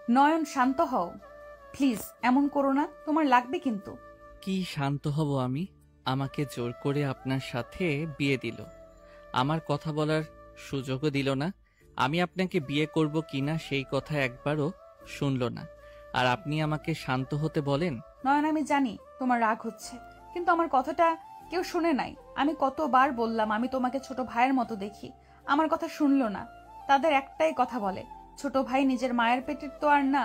নয়ন, শান্ত হও প্লিজ, এমন করো না, তোমার লাগবে কিন্তু। কি শান্ত হব আমি? আমাকে জোর করে আপনার সাথে বিয়ে দিল, আমার কথা বলার সুযোগও দিল না। আমি আপনাকে বিয়ে করব কিনা সেই কথা একবারও শুনল না, আর আপনি আমাকে শান্ত হতে বলেন? নয়ন, আমি জানি তোমার রাগ হচ্ছে, কিন্তু আমার কথাটা কেউ শুনে নাই। আমি কতবার বললাম আমি তোমাকে ছোট ভাইয়ের মতো দেখি, আমার কথা শুনলো না। তাদের একটাই কথা বলে, ছোট ভাই নিজের মায়ের পেটের তো আর না।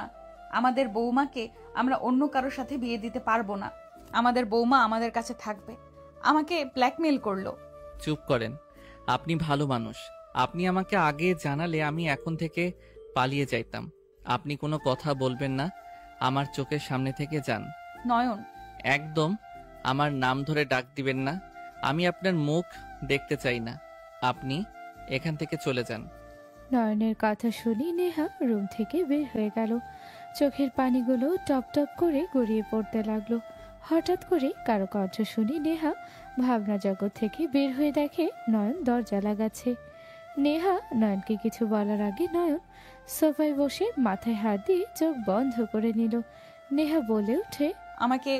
আমাদের বৌমাকে আমরা অন্য কারোর সাথে বিয়ে দিতে পারবো না, আমাদের বৌমা আমাদের কাছে থাকবে। আমাকে ব্ল্যাকমেল করলো। চুপ করেন, আপনি ভালো মানুষ। আপনি আমাকে আগে জানালে আমি এখন থেকে পালিয়ে যাইতাম। আপনি কোনো কথা বলবেন না, আমার চোখের সামনে থেকে যান। নয়ন, একদম আমার নাম ধরে ডাক দিবেন না, আমি আপনার মুখ দেখতে চাই না। আপনি এখান থেকে চলে যান। নয়নের কথা শুনে নেহা রুম থেকে বের হয়ে গেল। চোখের পানিগুলো টপ টপ করে গড়িয়ে পড়তে লাগলো। হঠাৎ করে কারো কণ্ঠ শুনে নেহা ভাবনা জগৎ থেকে বের হয়ে দেখে নয়ন দরজা লাগাচ্ছে। নেহা নয়নকে কিছু বলার আগে নয়ন সোফায় বসে মাথায় হাত দিয়ে চোখ বন্ধ করে নিল। নেহা বলে ওঠে, আমাকে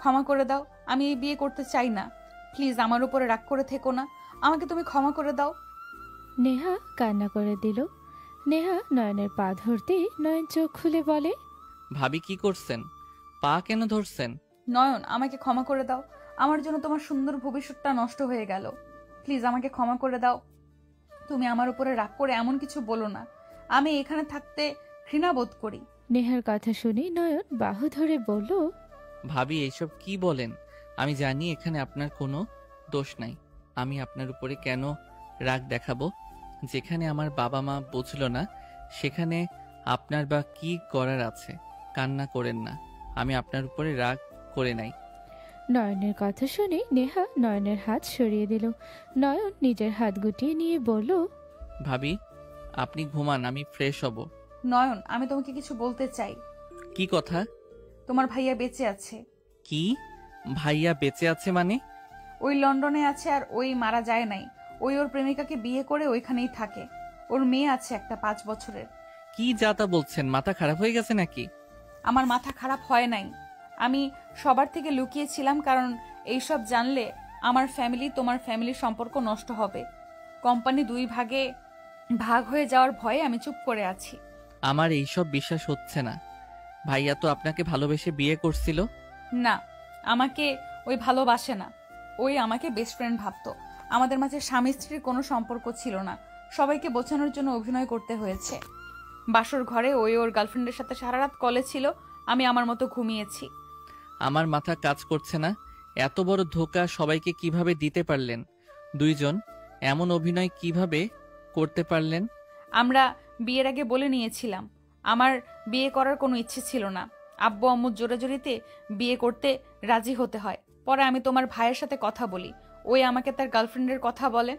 ক্ষমা করে দাও, আমি এই বিয়ে করতে চাই না। প্লিজ আমার উপরে রাগ করে থেকো না, আমাকে তুমি ক্ষমা করে দাও। নেহা কান্না করে দিল। নেহা নয়নের পা ধরতে নয়ন চোখ খুলে বলে, ভাবি কি করছেন? পা কেন ধরছেন? নয়ন, আমাকে ক্ষমা করে দাও, আমার জন্য তোমার সুন্দর ভবিষ্যৎটা নষ্ট হয়ে গেল। প্লিজ আমাকে ক্ষমা করে দাও। তুমি আমার উপরে রাগ করে এমন কিছু বলো না, আমি এখানে থাকতে ঘৃণা বোধ করি। নেহার কথা শুনে নয়ন বাহু ধরে বলল, ভাবি এইসব কি বলেন? আমি জানি এখানে আপনার কোনো দোষ নাই। আমি আপনার উপরে কেন রাগ দেখাবো? যেখানে আমার বাবা মা বুঝলো না, সেখানে আপনার বা কি করার আছে? কান্না করেন না, আমি আপনার উপরে রাগ করে নাই। নয়নের কথা শুনে নেহা নয়নের হাত সরিয়ে দিল। নয়ন নিজের হাত গুটিয়ে নিয়ে বলল, ভাবি আপনি ঘুমান, আমি ফ্রেশ হব। নয়ন, আমি তোমাকে কিছু বলতে চাই। কি কথা? তোমার ভাইয়া বেঁচে আছে। কি? ভাইয়া বেঁচে আছে মানে? ওই লন্ডনে আছে, আর ওই মারা যায় নাই। ওই ওর প্রেমিকাকে বিয়ে করে ওইখানেই থাকে। ওর মেয়ে আছে একটা 5 বছরের। কি যা তা বলছেন? মাথা খারাপ হয়ে গেছে নাকি? আমার মাথা খারাপ হয় নাই, আমি সবার থেকে লুকিয়েছিলাম, কারণ এইসব জানলে আমার ফ্যামিলি তোমার ফ্যামিলির সম্পর্ক নষ্ট হবে। কোম্পানি 2 ভাগে ভাগ হয়ে যাওয়ার ভয়ে আমি চুপ করে আছি। আমার এইসব বিশ্বাস হচ্ছে না। ভাইয়া তো আপনাকে ভালোবেসে বিয়ে করছিল। না, আমাকে ওই ভালোবাসে না, ওই আমাকে বেস্ট ফ্রেন্ড ভাবতো। আমাদের মাঝে স্বামী স্ত্রীর কোনো সম্পর্ক ছিল না, সবাইকে বোঝানোর জন্য অভিনয় করতে হয়েছে। বাসর ঘরে ওই ওর গার্লফ্রেন্ডের সাথে সারা রাত কলে ছিল, আমি আমার মতো ঘুমিয়েছি। আমার মাথা কাজ করছে না। এত বড় ধোঁকা সবাইকে কিভাবে দিতে পারলেন? দুইজন এমন অভিনয় কিভাবে করতে পারলেন? আমরা বিয়ের আগে বলে নিয়েছিলাম আমার বিয়ে করার কোনো ইচ্ছে ছিল না। আব্বু আম্মুর জোরাজোরিতে বিয়ে করতে রাজি হতে হয়। পরে আমি তোমার ভাইয়ের সাথে কথা বলি, ওই আমাকে তার গার্লফ্রেন্ডের কথা বলে।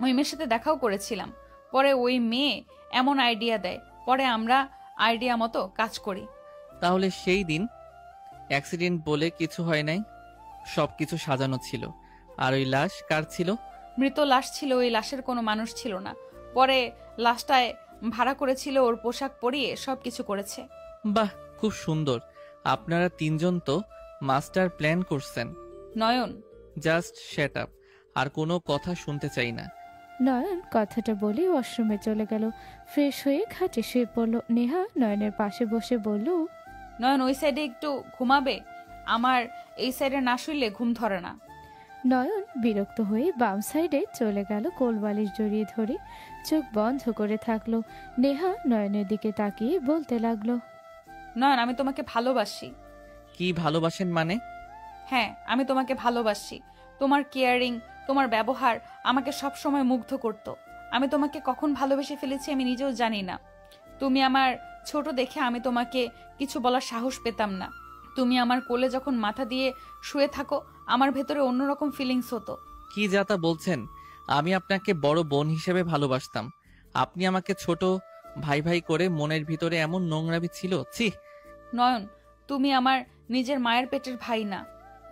ওই মেয়ের সাথে দেখাও করেছিলাম। পরে ওই মেয়ে এমন আইডিয়া দেয়, পরে আমরা আইডিয়া মতো কাজ করি। তাহলে সেই দিন অ্যাক্সিডেন্ট বলে কিছু হয় নাই, সবকিছু সাজানো ছিল। আর ওই লাশ কার ছিল? মৃত লাশ ছিল, ওই লাশের কোনো মানুষ ছিল না। পরে লাশটায় ভাড়া করেছিল, ওর পোশাক পরিয়ে সবকিছু করেছে। বাহ, খুব সুন্দর। আপনারা তিনজন তো মাস্টার প্ল্যান করছেন। নয়ন, জাস্ট শ্যাট আপ, আর কোনো কথা শুনতে চাই না। নয়ন কথাটা বলে ওয়াশরুমে চলে গেল। ফ্রেশ হয়ে খাটে শুয়ে পড়ল। নেহা নয়নের পাশে বসে বলল, নয়ন ওই সাইডে একটু ঘুমাবে, আমার এই সাইডে না শুইলে ঘুম ধরে না। নয়ন বিরক্ত হয়ে বাম সাইডে চলে গেল। কোলবালিশ জড়িয়ে ধরে চোখ বন্ধ করে থাকলো। নেহা নয়নের দিকে তাকিয়ে বলতে লাগলো, নয়ন, আমি তোমাকে ভালোবাসি। কি ভালোবাসেন মানে? হ্যাঁ, আমি তোমাকে ভালোবাসি। তোমার কেয়ারিং, তোমার ব্যবহার আমাকে সব সময় মুগ্ধ করত। আমি তোমাকে কখন ভালোবেসে ফেলেছি আমি নিজেও জানি না। তুমি আমার ছোট দেখে আমি তোমাকে কিছু বলার সাহস পেতাম না। তুমি আমার কোলে যখন মাথা দিয়ে শুয়ে থাকো, আমার ভেতরে অন্যরকম ফিলিংস হতো। কি যা তা বলছেন? আমি আপনাকে বড় বোন হিসেবে ভালোবাসতাম, আপনি আমাকে ছোট ভাই ভাই করে মনের ভিতরে এমন নোংরামি ছিল, ছি। নয়ন, তুমি আমার নিজের মায়ের পেটের ভাই না,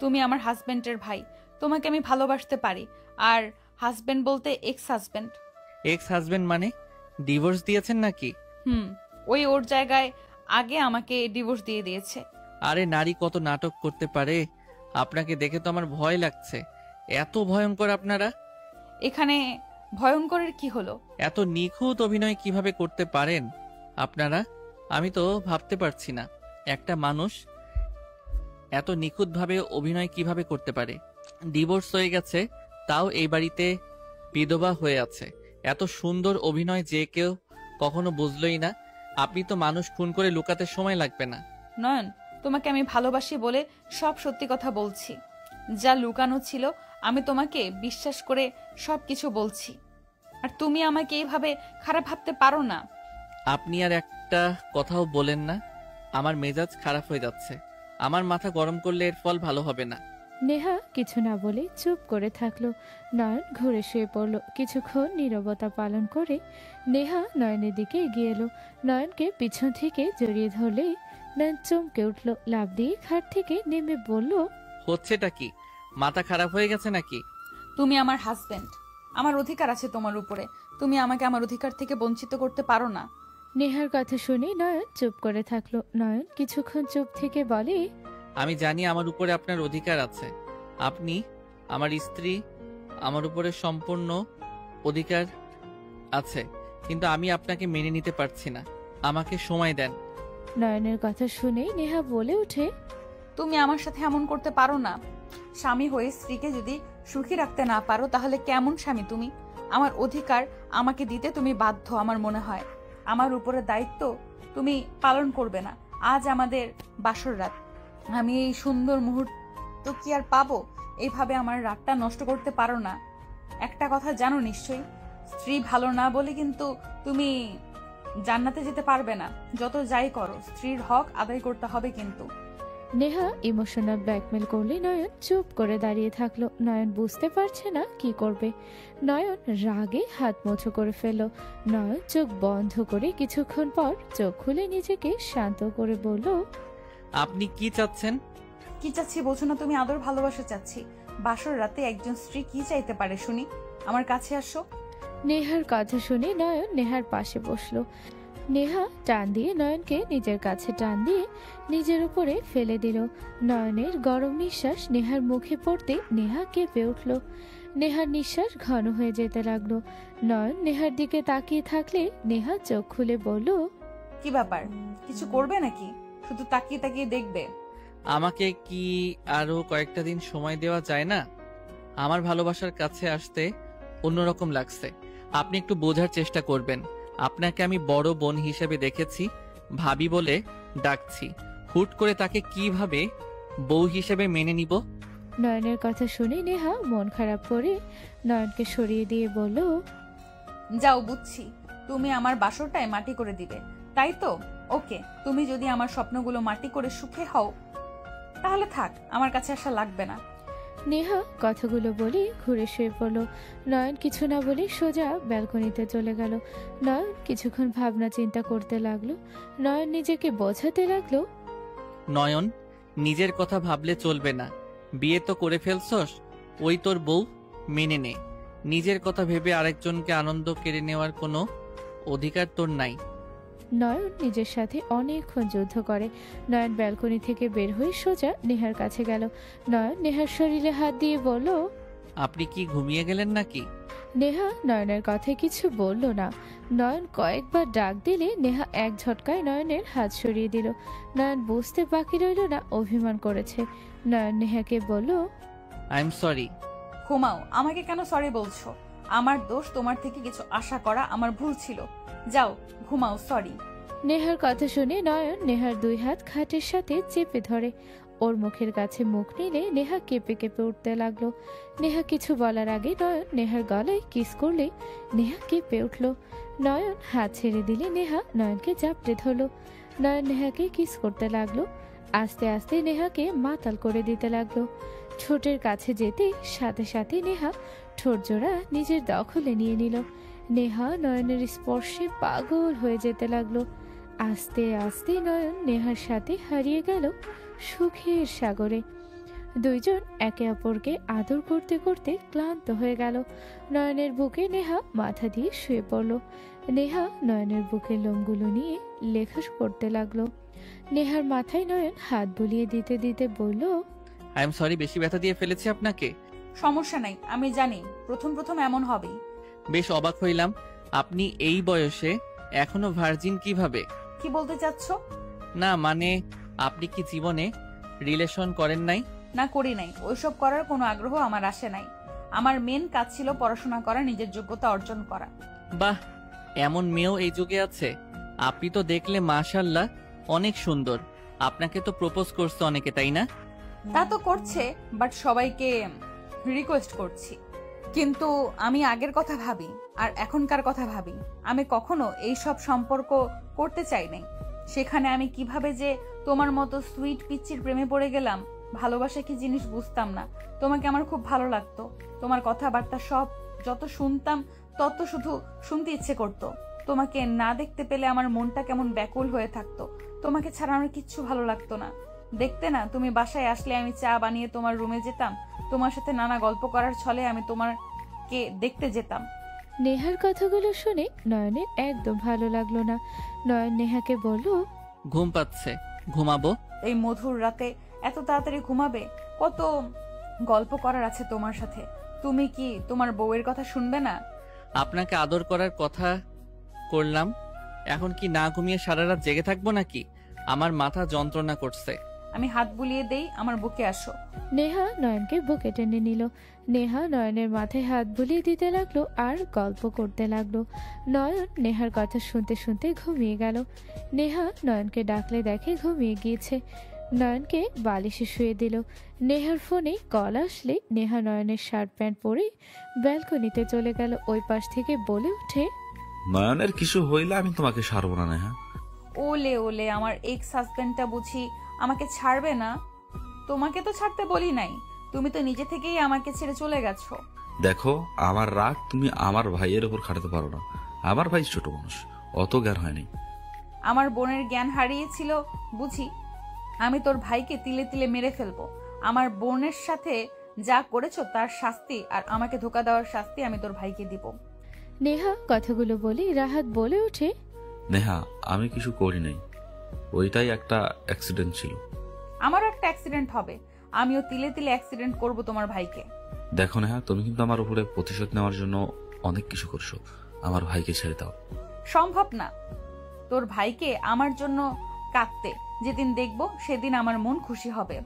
তুমি আমার হাজবেন্ডের ভাই। তোমাকে আমি ভালোবাসতে পারি। আর হাজবেন্ড বলতে এক্স হাজবেন্ড। এক্স হাজবেন্ড মানে ডিভোর্স দিয়েছেন নাকি? ওই ওর জায়গায় আগে আমাকে ডিভোর্স দিয়ে দিয়েছে। আরে নারী কত নাটক করতে পারে, আপনাকে দেখে তো আমার ভয় লাগছে। এত ভয়ঙ্কর আপনারা? এখানে ভয়ঙ্করের কি হলো? এত নিখুঁত অভিনয় কিভাবে করতে পারেন আপনারা? আমি তো ভাবতে পারছি না একটা মানুষ এত নিখুঁতভাবে অভিনয় কিভাবে করতে পারে। ডিভোর্স হয়ে গেছে, তাও এই বাড়িতে বিধবা হয়ে আছে। এত সুন্দর অভিনয় যে কেউ কখনো বুঝলই না। আপনি তো মানুষ খুন করে লুকাতে সময় লাগবে না। নয়ন, তোমাকে আমি ভালোবাসি বলে সব সত্যি কথা বলছি। যা লুকানো ছিল আমি তোমাকে বিশ্বাস করে সবকিছু বলছি, আর তুমি আমাকে এইভাবে খারাপ ভাবতে পারো না। আপনি আর একটা কথাও বলেন না। আমার মেজাজ খারাপ হয়ে যাচ্ছে। আমার মাথা গরম করলে এর ফল ভালো হবে না। নেহা কিছু না বলে চুপ করে থাকলো। নয়ন ঘুরে শুয়ে পড়ল। কিছুক্ষণ নীরবতা পালন করে নেহা নয়নের দিকে এগিয়ে এলো। নয়নকে পিছন থেকে জড়িয়ে ধরলে নয়ন চমকে উঠল। লাফ দিয়ে খাট থেকে নেমে বলল, হচ্ছেটা কি? মাথা খারাপ হয়ে গেছে নাকি? তুমি আমার হাজবেন্ড, আমার অধিকার আছে তোমার উপরে। তুমি আমাকে আমার অধিকার থেকে বঞ্চিত করতে পারো না। নেহার কথা শুনে নয়ন চুপ করে থাকলো। নয়ন কিছুক্ষণ চুপ থেকে বলে, আমি জানি আমার উপরে আপনার অধিকার আছে। আপনি আমার স্ত্রী, আমার উপরে সম্পূর্ণ অধিকার আছে, কিন্তু আমি আপনাকে মেনে নিতে পারছি না। আমাকে সময় দেন। নয়নের কথা শুনে নেহা বলে ওঠে, তুমি আমার সাথে এমন করতে পারো না। স্বামী হয়ে স্ত্রীকে যদি সুখী রাখতে না পারো তাহলে কেমন স্বামী তুমি? আমার অধিকার আমাকে দিতে তুমি বাধ্য। আমার মনে হয় আমার উপরে দায়িত্ব তুমি পালন করবে না। আজ আমাদের বাসর রাত, আমি এই সুন্দর মুহূর্ত কি আর পাবো? এইভাবে আমার রাতটা নষ্ট করতে পারো না। একটা কথা জানো নিশ্চয়ই, স্ত্রী ভালো না বলে কিন্তু তুমি জান্নাতে যেতে পারবে না। যত যাই করো স্ত্রীর হক আদায় করতে হবে কিন্তু। নেহা ইমোশনাল ব্ল্যাকমেল করলে নয়ন চুপ করে দাঁড়িয়ে থাকলো। নয়ন বুঝতে পারছে না কি করবে। নয়ন রাগে হাত মুঠো করে ফেলল। নয়ন চোখ বন্ধ করে কিছুক্ষণ পর চোখ খুলে নিজেকে শান্ত করে বলল, আপনি কি চাচ্ছেন? কি চাচ্ছি বোঝো না তুমি? আদর ভালোবাসা চাচ্ছি। বাসর রাতে একজন স্ত্রী কি চাইতে পারে শুনি? আমার কাছে আসো। নেহার কথা শুনে নয়ন নেহার পাশে বসলো। নেহা টান দিয়ে নয়নকে নিজের কাছে টান দিয়ে নিজের উপরে ফেলে দিল। নয়নের গরম নিঃশ্বাস নেহার মুখে পড়তে নেহা কেঁপে উঠল। নেহার নিঃশ্বাস ঘন হয়ে যেতে লাগলো। নয়ন নেহার দিকে তাকিয়ে থাকলে নেহা চোখ খুলে বলল, কি ব্যাপার, কিছু করবে নাকি? শুধু তাকিয়ে তাকিয়ে দেখবে? আমাকে কি আরো কয়েকটা দিন সময় দেওয়া যায় না? আমার ভালোবাসার কাছে আসতে অন্যরকম লাগছে। আপনি একটু বোঝার চেষ্টা করবেন। আপনাকে আমি বড় বোন হিসেবে দেখেছি, ভাবি বলে ডাকছি। হুট করে তাকে কিভাবে বউ হিসেবে মেনে নিব? নয়নের কথা শুনে নেহা মন খারাপ করে নয়নকে সরিয়ে দিয়ে বলল, যাও, বুঝছি তুমি আমার বাসরটায় মাটি করে দিবে, তাই তো? ওকে, তুমি যদি আমার স্বপ্নগুলো মাটি করে সুখে হও তাহলে থাক, আমার কাছে আসা লাগবে না। নেহা কথাগুলো বলে ঘুরে শুয়ে পড়ল। নয়ন কিছু না বলে সোজা ব্যালকনিতে চলে গেল। নয়ন কিছুক্ষণ ভাবনা চিন্তা করতে লাগলো। নয়ন নিজেকে বোঝাতে লাগলো, নয়ন, নিজের কথা ভাবলে চলবে না। বিয়ে তো করে ফেলছস, ওই তোর বউ, মেনে নে। নিজের কথা ভেবে আরেকজনকে আনন্দ কেড়ে নেওয়ার কোনো অধিকার তোর নাই। নয়ন নিজের সাথে অনেকক্ষণ যুদ্ধ করে। নয়ন ব্যালকনি থেকে বের হয়ে সোজা নেহার কাছে গেল। নয়ন নেহার শরীরে হাত দিয়ে বলল, আপনি কি ঘুমিয়ে গেলেন নাকি? নেহা নয়নের কথায় কিছু বলল না। নয়ন কয়েকবার ডাক দিলে নেহা এক ঝটকায় নয়নের হাত সরিয়ে দিল। নয়ন বুঝতে বাকি রইল না অভিমান করেছে। নয়ন নেহাকে বলল, আই এম সরি। ঘুমাও। আমাকে কেন সরি বলছো? আমার দোষ, তোমার থেকে কিছু আশা করা আমার ভুল ছিল। যাও ঘুমাও, সরি। নেহার কথা শুনে নয়ন নেহার দুই হাত খাটের সাথে চেপে ধরে। ওর মুখের কাছে মুখ নিলে নেহা কেঁপে কেঁপে উঠতে লাগলো। নেহা কিছু বলার আগে নয়ন নেহার গলায় কিস করলে নেহা কেঁপে উঠল। নয়ন হাত ছেড়ে দিলে নেহা নয়নকে জাপটে ধরল। নয়ন নেহাকে কিস করতে লাগলো। আস্তে আস্তে নেহাকে মাতাল করে দিতে লাগলো। ঠোঁটের কাছে যেতে সাথে সাথে নেহা ঠোঁট জোড়া নিজের দখলে নিয়ে নিল। নেহা নয়নের স্পর্শে পাগল হয়ে যেতে লাগলো। আস্তে আস্তে নয়ন নেহার সাথে হারিয়ে গেল সুখের সাগরে। দুইজন একে অপরকে আদর করতে করতে ক্লান্ত হয়ে গেল। নয়নের বুকে নেহা মাথা দিয়ে শুয়ে পড়ল। নেহা নয়নের বুকের লোমগুলো নিয়ে লেখা করতে লাগলো। নেহার মাথায় নয়ন হাত বুলিয়ে দিতে দিতে বলল, আই এম সরি, বেশি ব্যথা দিয়ে ফেলেছি আপনাকে। সমস্যা নাই, আমি জানি প্রথম প্রথম এমন হবেই। বেশ অবাক হইলাম, আপনি এই বয়সে এখনো ভার্জিন কিভাবে? কি বলতে চাচ্ছ? না মানে, আপনি কি জীবনে রিলেশন করেন নাই? না, করি নাই। ওইসব করার কোনো আগ্রহ আমার আসে নাই। আমার মেন কাজ ছিল পড়াশোনা করা, নিজের যোগ্যতা অর্জন করা। বাহ, এমন মেয়েও এই যুগে আছে। আপনি তো দেখলে মাশাআল্লাহ অনেক সুন্দর। আপনাকে তো প্রপোজ করছে অনেকে, তাই না? তা তো করছে, বাট সবাইকে রিকোয়েস্ট করছি। কিন্তু আমি আগের কথা ভাবি আর এখনকার কথা ভাবি। আমি কখনো এই সব সম্পর্ক করতে চাই নাই। সেখানে আমি কিভাবে যে তোমার মতো সুইট পিচ্চির প্রেমে পড়ে গেলাম। ভালোবাসা কি জিনিস বুঝতাম না। তোমাকে আমার খুব ভালো লাগতো। তোমার কথাবার্তা সব যত শুনতাম তত শুধু শুনতে ইচ্ছে করতো। তোমাকে না দেখতে পেলে আমার মনটা কেমন ব্যাকুল হয়ে থাকতো। তোমাকে ছাড়া আমার কিচ্ছু ভালো লাগতো না। দেখতে না, তুমি বাসায় আসলে আমি চা বানিয়ে তোমার রুমে যেতাম। তোমার সাথে নানা গল্প করার ছলে আমি তোমাকে দেখতে যেতাম। নেহার কথাগুলো শুনে নয়নের একদম ভালো লাগলো না। নয়ন নেহাকে বলল, ঘুম পাচ্ছে, ঘুমাবো। এই মধুর রাতে এত তাড়াতাড়ি ঘুমাবে? কত গল্প করার আছে তোমার সাথে। তুমি কি তোমার বউয়ের কথা শুনবে না? আপনাকে আদর করার কথা করলাম, এখন কি না ঘুমিয়ে সারা রাত জেগে থাকবো নাকি? আমার মাথা যন্ত্রণা করছে। আমি হাত বুলিয়ে দেই, আমার বুকে আসো। নেহা নয়নকে বুকে টেনে নিল। নেহা নয়নের মাথায় হাত বুলিয়ে দিতে লাগলো আর গল্প করতে লাগলো। নয়ন নেহার কথা শুনতে শুনতে ঘুমিয়ে গেল। নেহা নয়নকে ডাকলে দেখে ঘুমিয়ে গিয়েছে। নয়নকে বালিশে শুয়ে দিল। নেহার ফোনে কল আসলে নেহা নয়নের শার্ট প্যান্ট পরে ব্যালকনিতে চলে গেল। ওই পাশ থেকে বলে ওঠে, নয়নের কিছু হইলে আমি তোমাকে সারবো না নেহা। ওলে ওলে, আমার এক্স হাজবেন্ডটা বুঝি আমাকে ছাড়বে না? তোমাকে তো ছাড়তে বলি নাই, তুমি তো নিজে থেকেই আমাকে ছেড়ে চলে গেছো। দেখো, আমার রাগ তুমি আমার ভাইয়ের উপর খাটাতে পারো না। আমার ভাই ছোট মানুষ, অত জ্ঞান হয়নি। আমার বোনের জ্ঞান হারিয়েছিল বুঝি? আমি তোর ভাইকে তিলে তিলে মেরে ফেলবো। আমার বোনের সাথে যা করেছো তার শাস্তি আর আমাকে ধোকা দেওয়ার শাস্তি আমি তোর ভাইকে দিব। নেহা কথাগুলো বলে রাহাত বলে ওঠে, নেহা, আমি কিছু করি নাই, ওইটাই একটা অ্যাক্সিডেন্ট ছিল। আমারও একটা অ্যাক্সিডেন্ট হবে, আমিও তিলে তিলে অ্যাক্সিডেন্ট করব তোমার ভাইকে। দেখো নেহা, তুমি কিন্তু আমার উপরে প্রতিশোধ নেওয়ার জন্য অনেক কিছু করছো। আমার ভাইকে ছেড়ে দাও। সম্ভব না তোর ভাইকে আমার জন্য কাঁদতে। যেদিন দেখবো সেদিন আমার মন খুশি হবে।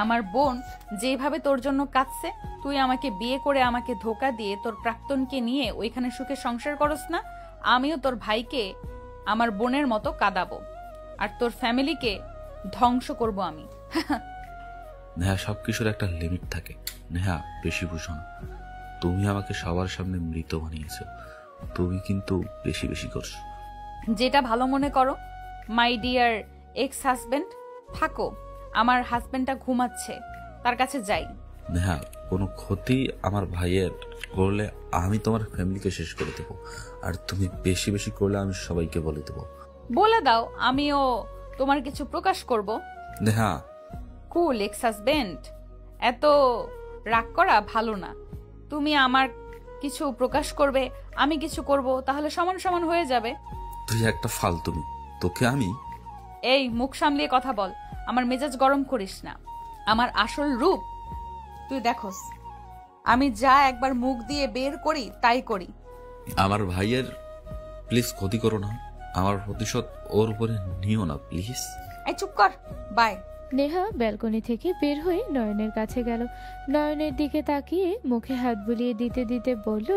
আমার বোন যেভাবে তোর জন্য কাঁদছে, তুই আমাকে বিয়ে করে আমাকে ধোকা দিয়ে তোর প্রাক্তনকে নিয়ে ওইখানে সুখে সংসার করস না, আমিও তোর ভাইকে আমার বোনের মতো কাঁদাবো আর তোর ফ্যামিলিকে ধ্বংস করব আমি। নেহা, সবকিছুর একটা লিমিট থাকে। নেহা, বেশি বুঝো না। তুমি আমাকে সবার সামনে মৃত বানিয়েছো, তুমি কিন্তু বেশি বেশি করছো। যেটা ভালো মনে করো। মাই ডিয়ার এক্স হাজবেন্ড, থাকো। আমার হাজবেন্ডটা ঘুমাচ্ছে, তার কাছে যাই। নেহা, কোনো ক্ষতি আমার ভাইয়ের করলে আমি তোমার ফ্যামিলিকে শেষ করে দেবো, আর তুমি বেশি বেশি করলে আমি সবাইকে বলে দেবো। বলে দাও, আমিও তোমার কিছু প্রকাশ করব। নেহা, কুল এক্স হাজবেন্ড, এত রাগ করা ভালো না। তুমি আমার কিছু প্রকাশ করবে, আমি কিছু করব, তাহলে সমান সমান হয়ে যাবে। তুই একটা ফালতুমি, তোকে আমি। এই, মুখ সামলিয়ে কথা বল, আমার মেজাজ গরম করিস না। আমার আসল রূপ তুই দেখোস। আমি যা একবার মুখ দিয়ে বের করি তাই করি। আমার ভাইয়ের প্লিজ ক্ষতি করো না, আমার প্রতিশোধ ওর উপরে নিও না প্লিজ। এই চুপ কর, বাই। নেহা ব্যালকনি থেকে বের হয়ে নয়নের কাছে গেল। নয়নের দিকে তাকিয়ে মুখে হাত বুলিয়ে দিতে দিতে বলল,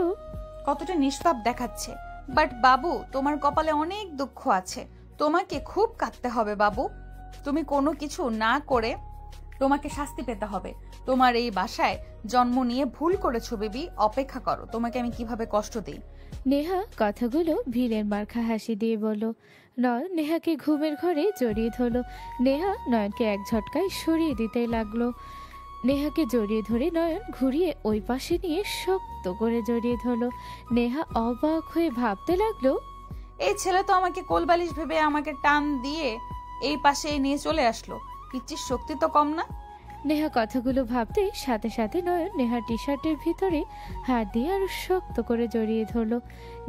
কতটা নিষ্পাপ দেখাচ্ছে, বাট বাবু তোমার কপালে অনেক দুঃখ আছে। তোমাকে খুব কাঁদতে হবে বাবু। তুমি কোনো কিছু না করে তোমাকে শাস্তি পেতে হবে। তোমার এই বাসায় জন্ম নিয়ে ভুল করেছো বেবি, অপেক্ষা করো তোমাকে আমি কিভাবে কষ্ট দিই। নেহা কথাগুলো ভিলের মার্কা হাসি দিয়ে বলল। নয়ন নেহাকে ঘুমের ঘরে জড়িয়ে ধরল। নেহা নয়নকে এক ঝটকায় সরিয়ে দিতে লাগলো। নেহাকে জড়িয়ে ধরে নয়ন ঘুরিয়ে ওই পাশে নিয়ে শক্ত করে জড়িয়ে ধরলো। নেহা অবাক হয়ে ভাবতে লাগলো, এই ছেলে তো আমাকে কোলবালিশ ভেবে আমাকে টান দিয়ে এই পাশে নিয়ে চলে আসলো। পিচ্চির শক্তি তো কম না। নেহা কথাগুলো ভাবতে সাথে সাথে নয়ন নেহার টি শার্টের ভিতরে হাত দিয়ে আরো শক্ত করে জড়িয়ে ধরলো।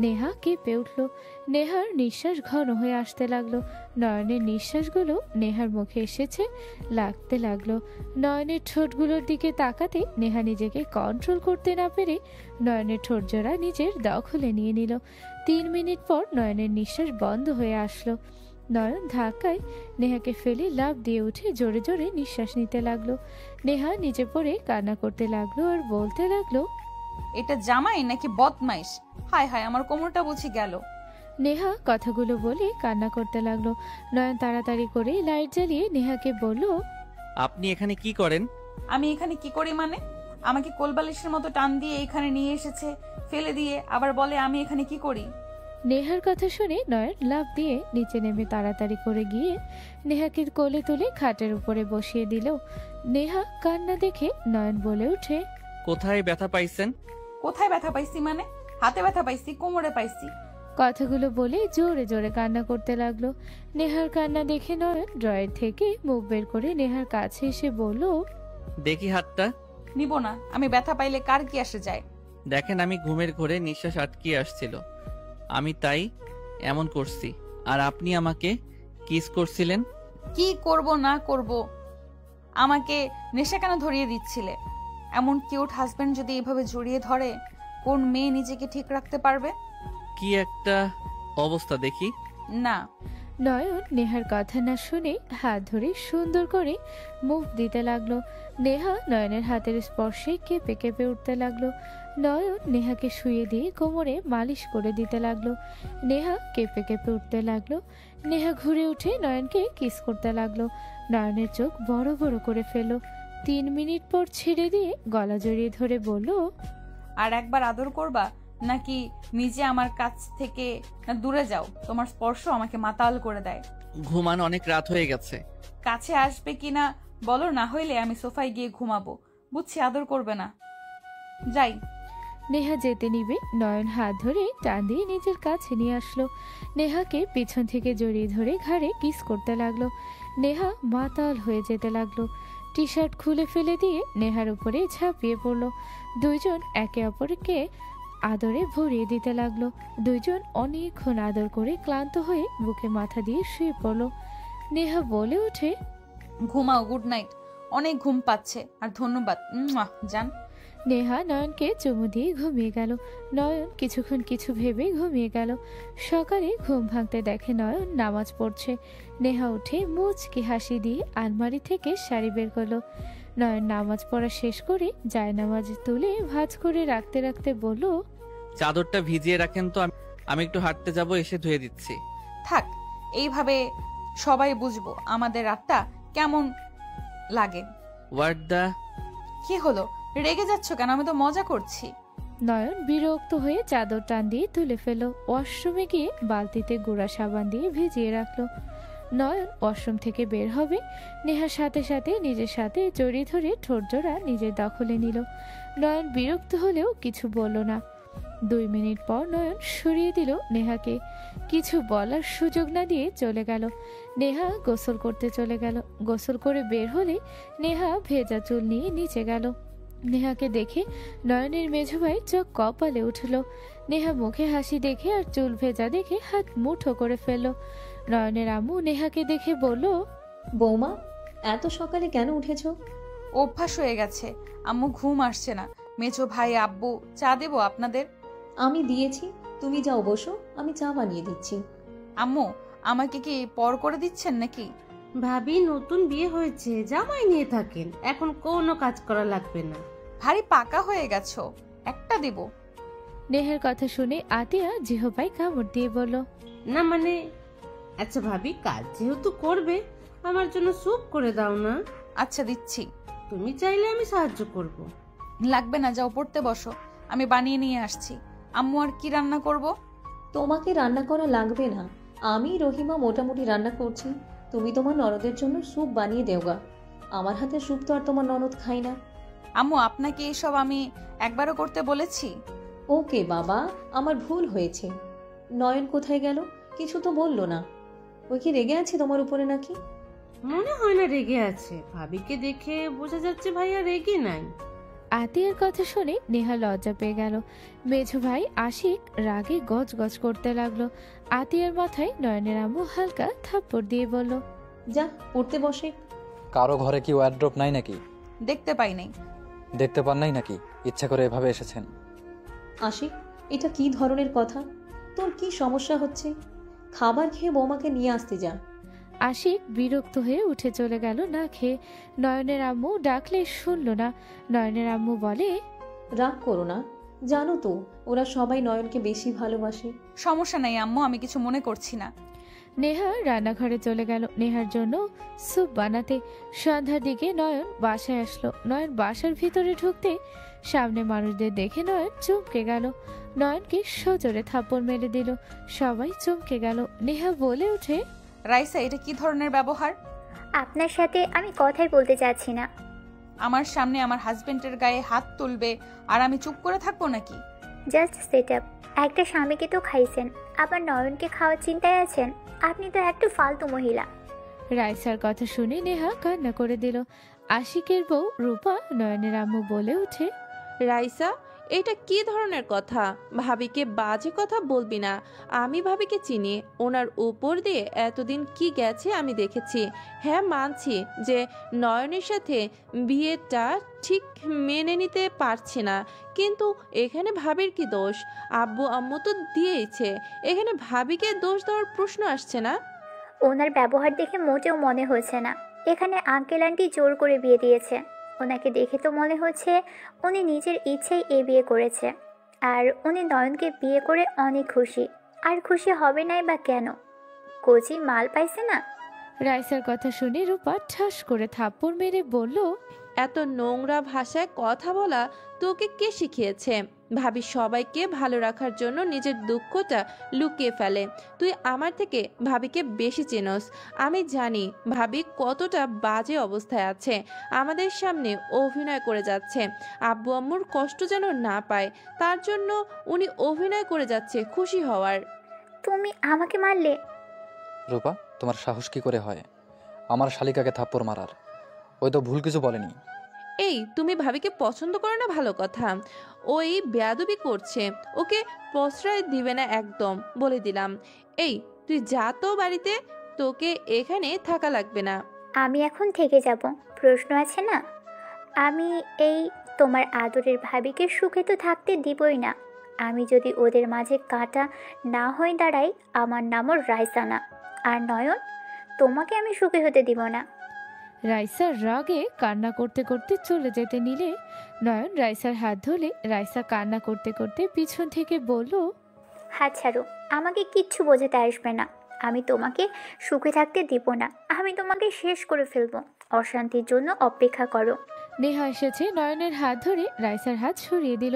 নেহা কেঁপে উঠল। নেহার নিঃশ্বাস ঘন হয়ে আসতে লাগলো। নয়নের নিঃশ্বাসগুলো নেহার মুখে এসেছে লাগতে লাগলো। নয়নের ঠোঁটগুলোর দিকে তাকাতে নেহা নিজেকে কন্ট্রোল করতে না পেরে নয়নের ঠোঁট জোড়া নিজের দখলে নিয়ে নিল। 3 মিনিট পর নয়নের নিঃশ্বাস বন্ধ হয়ে আসলো। নয়ন ধাক্কায় নেহাকে ফেলে লাফ দিয়ে উঠে জোরে জোরে নিঃশ্বাস নিতে লাগলো। নেহা নিচে পড়ে কান্না করতে লাগলো আর বলতে লাগলো, এটা জামাই নাকি বদমাইশ? হায় হায়, আমার কোমরটা বুঝি গেল। নেহা কথাগুলো বলে কান্না করতে লাগলো। নয়ন তাড়াতাড়ি করে লাইট জ্বালিয়ে নেহাকে বলল, আপনি এখানে কি করেন? আমি এখানে কি করি মানে? আমাকে কোলবালিশের মতো টান দিয়ে এখানে নিয়ে এসেছে, ফেলে দিয়ে আবার বলে আমি এখানে কি করি। নেহার কথা শুনে নয়ন লাফ দিয়ে নিচে নেমে তাড়াতাড়ি করে গিয়ে নেহাকে কোলে তুলে খাটের উপরে বসিয়ে দিল। নেহা কান্না দেখে নয়ন বলে ওঠে, কোথায় ব্যথা পাইছেন? কোথায় ব্যথা পাইছি মানে? হাতে ব্যথা পাইছি, কোমরে পাইছি। কথাগুলো বলে জোরে জোরে কান্না করতে লাগলো। নেহার কান্না দেখে নয়ন ড্রয়ার থেকে মুখ বের করে নেহার কাছে এসে বলল, দেখি হাতটা। নিব না, আমি ব্যথা পাইলে কার কি আসে যায়। দেখেন আমি ঘুমের ঘোরে নিঃশ্বাস আটকিয়ে আসছিল, আমি তাই এমন করছি। আর আপনি আমাকে কিস করছিলেন। কি করব না করব, আমাকে নেশা কেন ধরিয়ে দিচ্ছিলে? এমন কিউট হাজবেন্ড যদি এভাবে জড়িয়ে ধরে, কোন মেয়ে নিজেকে ঠিক রাখতে পারবে? কি একটা অবস্থা দেখি। না। নয়ন নেহার কথা না শুনে হাত ধরে সুন্দর করে মুভ দিতে লাগলো। নেহা নয়নের হাতের স্পর্শে কেঁপে কেঁপে উঠতে লাগলো। নয়ন নেহাকে শুয়ে দিয়ে কোমরে মালিশ করে দিতে লাগলো। নেহা কেঁপে কেঁপে উঠতে লাগলো। নেহা ঘুরে উঠে নয়নকে কিস করতে লাগলো। নয়নের চোখ বড় বড় করে ফেলল। 3 মিনিট পর ছেড়ে দিয়ে গলা জড়িয়ে ধরে বলল, আর একবার আদর করবা নাকি নিজে আমার কাছ থেকে দূরে যাও? তোমার স্পর্শ আমাকে মাতাল করে দেয়। ঘুমান, অনেক রাত হয়ে গেছে। কাছে আসবে কিনা বলো, না হইলে আমি সোফায় গিয়ে ঘুমাবো। বুঝছি আদর করবে না, যাই। নেহা যেতে নিবে নয়ন হাত ধরে টান দিয়ে নিজের কাছে নিয়ে আসলো। নেহাকে পিছন থেকে জড়িয়ে ধরে ঘাড়ে কিস করতে লাগলো। নেহা মাতাল হয়ে যেতে লাগলো। টি শার্ট খুলে ফেলে দিয়ে নেহার উপরে ঝাঁপিয়ে পড়লো। দুইজন একে অপরকে আদরে ভরিয়ে দিতে লাগলো। দুইজন অনেকক্ষণ আদর করে ক্লান্ত হয়ে বুকে মাথা দিয়ে শুয়ে পড়লো। নেহা বলে ওঠে, ঘুমাও, গুড নাইট। অনেক ঘুম পাচ্ছে, আর ধন্যবাদ। জান। নেহা নয়নকে চুমু দিয়ে ঘুমিয়ে গেল। নয়ন কিছুক্ষণ কিছু ভেবে ঘুমিয়ে গেল। সকালে ঘুম ভাঙতে দেখে নয়ন নামাজ পড়ছে। নেহা উঠে মুচকি হাসি দিয়ে আলমারি থেকে শাড়ি বের করলো। নয়ন নামাজ পড়া শেষ করে জায়নামাজ তুলে ভাঁজ করে রাখতে রাখতে বলল, চাদরটা ভিজিয়ে রাখেন তো, আমি একটু হাঁটতে যাব, এসে ধুয়ে দিচ্ছি। থাক, এইভাবে সবাই বুঝবো আমাদের রাতটা কেমন লাগে। What the? কি হলো, রেগে যাচ্ছ কেন? আমি তো মজা করছি। নয়ন বিরক্ত হয়ে চাদর টান দিয়ে তুলে ফেলল। ওয়াশরুমে গিয়ে বালতিতে গুঁড়া সাবান দিয়ে ভিজিয়ে রাখলো। নয়ন ওয়াশরুম থেকে বের হবে, নেহার সাথে সাথে নিজের সাথে জড়িয়ে ধরে ঠোঁট জোড়া নিজের দখলে নিল। নয়ন বিরক্ত হলেও কিছু বলল না। 2 মিনিট পর নয়ন সরিয়ে দিল নেহাকে। কিছু বলার সুযোগ না দিয়ে চলে গেল। নেহা গোসল করতে চলে গেল। গোসল করে বের হলে নেহা ভেজা চুল নিয়ে নিচে গেল। নেহাকে দেখে নয়নের মেঝো ভাই চোখ কপালে উঠল। নেহা মুখে হাসি দেখে আর চুল ভেজা দেখে হাত মুঠো করে ফেলল। নয়নের আম্মু নেহাকে দেখে বলল, বৌমা, এত সকালে কেন উঠেছো? অভ্যাস হয়ে গেছে আম্মু, ঘুম আসছে না। মেজো ভাই আব্বু চা দেবো আপনাদের? আমি দিয়েছি, তুমি যাও বসো, আমি চা বানিয়ে দিচ্ছি। আম্মু, আমাকে কি পর করে দিচ্ছেন নাকি? ভাবি নতুন বিয়ে হয়েছে, জামাই নিয়ে থাকেন, এখন কোনো কাজ করা লাগবে না। ভারী পাকা হয়ে গেছো, একটা দেব? নেহার কথা শুনে আতিয়া জিহবাই কামড় দিয়ে বলল, না মানে, আচ্ছা ভাবি, কাজ যেহেতু করবে, আমার জন্য স্যুপ করে দাও না। আচ্ছা দিচ্ছি। তুমি চাইলে আমি সাহায্য করব। লাগবে না, যাও পড়তে বসো, আমি বানিয়ে নিয়ে আসছি। আম্মু আর কি রান্না করব? তোমাকে রান্না করা লাগবে না, আমি রহিমা মোটামুটি রান্না করছি। তুমি তোমার ননদের জন্য স্যুপ বানিয়ে দেওগা। আমার হাতের স্যুপ তো আর তোমার ননদ খাই না। আম্মু, আপনাকে এসব আমি একবারও করতে বলেছি? ওকে বাবা, আমার ভুল হয়েছে। নয়ন কোথায় গেল? কিছু তো বললো না। ওই কি রেগে আছে তোমার উপরে নাকি? মনে হয় না রেগে আছে, ভাবিকে দেখে বোঝা যাচ্ছে ভাইয়া রেগে নাই। আতিয়ার কথা শুনে নেহা লজ্জা পেয়ে গেল। মেঝো ভাই আশিক রাগে গজ গজ করতে লাগলো। আতিয়ার মাথায় নয়নের আম্মু হালকা থাপ্পড় দিয়ে বলল, যা পড়তে বসে। কারো ঘরে কি ওয়ার্ড্রপ নাই নাকি? দেখতে পাই নাই। দেখতে পান নাই নাকি? ইচ্ছা করে এভাবে এসেছেন? আশিক, এটা কি ধরনের কথা? তোর কি সমস্যা হচ্ছে? খাবার খেয়ে বৌমাকে নিয়ে আসতে যা। আশিক বিরক্ত হয়ে উঠে চলে গেল না খেয়ে। নয়নের আম্মু ডাকলে শুনল না। নয়নের আম্মু বলে, রাগ করো না, জানো তো ওরা সবাই নয়নকে বেশি ভালোবাসে। সমস্যা নাই আম্মু, আমি কিছু মনে করছি না। নেহা রান্নাঘরে চলে গেল নেহার জন্য স্যুপ বানাতে। সন্ধ্যার দিকে নয়ন বাসায় আসলো। নয়ন বাসার ভিতরে ঢুকতে সামনে মানুষদের দেখে নয়ন চমকে গেল। নয়নকে সজোরে থাপ্পড় মেরে দিল। সবাই চমকে গেল। নেহা বলে ওঠে, রাইসা, এটা কি ধরনের ব্যবহার? আপনার সাথে আমি কথাই বলতে চাচ্ছি না। আমার সামনে আমার হাজবেন্ডের গায়ে হাত তুলবে আর আমি চুপ করে থাকবো নাকি? Just set up. একটা স্বামীকে তো খাইছেন, আবার নয়নকে খাওয়ার চিন্তায় আছেন। আপনি তো একটু ফালতু মহিলা। রাইসার কথা শুনে নেহা কান্না করে দিল। আশিকের বউ রূপা নয়নের আম্মু বলে ওঠে, রাইসা, এটা কি ধরনের কথা? ভাবিকে বাজে কথা বলবি না। আমি ভাবিকে চিনি, ওনার উপর দিয়ে এতদিন কি গেছে আমি দেখেছি। হ্যাঁ, মানছি যে নয়নের সাথে বিয়েটা ঠিক মেনে নিতে পারছি না, কিন্তু এখানে ভাবির কি দোষ? আব্বু আম্মু তো দিয়েইছে, এখানে ভাবিকে দোষ দেওয়ার প্রশ্ন আসছে না। ওনার ব্যবহার দেখে মোটেও মনে হচ্ছে না এখানে আঙ্কেল আন্টি জোর করে বিয়ে দিয়েছে। ওনাকে দেখে তো মনে হচ্ছে উনি নিজের ইচ্ছেই এ বিয়ে করেছে। আর উনি নয়নকে বিয়ে করে অনেক খুশি। আর খুশি হবে নাই বা কেন? কোচি মাল পাইছে না। রাইসার কথা শুনে রূপা ঠাস করে থাপ্পড় মেরে বলল, এত নোংরা ভাষায় কথা বলা তোকে কে শিখিয়েছে? ভাবি সবাইকে ভালো রাখার জন্য নিজের দুঃখটা লুকিয়ে ফেলে। তুই আমার থেকে ভাবিকে বেশি চেনস। আমি জানি ভাবি কতটা বাজে অবস্থায় আছে। আমাদের সামনে অভিনয় করে যাচ্ছে, আব্বু আম্মুর কষ্ট যেন না পায়, তার জন্য উনি অভিনয় করে যাচ্ছে খুশি হওয়ার। তুমি আমাকে মারলে? রূপা, তোমার সাহস কি করে হয় আমার শালিকাকে থাপ্পড় মারার? ওই তো ভুল কিছু বলেনি। এই, তুমি ভাবিকে পছন্দ করো না ভালো কথা, ওই বেয়াদবি করছে, ওকে প্রশ্রয় দিবে না একদম, বলে দিলাম। এই, তুই যা তো বাড়িতে, তোকে এখানে থাকা লাগবে না। আমি এখন থেকে যাব, প্রশ্ন আছে না? আমি এই তোমার আদরের ভাবিকে সুখে তো থাকতে দিবই না। আমি যদি ওদের মাঝে কাঁটা না হয়ে দাঁড়াই, আমার নামও রাইসা না। আর নয়ন, তোমাকে আমি সুখী হতে দিব না। রাইসার রাগে কান্না করতে করতে চলে যেতে নিলে নয়ন রাইসার হাত ধরে রাইসা কান্না করতে করতে পিছন থেকে বলল, হাত ছাড়ো, আমাকে কিচ্ছু বোঝাতে আসবে না। আমি তোমাকে সুখে থাকতে দিব না, আমি তোমাকে শেষ করে ফেলবো। অশান্তির জন্য অপেক্ষা করো। নেহা এসেছে নয়নের হাত ধরে রাইসার হাত সরিয়ে দিল।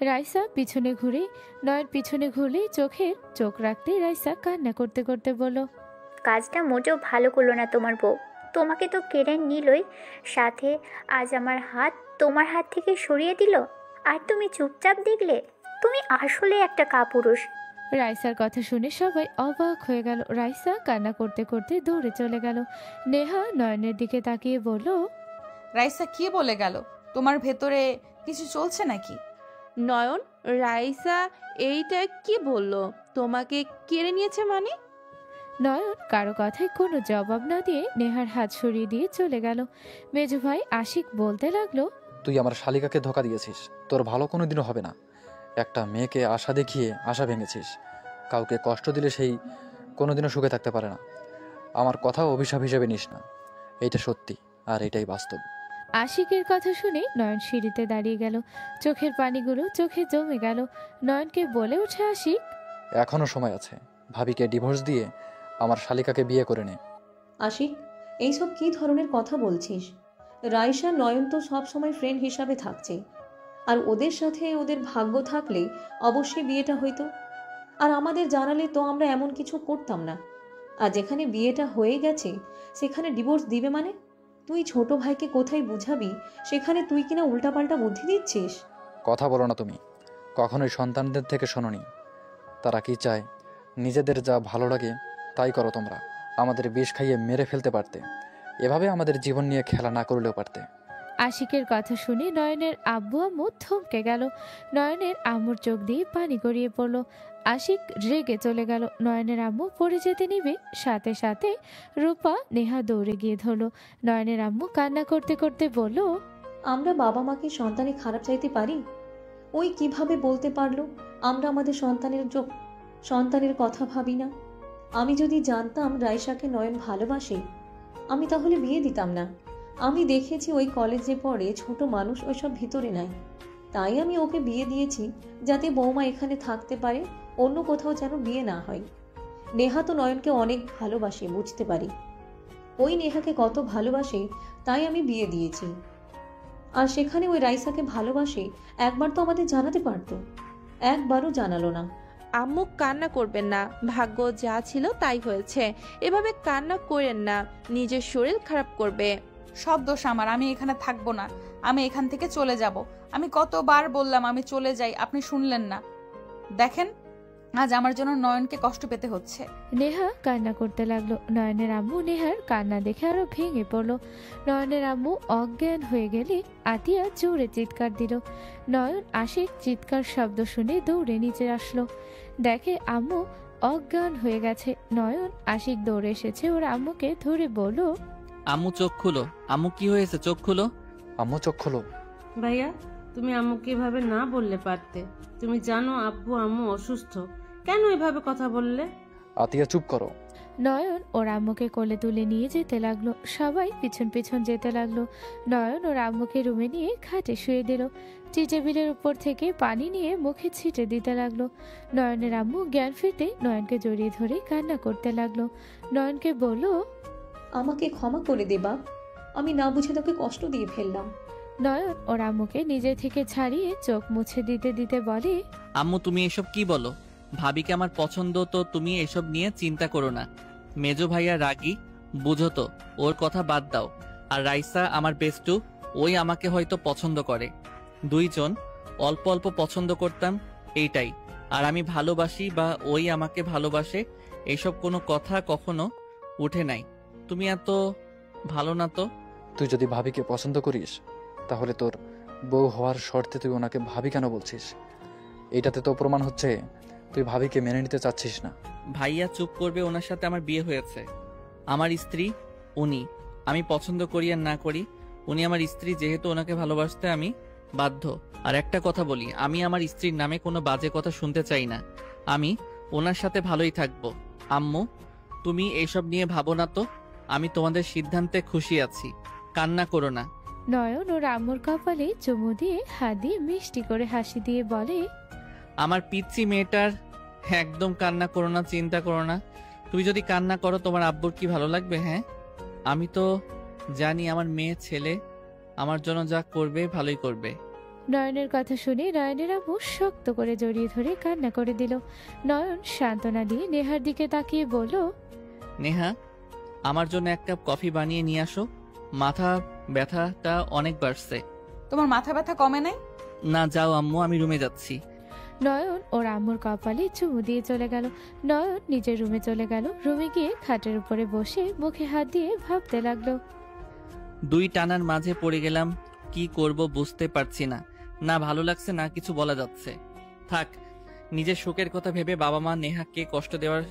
রাইসা পিছনে ঘুরে, নয়ন পিছনে ঘুরলে চোখ রাখতে রাইসা কান্না করতে করতে বলল, কাজটা মোটেও ভালো করলো না তোমার বউ। তোমাকে তো কেড়ে নিলই, সাথে আজ আমার হাত তোমার হাত থেকে সরিয়ে দিল। আর তুমি চুপচাপ দেখলে? তুমি আসলে একটা কাপুরুষ। রাইসার কথা শুনে সবাই অবাক হয়ে গেল। রাইসা কান্না করতে করতে দৌড়ে চলে গেল। নেহা নয়নের দিকে তাকিয়ে বলল, রাইসা কি বলে গেল? তোমার ভেতরে কিছু চলছে নাকি? নয়ন, রাইসা এইটা কি বললো? তোমাকে কেড়ে নিয়েছে মানে? নয়ন কারো কথায় কোনো জবাব না দিয়ে নেহার হাত সরিয়ে দিয়ে চলে গেল। মেজো ভাই আশিক বলতে লাগলো, তুই আমার শালিকাকে ধোকা দিয়েছিস, তোর ভালো কোনোদিনও হবে না। একটা মেয়েকে আশা দেখিয়ে আশা ভেঙেছিস। কাউকে কষ্ট দিলে সেই কোনোদিনও সুখে থাকতে পারে না। আমার কথাও অভিশাপ হিসেবে নিস না, এইটা সত্যি আর এটাই বাস্তব। আশিকের কথা শুনে নয়ন সিঁড়িতে দাঁড়িয়ে গেল। চোখের পানিগুলো চোখে জমে গেল। নয়নকে বলে উঠে আশিক, এখনো সময় আছে, ভাবিকে ডিভোর্স দিয়ে আমার শালিকাকে বিয়ে করে নে। আশিক, এইসব কি ধরনের কথা বলছিস? রাইসা নয়ন তো সবসময় ফ্রেন্ড হিসাবে থাকছে, আর ওদের সাথে ওদের ভাগ্য থাকলে অবশ্যই বিয়েটা হইতো। আর আমাদের জানালে তো আমরা এমন কিছু করতাম না। আর যেখানে বিয়েটা হয়ে গেছে সেখানে ডিভোর্স দিবে মানে? তুই ছোট ভাইকে কোথায় বুঝাবি, সেখানে তুই কিনা উল্টাপাল্টা বুদ্ধি দিচ্ছিস। কথা বলো না তুমি, কখনোই সন্তানদের থেকে শোনোনি তারা কি চায়। নিজেদের যা ভালো লাগে তাই করো তোমরা। আমাদের বিষ খাইয়ে মেরে ফেলতে পারতে, এভাবে আমাদের জীবন নিয়ে খেলা না করলেও পারতে। আশিকের কথা শুনে নয়নের আব্বু আম্মু থমকে গেল। নয়নের আম্মুর চোখ দিয়ে পানি গড়িয়ে পড়ল। আশিক রেগে চলে গেল। নয়নের আম্মু পড়ে যেতে নিবে, সাথে সাথে রূপা নেহা দৌড়ে গিয়ে ধরল। নয়নের আম্মু কান্না করতে করতে বলল, আমরা বাবা মাকে সন্তানে খারাপ চাইতে পারি? ওই কিভাবে বলতে পারলো আমরা আমাদের সন্তানের কথা ভাবি না? আমি যদি জানতাম রাইসাকে নয়ন ভালোবাসে, আমি তাহলে বিয়ে দিতাম না। আমি দেখেছি ওই কলেজে পড়ে ছোট মানুষ ওইসব ভিতরে নাই, তাই আমি ওকে বিয়ে দিয়েছি যাতে বৌমা এখানে থাকতে পারে, অন্য কোথাও যেন বিয়ে না হয়। নেহা তো নয়নকে অনেক ভালোবাসে, বুঝতে পারি ওই নেহাকে কত ভালোবাসে, তাই আমি বিয়ে দিয়েছি। আর সেখানে ওই রাইসাকে ভালোবাসে একবার তো আমাদের জানাতে পারতো, একবারও জানালো না। আম্মু কান্না করবেন না, ভাগ্য যা ছিল তাই হয়েছে। এভাবে কান্না করেন না, নিজের শরীর খারাপ করবে। সব দোষ আমার, আমি এখানে থাকবো না, আমি এখান থেকে চলে যাব। আমি কতবার বললাম আমি চলে যাই, আপনি শুনলেন না। দেখেন আজ আমার জন্য নয়নকে কষ্ট পেতে হচ্ছে। নেহা কান্না করতে লাগলো। নয়নের আম্মু নেহার কান্না দেখে আরো ভেঙে পড়লো। নয়নের আম্মু অজ্ঞান হয়ে গেলে আতিয়া জোরে চিৎকার দিল। নয়ন আশিক চিৎকার শব্দ শুনে দৌড়ে নিচে আসলো, দেখে আম্মু অজ্ঞান হয়ে গেছে। নয়ন আশিক দৌড়ে এসেছে ওর আম্মুকে ধরে বলল, আম্মু চোখ খুলো, আম্মু কি হয়েছে চোখ খুলো। আম্মু চোখ খোলো। ভাইয়া, তুমি আম্মুকে এভাবে না বললে পারতে। তুমি জানো আব্বু আম্মু অসুস্থ, কেন এভাবে কথা বললে? আতিয়া চুপ করো। নয়ন ওর আম্মুকে কোলে তুলে নিয়ে যেতে লাগলো। সবাই পিছন পিছন যেতে লাগলো। নয়ন ওর আম্মুকে রুমে নিয়ে খাটে শুয়ে দিল। টি টেবিলের উপর থেকে পানি নিয়ে মুখে ছিটে দিতে লাগলো। নয়নের আম্মু জ্ঞান ফিরতে নয়নকে জড়িয়ে ধরে কান্না করতে লাগলো। নয়নকে বলল, আমাকে ক্ষমা করে দে বাপ, আমি না বুঝে তোকে কষ্ট দিয়ে ফেললাম। নয়ন ওর আম্মুকে নিজে থেকে ছাড়িয়ে চোখ মুছে দিতে দিতে বলে, আম্মু তুমি এসব কি বলো? ভাবিকে আমার পছন্দ, তো তুমি এসব নিয়ে চিন্তা করো না। মেজো ভাইয়া রাগী, বুঝো তো, ওর কথা বাদ দাও। আর রাইসা আমার বেস্টু, ওই আমাকে হয়তো পছন্দ করে। দুইজন অল্প অল্প পছন্দ করতাম, এইটাই। আর আমি ভালোবাসি বা ওই আমাকে ভালোবাসে, এইসব কোনো কথা কখনো উঠে নাই। তুমি এত ভালো না তো। তুই যদি ভাবিকে পছন্দ করিস তাহলে তোর বউ হওয়ার শর্তে তুই ওনাকে ভাবি কেন বলছিস? এটাতে তো প্রমাণ হচ্ছে তুই ভাবিকে মেনে নিতে চাচ্ছিস না। ভাইয়া চুপ করবে, ওনার সাথে আমার বিয়ে হয়েছে। আমার স্ত্রী উনি, আমি পছন্দ করি আর না করি, উনি আমার স্ত্রী, যেহেতু ওনাকে ভালোবাসতে আমি বাধ্য। আর একটা কথা বলি, আমি আমার স্ত্রীর নামে কোনো বাজে কথা শুনতে চাই না। আমি ওনার সাথে ভালোই থাকবো। আম্মু তুমি এইসব নিয়ে ভাবো না তো, আমি তোমাদের সিদ্ধান্তে খুশি আছি, কান্না করো না। নয়ন ওর আম্মুর কপালে চুমু দিয়ে হাত দিয়ে মিষ্টি করে হাসি দিয়ে বলে, আমার পিচ্চি মেয়েটার একদম কান্না করো না, চিন্তা করো না। তুমি যদি কান্না করো তোমার আব্বুর কি ভালো লাগবে? হ্যাঁ, আমি তো জানি আমার মেয়ে ছেলে আমার জন্য যা করবে ভালোই করবে। নয়নের কথা শুনে নয়নের আম্মু শক্ত করে জড়িয়ে ধরে কান্না করে দিল। নয়ন সান্ত্বনা দিয়ে নেহার দিকে তাকিয়ে বলল, নেহা আমার জন্য এক কাপ কফি বানিয়ে নিয়ে আসো, মাথা ব্যথাটা অনেক বাড়ছে। তোমার মাথা ব্যথা কমে নাই? না যাও আম্মু, আমি রুমে যাচ্ছি। নয়ন ওর আম্মুর কপালে চুমু দিয়ে চলে গেল। নয়ন নিজের রুমে চলে গেল। রুমে গিয়ে খাটের উপরে বসে মুখে হাত দিয়ে ভাবতে লাগলো। দুই টানার মাঝে পড়ে গেলাম, কি করব বুঝতে পারছি না। না ভালো লাগছে না কিছু বলা যাচ্ছে। থাক, নিজের শোকের কথা ভেবে বাবা মা নেহাকে কষ্ট দেওয়ার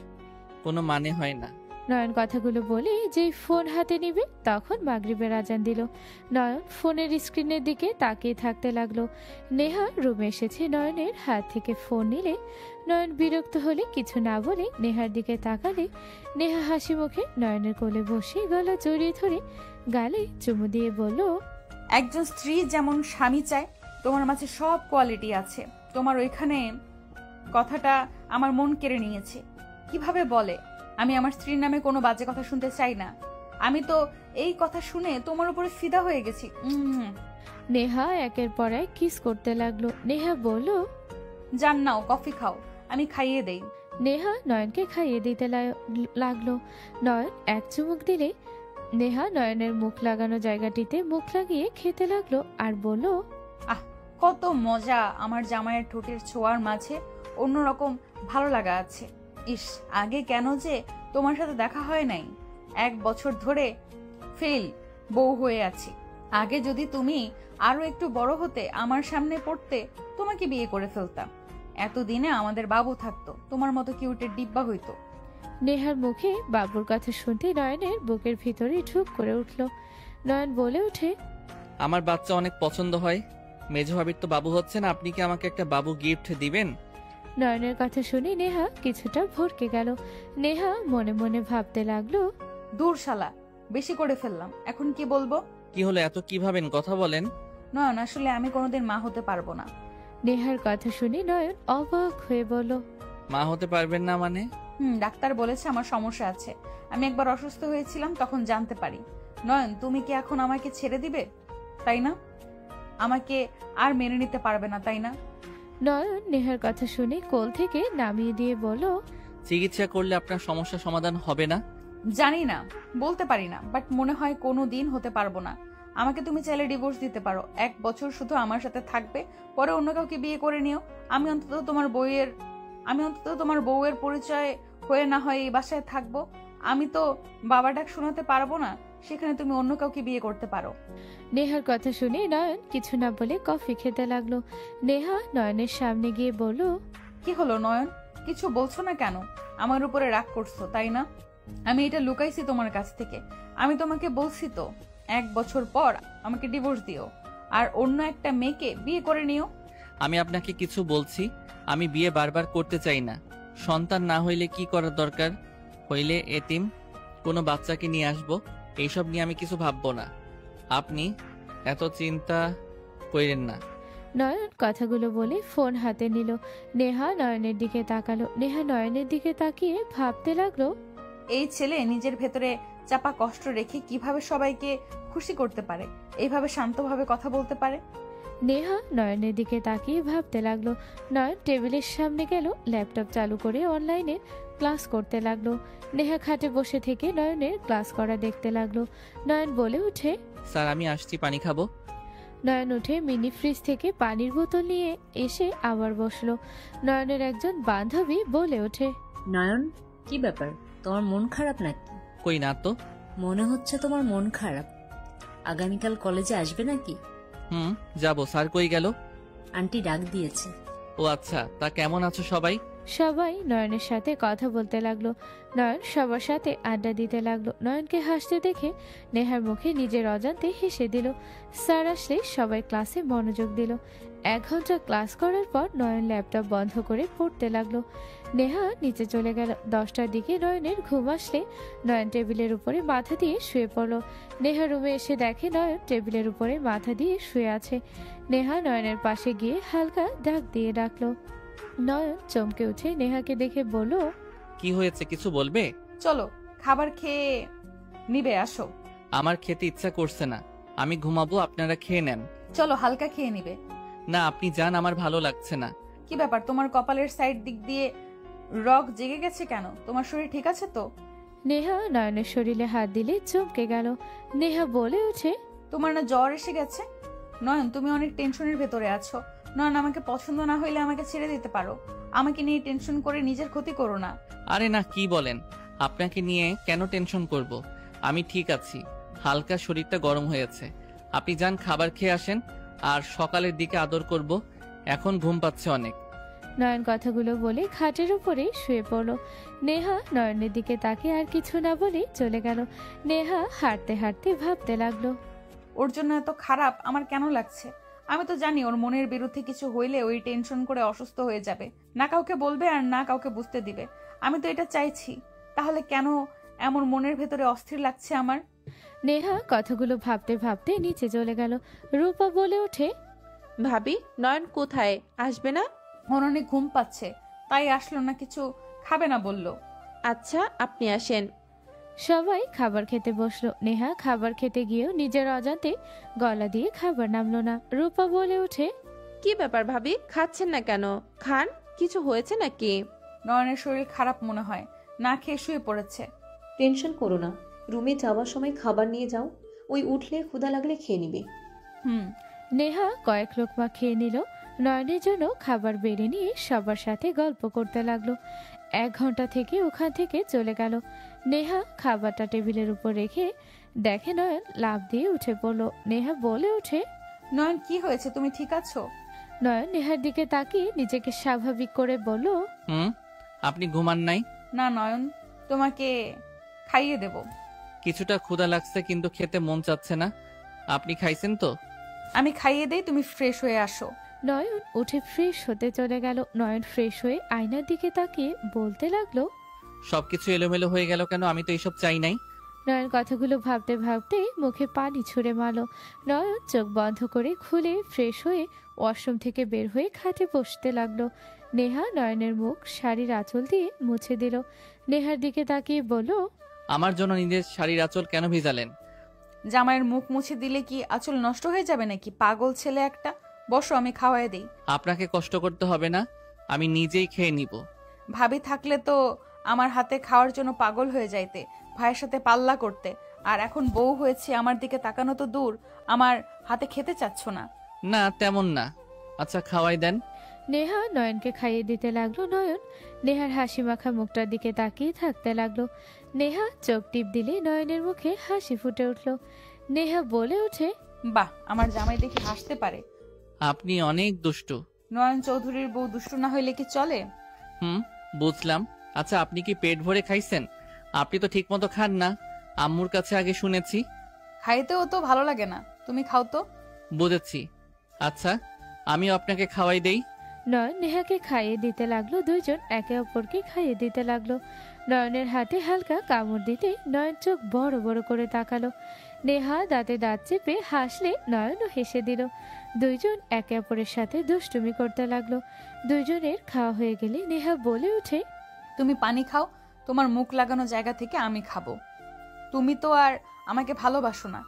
কোনো মানে হয় না। নয়ন কথাগুলো বলে যেই ফোন হাতে নিবে তখন মাগরিবের আজান দিল। নয়ন ফোনের স্ক্রিনের দিকে তাকিয়ে থাকতে লাগলো। নেহা রুমে এসেছে। নয়নের হাত থেকে ফোন নিলে নয়ন বিরক্ত হলে কিছু না বলে নেহার দিকে তাকালে নেহা হাসি মুখে নয়নের কোলে বসে গলা জড়িয়ে ধরে গালে চুমু দিয়ে বলল, একজন স্ত্রী যেমন স্বামী চায়, তোমার মাঝে সব কোয়ালিটি আছে। তোমার ওইখানে কথাটা আমার মন কেড়ে নিয়েছে। কিভাবে বলে আমি আমার স্ত্রীর নামে কোনো বাজে কথা শুনতে চাই না? আমি তো এই কথা শুনে তোমার উপরে ফিদা হয়ে গেছি। নেহা একের পর এক কিস করতে লাগলো। নেহা বলল, জান নাও, কফি খাও, আমি খাইয়ে দেই। নেহা নয়নকে খাইয়ে দিতে লাগলো। নয়ন এক চুমুক দিলে নেহা নয়নের মুখ লাগানো জায়গাটিতে মুখ লাগিয়ে খেতে লাগলো আর বলল, আহ কত মজা! আমার জামাইয়ের ঠোঁটের ছোঁয়ার মাঝে অন্যরকম ভালো লাগা আছে। ইস, আগে কেন যে তোমার সাথে দেখা হয় নাই? 1 বছর ধরে ফেল বউ হয়ে আছি। আগে যদি তুমি আরো একটু বড় হতে, আমার সামনে পড়তে, তোমাকে বিয়ে করে ফেলতাম। এতদিনে আমাদের বাবু থাকতো, তোমার মতো কিউটের ডিব্বা হইতো। নেহার মুখে বাবুর কথা শুনতে নয়নের বুকের ভিতরে ঢুক করে উঠল। নয়ন বলে ওঠে, আমার বাচ্চা অনেক পছন্দ হয়। মেজ ভাবির তো বাবু হচ্ছে না, আপনি কি আমাকে একটা বাবু গিফট দিবেন? নয়নের কথা শুনে নেহা কিছুটা ভরকে গেল। নেহা মনে মনে ভাবতে লাগলো, দূর শালা, বেশি করে ফেললাম, এখন কি বলবো? কি হলো, এত কি ভাবেন, কথা বলেন। নয়ন, আসলে আমি কোনোদিন মা হতে পারবো না। নেহার কথা শুনে নয়ন অবাক হয়ে বলল, মা হতে পারবেন না মানে? ডাক্তার বলেছে আমার সমস্যা আছে। আমি একবার অসুস্থ হয়েছিলাম, তখন জানতে পারি। নয়ন, তুমি কি এখন আমাকে ছেড়ে দিবে, তাই না? আমাকে আর মেনে নিতে পারবে না, তাই না? নয়ন নেহার কথা শুনে কোল থেকে নামিয়ে দিয়ে বলল, চিকিৎসা করলে আপনার সমস্যা সমাধান হবে না? জানি না, বলতে পারি না, বাট মনে হয় কোনো দিন হতে পারবো না। আমাকে তুমি চাইলে ডিভোর্স দিতে পারো, 1 বছর শুধু আমার সাথে থাকবে, পরে অন্য কাউকে বিয়ে করে নিও। আমি অন্তত তোমার বউয়ের পরিচয় হয়ে না হয় এই বাসায় থাকবো। আমি তো বাবা ডাক শোনাতে পারবো না, সেখানে তুমি অন্য কাউকে বিয়ে করতে পারো। নেহার কথা শুনে নয়ন কিছু না বলে কফি খেতে লাগলো। নেহা নয়নের সামনে গিয়ে বলল, কি হলো নয়ন, কিছু বলছো না কেন? আমার উপরে রাগ করছো, তাই না? আমি এটা লুকাইছি তোমার কাছ থেকে। আমি তোমাকে বলছি তো 1 বছর পর আমাকে ডিভোর্স দিও, আর অন্য একটা মেয়েকে বিয়ে করে নিও। আমি আপনাকে কিছু বলছি, আমি বিয়ে বারবার করতে চাই না। সন্তান না হইলে কি করার দরকার, হইলে এতিম কোনো বাচ্চাকে নিয়ে আসবো, এইসব নিয়ে আমি কিছু ভাববো না। আপনি এত চিন্তা করেন না। নয়ন কথাগুলো বলে ফোন হাতে নিল। নেহা নয়নের দিকে তাকালো। নেহা নয়নের দিকে তাকিয়ে ভাবতে লাগলো, এই ছেলে নিজের ভেতরে চাপা কষ্ট রেখে কিভাবে সবাইকে খুশি করতে পারে, এইভাবে শান্তভাবে কথা বলতে পারে। নেহা নয়নের দিকে তাকিয়ে ভাবতে লাগলো। নয়ন টেবিলের সামনে গেল, ল্যাপটপ চালু করে অনলাইনে ক্লাস করতে লাগলো। নেহা খাটে বসে থেকে নয়নের ক্লাস করা দেখতে লাগলো। নয়ন বলে উঠে, স্যার আমি আসছি, পানি খাবো। নয়ন উঠে মিনি ফ্রিজ থেকে পানির বোতল নিয়ে এসে আবার বসলো। নয়নের একজন বান্ধবী বলে ওঠে, নয়ন, কি ব্যাপার, তোমার মন খারাপ নাকি? কই না তো। মনে হচ্ছে তোমার মন খারাপ। আগামীকাল কলেজে আসবে নাকি? যাবো। স্যার কই গেল? আন্টি ডাক দিয়েছে। ও আচ্ছা, তা কেমন আছো সবাই? সবাই নয়নের সাথে কথা বলতে লাগলো। নয়ন সবার সাথে আড্ডা দিতে লাগলো। নয়নকে হাসতে দেখে নেহার মুখে নিজের অজান্তে হেসে দিল। স্যার আসলে সবাই ক্লাসে মনোযোগ দিল। 1 ঘন্টা ক্লাস করার পর নয়ন ল্যাপটপ বন্ধ করে পড়তে লাগলো। নেহা নিচে চলে গেল। 10টার দিকে নয়নের ঘুম আসলে নয়ন টেবিলের উপরে মাথা দিয়ে শুয়ে পড়ল। নেহা রুমে এসে দেখে নয়ন টেবিলের উপরে মাথা দিয়ে শুয়ে আছে। নেহা নয়নের পাশে গিয়ে হালকা ডাক দিয়ে ডাকলো। নয়ন চমকে উঠে নেহাকে দেখে বলল, কি হয়েছে, কিছু বলবে? চলো খাবার খেয়ে নিবে, আসো। আমার খেতে ইচ্ছা করছে না, আমি ঘুমাবো, আপনারা খেয়ে নেন। চলো হালকা খেয়ে নিবে। না আপনি যান, আমার ভালো লাগছে না। কি ব্যাপার, তোমার কপালের সাইড দিক দিয়ে রগ জেগে গেছে কেন? তোমার শরীর ঠিক আছে তো? নেহা নয়নের শরীরে হাত দিলে চমকে গেল। নেহা বলে ওঠে, তোমার না জ্বর এসে গেছে? নয়ন, তুমি অনেক টেনশনের ভেতরে আছো। নয়ন, আমাকে পছন্দ না হইলে আমাকে ছেড়ে দিতে পারো। আমাকে নিয়ে টেনশন করে নিজের ক্ষতি করো না। আরে না, কি বলেন, আপনাকে নিয়ে কেন টেনশন করব? আমি ঠিক আছি, হালকা শরীরটা গরম হয়েছে। আপনি যান, খাবার খেয়ে আসেন, আর সকালের দিকে আদর করব। এখন ঘুম পাচ্ছে অনেক। নয়ন কথাগুলো বলে খাটের উপরে শুয়ে পড়ল। নেহা নয়নের দিকে তাকে আর কিছু না বলে চলে গেল। নেহা হাঁটতে হাঁটতে ভাবতে লাগলো, ওর জন্য এত খারাপ আমার কেন লাগছে? আমি তো জানি ওর মনের বিরুদ্ধে কিছু হইলে ওই টেনশন করে অসুস্থ হয়ে যাবে, না কাউকে বলবে আর না কাউকে বুঝতে দিবে। আমি তো এটা চাইছি, তাহলে কেন এমন মনের ভেতরে অস্থির লাগছে আমার? নেহা কথাগুলো ভাবতে ভাবতে নিচে চলে গেল। রূপা বলে ওঠে, ভাবি, নয়ন কোথায়, আসবে না? ওর অনেক ঘুম পাচ্ছে, তাই আসলো না, কিছু খাবে না বললো। আচ্ছা, আপনি আসেন। সবাই খাবার খেতে বসলো। নেহা খাবার খেতে গিয়েও নিজের অজান্তে গলা দিয়ে খাবার নামলো না। রূপা বলে ওঠে, কি ব্যাপার ভাবি, খাচ্ছেন না কেন? খান, কিছু হয়েছে নাকি? নয়নের শরীর খারাপ মনে হয়, না খেয়ে শুয়ে পড়েছে। টেনশন করো না, রুমে যাওয়ার সময় খাবার নিয়ে যাও, ওই উঠলে ক্ষুধা লাগলে খেয়ে নিবে। নেহা কয়েক লোকমা খেয়ে নিল। নয়নের জন্য খাবার বেড়ে নিয়ে সবার সাথে গল্প করতে লাগলো। 1 ঘন্টা থেকে ওখান থেকে চলে গেল। নেহা খাবারটা টেবিলের উপর রেখে দেখে নয়ন লাফ দিয়ে উঠে পড়ল। নেহা বলে ওঠে, নয়ন কি হয়েছে, তুমি ঠিক আছো? নয়ন নেহার দিকে তাকিয়ে নিজেকে স্বাভাবিক করে বলল, আপনি ঘুমান নাই? না নয়ন, তোমাকে খাইয়ে দেব। কিছুটা ক্ষুধা লাগছে কিন্তু খেতে মন চাচ্ছে না। আপনি খাইছেন তো? আমি খাইয়ে দেই, তুমি ফ্রেশ হয়ে আসো। নয়ন উঠে ফ্রেশ হতে চলে গেল। নয়ন ফ্রেশ হয়ে আয়নার দিকে তাকিয়ে বলতে লাগলো, সবকিছু এলোমেলো হয়ে গেল কেন? আমি তো এইসব চাই নাই। নয়ন কথাগুলো ভাবতে ভাবতে মুখে পানি ছুঁড়ে মারল। নয়ন চোখ বন্ধ করে খুলে ফ্রেশ হয়ে ওয়াশরুম থেকে বের হয়ে খাটে বসতে লাগলো। নেহা নয়নের মুখ শাড়ির আঁচল দিয়ে মুছে দিল। নেহার দিকে তাকিয়ে বলল, আমার জন্য নিজের শাড়ির আঁচল কেন ভিজালেন? জামাইয়ের মুখ মুছে দিলে কি আঁচল নষ্ট হয়ে যাবে নাকি? পাগল ছেলে একটা। বসো, আমি খাওয়াই দেই। আপনাকে কষ্ট করতে হবে না, আমি নিজেই খেয়ে নিব। ভাবি থাকলে তো আমার হাতে খাওয়ার জন্য পাগল হয়ে যাইতে, ভাইয়ের সাথে পাল্লা করতে। আর এখন বউ হয়েছে, আমার দিকে তাকানো তো দূর, আমার হাতে খেতে চাচ্ছ না। না তেমন না। আচ্ছা খাওয়াই দেন। নেহা নয়নকে খাইয়ে দিতে লাগলো। নয়ন নেহার হাসি মাখা মুখটার দিকে তাকিয়ে থাকতে লাগলো। নেহা চোখ টিপ দিলে নয়নের মুখে হাসি ফুটে উঠল। নেহা বলে ওঠে, বাহ, আমার জামাই দেখে হাসতে পারে। আপনি অনেক দুষ্টু। নয়ন চৌধুরীর বউ দুষ্টু না হইলে কি চলে? বুঝলাম। আচ্ছা আপনি কি পেট ভরে খাইছেন? আপনি তো ঠিক মতো খান না, আম্মুর কাছে আগে শুনেছি। খাইতেও তো ভালো লাগে না, তুমি খাও তো। বুঝেছি। আচ্ছা আমিও আপনাকে খাওয়াই দেই। নয়ন নেহাকে খাইয়ে দিতে লাগলো। দুইজন একে অপরকে খাইয়ে দিতে লাগলো। নয়নের হাতে হালকা কামড় দিতে নয়ন চোখ বড় বড় করে তাকালো। নেহা দাঁতে দাঁত চেপে হাসলে নয়নও হেসে দিল। দুইজন একে অপরের সাথে দুষ্টুমি করতে লাগলো। দুইজনের খাওয়া হয়ে গেলে নেহা বলে ওঠে, তুমি পানি খাও, তোমার মুখ লাগানো জায়গা থেকে আমি খাবো। তুমি তো আর আমাকে ভালোবাসো না।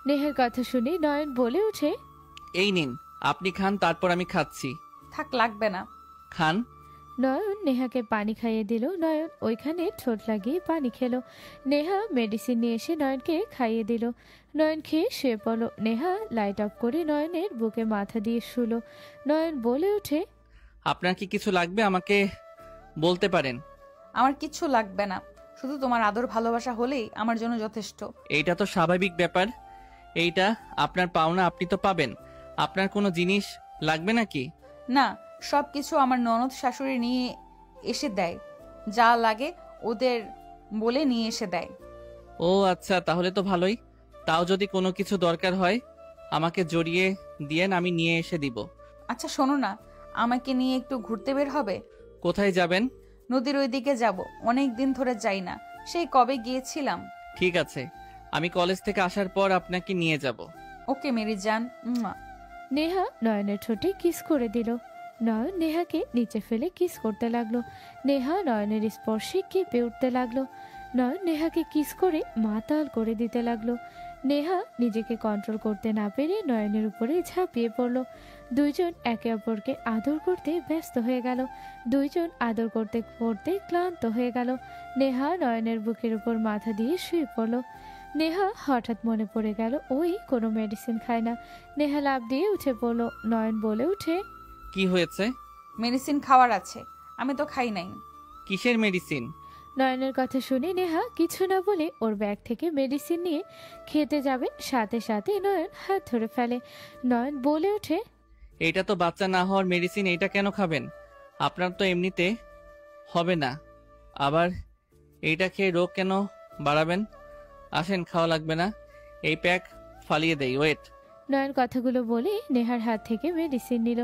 নেহার কথা শুনে নয়ন বলে ওঠে, এই নিন আপনি খান, তারপর আমি খাচ্ছি। থাক, লাগবে না। খান। নয়ন নেহাকে পানি খাইয়ে দিল। নয়ন ওইখানে ঠোঁট লাগিয়ে পানি খেলো। নেহা মেডিসিন নিয়ে এসে নয়নকে খাইয়ে দিল। নয়ন খেয়ে শুয়ে পড়ল। নেহা লাইট অফ করে নয়নের বুকে মাথা দিয়ে শুলো। নয়ন বলে ওঠে, আপনার কি কিছু লাগবে আমাকে বলতে পারেন। আমার কিচ্ছু লাগবে না, শুধু তোমার আদর ভালোবাসা হলেই আমার জন্য যথেষ্ট। এইটা তো স্বাভাবিক ব্যাপার, এইটা আপনার পাওনা, আপনি তো পাবেন। আপনার কোনো জিনিস লাগবে নাকি? না, সবকিছু আমার ননদ শাশুড়ি নিয়ে এসে দেয়, যা লাগে ওদের বলে নিয়ে এসে দেয়। ও আচ্ছা, তাহলে তো ভালোই। তাও যদি কোনো কিছু দরকার হয় আমাকে জড়িয়ে দিয়েন, আমি নিয়ে এসে দিব। আচ্ছা শোনো না, আমাকে নিয়ে একটু ঘুরতে বের হবে। কোথায় যাবেন? নদীর ওই দিকে যাব, অনেক দিন ধরে যাই না, সেই কবে গিয়েছিলাম। ঠিক আছে, আমি কলেজ থেকে আসার পর আপনাকে নিয়ে যাব। ওকে মেরি জান। নেহা নয়নের ঠোঁটে কিস করে দিল। নয়ন নেহাকে নিচে ফেলে কিস করতে লাগলো। নেহা নয়নের স্পর্শে কেঁপে উঠতে লাগলো। নয়ন নেহাকে কিস করে মাতাল করে দিতে লাগলো। নেহা নিজেকে কন্ট্রোল করতে না পেরে নয়নের উপরে ঝাঁপিয়ে পড়ল। দুইজন একে অপরকে আদর করতে ব্যস্ত হয়ে গেল। দুইজন আদর করতে করতে ক্লান্ত হয়ে গেল। নেহা নয়নের বুকের উপর মাথা দিয়ে শুয়ে পড়ল। নেহা হঠাৎ মনে পড়ে গেল ওই কোনো মেডিসিন খায় না। নেহা লাফ দিয়ে উঠে পড়ল। নয়ন বলে উঠে, কি হয়েছে? মেডিসিন খাওয়ার আছে, আমি তো খাই নাই। কিসের মেডিসিন? নয়নের কথা শুনে নেহা কিছু না বলে ওর ব্যাগ থেকে মেডিসিন নিয়ে খেতে যাবে, সাথে সাথে নয়ন হাত ধরে ফেলে। নয়ন বলে ওঠে, এটা তো বাচ্চা না হওয়ার মেডিসিন, এটা কেন খাবেন? আপনার তো এমনিতে হবে না, আবার এইটা খেয়ে রোগ কেন বাড়াবেন? আসেন, খাওয়া লাগবে না, এই প্যাক ফালিয়ে দেই। ওয়েট। নয়ন কথাগুলো বলে নেহার হাত থেকে মেডিসিন নিল।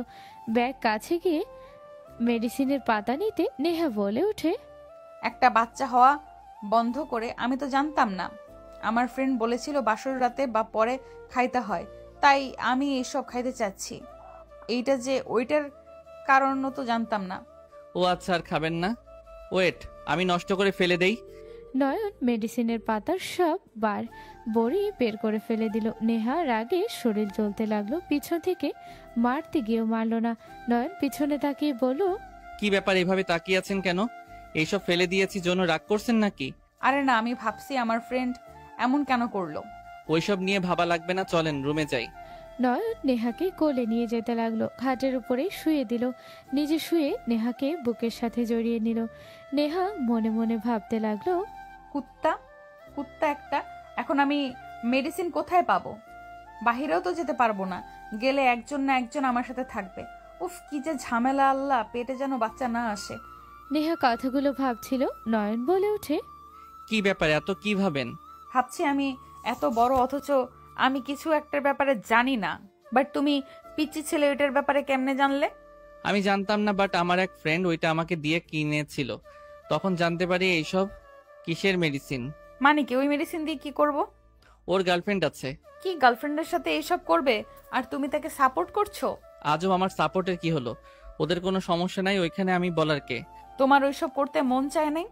ব্যাগ কাছে গিয়ে মেডিসিনের পাতা নিতে নেহা বলে ওঠে, একটা বাচ্চা হওয়া বন্ধ করে, আমি তো জানতাম না। আমার ফ্রেন্ড বলেছিল বাসর রাতে বা পরে খাইতে হয়, তাই আমি এসব খাইতে চাচ্ছি। এইটা যে ওইটার কারণও তো জানতাম না। ও আচ্ছা, আর খাবেন না? ওয়েট, আমি নষ্ট করে ফেলে দেই। নয়ন মেডিসিনের পাতার সব বার বড়ি বের করে ফেলে দিল। নেহা রাগে শরীর জ্বলতে লাগলো। পিছন থেকে মারতে গিয়েও মারল না। নয়ন পিছনে তাকিয়ে বলল, কি ব্যাপার, এভাবে তাকিয়ে আছেন কেন? এইসব ফেলে দিয়েছি জন্য রাগ করছেন নাকি? আরে না, আমি ভাবছি আমার ফ্রেন্ড এমন কেন করলো। ওইসব নিয়ে ভাবা লাগবে না, চলেন রুমে যাই। নয়ন নেহাকে কোলে নিয়ে যেতে লাগলো। খাটের উপরে শুয়ে দিল। নিজে শুয়ে নেহাকে বুকের সাথে জড়িয়ে নিল। নেহা মনে মনে ভাবতে লাগলো, কুত্তা কুত্তা একটা, এখন আমি মেডিসিন কোথায় পাবো? বাহিরেও তো যেতে পারবো না, গেলে একজন না একজন আমার সাথে থাকবে। উফ, কি যে ঝামেলা আল্লাহ, পেটে যেন বাচ্চা না আসে। নেহা কথাগুলো ভাবছিল। নয়ন বলে ওঠে, কি ব্যাপার, এত কি ভাবেন? ভাবছি আমি এত বড় অথচ আমি কিছু একটার ব্যাপারে জানি না। বাট তুমি পিচ্চি ছেলে ওইটার ব্যাপারে কেমনে জানলে? আমি জানতাম না, বাট আমার এক ফ্রেন্ড ওইটা আমাকে দিয়ে কিনেছিল, তখন জানতে পারি এইসব কিসের মেডিসিন। মানে কি, ওই মেডিসিন দিয়ে কি করব? ওর গার্লফ্রেন্ড আছে। কি গার্লফ্রেন্ডের সাথে এইসব করবে আর তুমি তাকে সাপোর্ট করছো? আজও আমার সাপোর্টের কি হলো? ওদের কোনো সমস্যা নাই, ওইখানে আমি বলার কে? তোমার ওইসব করতে মন চায় নাই?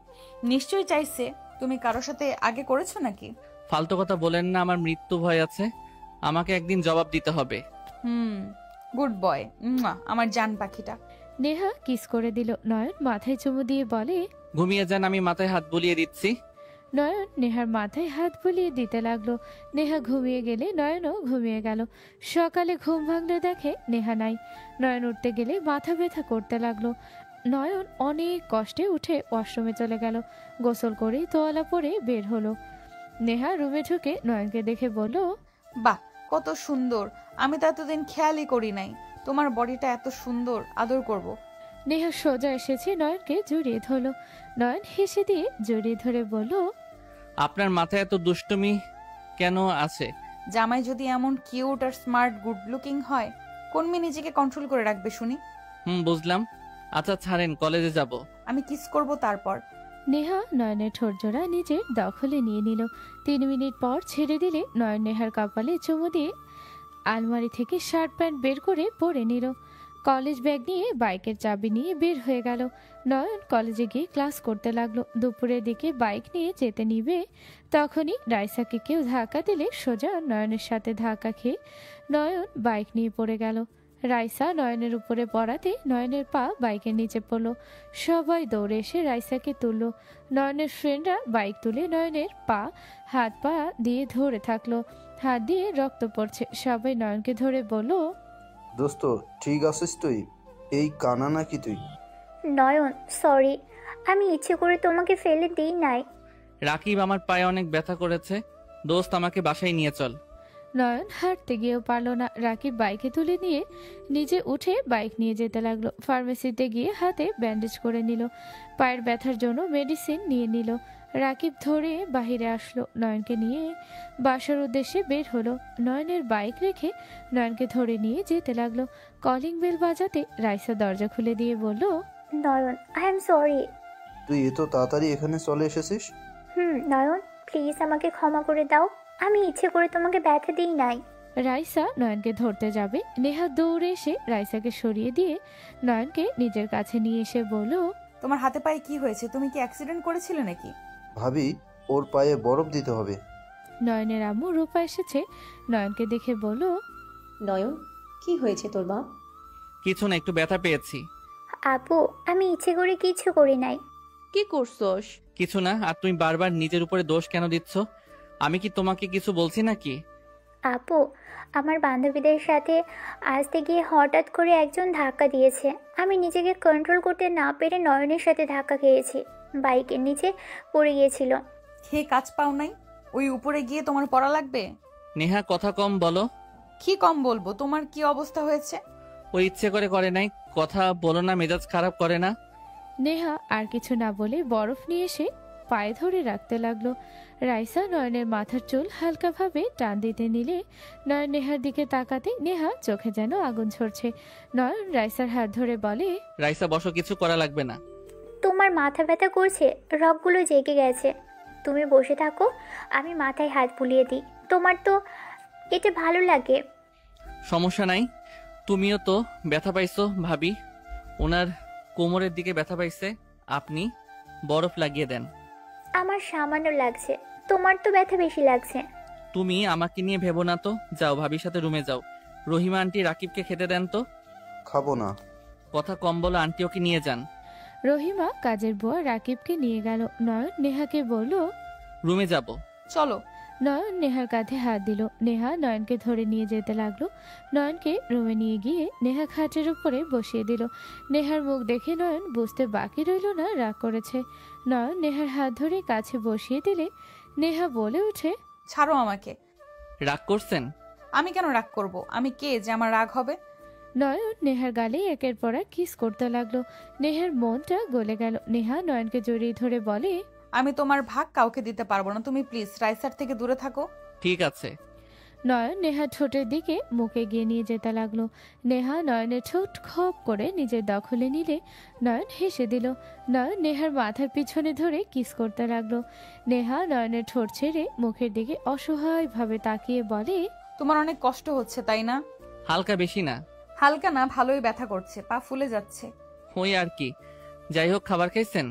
নিশ্চয়ই চাইছে। তুমি কারোর সাথে আগে করেছো নাকি? ফালতু কথা বলেন না, আমার মৃত্যু ভয় আছে, আমাকে একদিন জবাব দিতে হবে। গুড বয়, আমার জান পাখিটা। নেহা কিস করে দিল। নয়ন মাথায় চুমু দিয়ে বলে, ঘুমিয়ে যান, আমি মাথায় হাত বুলিয়ে দিচ্ছি। নয়ন নেহার মাথায় হাত বুলিয়ে দিতে লাগলো। নেহা ঘুমিয়ে গেলে নয়নও ঘুমিয়ে গেল। সকালে ঘুম ভাঙলে দেখে নেহা নাই। নয়ন উঠতে গেলে মাথা ব্যথা করতে লাগলো। নয়ন অনেক কষ্টে উঠে ওয়াশরুমে চলে গেল। গোসল করে তোয়ালা পরে বের হলো। নেহা রুমে ঢুকে নয়নকে দেখে বলল, বাহ, কত সুন্দর, আমি তো এতদিন খেয়ালই করি নাই। তোমার বডিটা এত সুন্দর, আদর করব। নেহা সোজা এসেছে নয়নকে জড়িয়ে ধরলো। নয়ন হেসে দিয়ে জড়িয়ে ধরে বলল, আপনার মাথায় এত দুষ্টুমি কেন আছে? জামাই যদি এমন কিউট আর স্মার্ট গুড লুকিং হয়, কোন মেয়ে নিজেকে কন্ট্রোল করে রাখবে শুনি? বুঝলাম। আচ্ছা ছাড়েন, কলেজে যাব। আমি কিস করব তারপর। নেহা নয়নের ঠোঁটজোড়া নিজের দখলে নিয়ে নিল। 3 মিনিট পর ছেড়ে দিলে নয়ন নেহার কপালে চুমু দিয়ে আলমারি থেকে শার্ট প্যান্ট বের করে পরে নিল। কলেজ ব্যাগ নিয়ে বাইকের চাবি নিয়ে বের হয়ে গেল। নয়ন কলেজে গিয়ে ক্লাস করতে লাগলো। দুপুরের দিকে বাইক নিয়ে যেতে নিবে, তখনই রাইসাকে কেউ ধাক্কা দিলে সোজা নয়নের সাথে ধাক্কা খেয়ে নয়ন বাইক নিয়ে পড়ে গেল। রাইসা নয়নের উপরে পড়াতে নয়নের পা বাইকের নিচে পড়লো। সবাই দৌড়ে এসে রাইসাকে তুললো। নয়নের ফ্রেন্ডরা বাইক তুলে নয়নের হাত পা দিয়ে ধরে থাকলো। হাত দিয়ে রক্ত পড়ছে। সবাই নয়নকে ধরে বলল, দোস্ত ঠিক আছিস তুই? এই কানা নাকি তুই? নয়ন সরি, আমি ইচ্ছে করে তোমাকে ফেলে দিই নাই। রাকিব, আমার পায়ে অনেক ব্যথা করেছে, দোস্ত আমাকে বাসায় নিয়ে চল। নয়ন হাঁটতে গিয়েও পারলো না। রাকিব বাইকে তুলে নিয়ে নিজে উঠে বাইক নিয়ে যেতে লাগলো। ফার্মেসিতে গিয়ে হাতে ব্যান্ডেজ করে নিল। পায়ের ব্যথার জন্য মেডিসিন নিয়ে নিল। রাকিব ধরে বাহিরে আসলো। নয়নকে নিয়ে বাসার উদ্দেশ্যে বের হলো। নয়নের বাইক রেখে নয়নকে ধরে নিয়ে যেতে লাগলো। কলিং বেল বাজাতে রাইসা দরজা খুলে দিয়ে বলল, নয়ন আই এম সরি। তুই এত তাড়াতাড়ি এখানে চলে এসেছিস? নয়ন প্লিজ আমাকে ক্ষমা করে দাও, আমি ইচ্ছে করে তোমাকে ব্যথা দিই নাই। রাইসা নয়নকে ধরতে যাবে। নেহা দৌড়ে এসে রাইসাকে সরিয়ে দিয়ে নয়নকে নিজের কাছে নিয়ে এসে বলল, তোমার হাতে পায়ে কি হয়েছে? তুমি কি অ্যাক্সিডেন্ট করেছিলে নাকি? ভাবি, ওর পায়ে বরফ দিতে হবে। নয়নের আম্মু রূপা এসেছে। নয়নকে দেখে বলল, নয়ন কি হয়েছে তোর বাপ? কিছু না, একটু ব্যথা পেয়েছি। আপু আমি ইচ্ছে করে কিছু করি নাই। কি করছস? কিছু না। আর তুমি বারবার নিজের উপরে দোষ কেন দিচ্ছ? আমি কি তোমাকে কিছু বলছি নাকি? আপু আমার বান্ধবীদের সাথে আসতে গিয়ে হঠাৎ করে একজন ধাক্কা দিয়েছে। আমি নিজেকে কন্ট্রোল করতে না পেরে নয়নের সাথে ধাক্কা খেয়েছি। বাইকের নিচে পড়ে গিয়েছিল। খেয়ে কাজ পাও নাই? ওই উপরে গিয়ে তোমার পড়া লাগবে? নেহা, কথা কম বলো। কি কম বলবো? তোমার কি অবস্থা হয়েছে? ওই ইচ্ছে করে নাই। কথা বলো না, মেজাজ খারাপ করে না? নেহা আর কিছু না বলে বরফ নিয়ে এসে পায়ে ধরে রাখতে লাগলো। রাইসা নয়নের মাথার চুল হালকাভাবে টান দিতে নিলে নয়ন নেহার দিকে তাকাতে নেহা চোখে যেন আগুন ঝরছে। নয়ন রাইসার হাত ধরে বলে, রাইসা বসো, কিছু করা লাগবে না। তোমার মাথা ব্যথা করছে, রগগুলো জেগে গেছে। তুমি বসে থাকো, আমি মাথায় হাত বুলিয়ে দিই। তোমার তো এটা ভালো লাগে। সমস্যা নাই। তুমিও তো ব্যথা পাইছো ভাবি। ওনার কোমরের দিকে ব্যথা পাইছে, আপনি বরফ লাগিয়ে দেন। আমার সামান্য লাগছে, তোমার তো ব্যথা বেশি লাগছে। তুমি আমাকে নিয়ে ভেবো না তো, যাও ভাবির সাথে রুমে যাও। রহিমা আন্টি রাকিবকে খেতে দেন তো। খাবো না। কথা কম বলো, আন্টি ওকে নিয়ে যান। রহিমা কাজের বুয়া রাকিবকে নিয়ে গেল। নয়ন নেহাকে বলল, রুমে যাব। চলো। নয়ন নেহার কাঁধে হাত দিল। নেহা নয়নকে ধরে নিয়ে যেতে লাগলো। নয়নকে রুমে নিয়ে গিয়ে নেহা খাটের উপরে বসিয়ে দিল। নেহার মুখ দেখে নয়ন বুঝতে বাকি রইল না রাগ করেছে। নয়ন নেহার হাত ধরে কাছে বসিয়ে দিলে নেহা বলে উঠে, ছাড়ো আমাকে। রাগ করছেন? আমি কেন রাগ করব? আমি কে যে আমার রাগ হবে? নয়ন নেহার গালে একের পর এক কিস করতে লাগলো। নেহার মনটা গলে গেল। নেহা নয়নকে জড়িয়ে ধরে বলে, আমি তোমার ভাগ কাউকে দিতে পারবো না। তুমি প্লিজ রাইসার থেকে দূরে থাকো। ঠিক আছে। নয়ন নেহার ঠোঁটের দিকে মুখ এগিয়ে নিয়ে যেতে লাগলো। নেহা নয়নের ঠোঁট খপ করে নিজের দখলে নিলে নয়ন হেসে দিল। নয়ন নেহার মাথার পিছনে ধরে কিস করতে লাগলো। নেহা নয়নের ঠোঁট ছেড়ে মুখের দিকে অসহায়ভাবে তাকিয়ে বলে, তোমার অনেক কষ্ট হচ্ছে তাই না? হালকা, বেশি না। হালকা না, ভালোই ব্যথা করছে, পা ফুলে যাচ্ছে। ওই আর কি। যাই হোক, খাবার খাইছেন?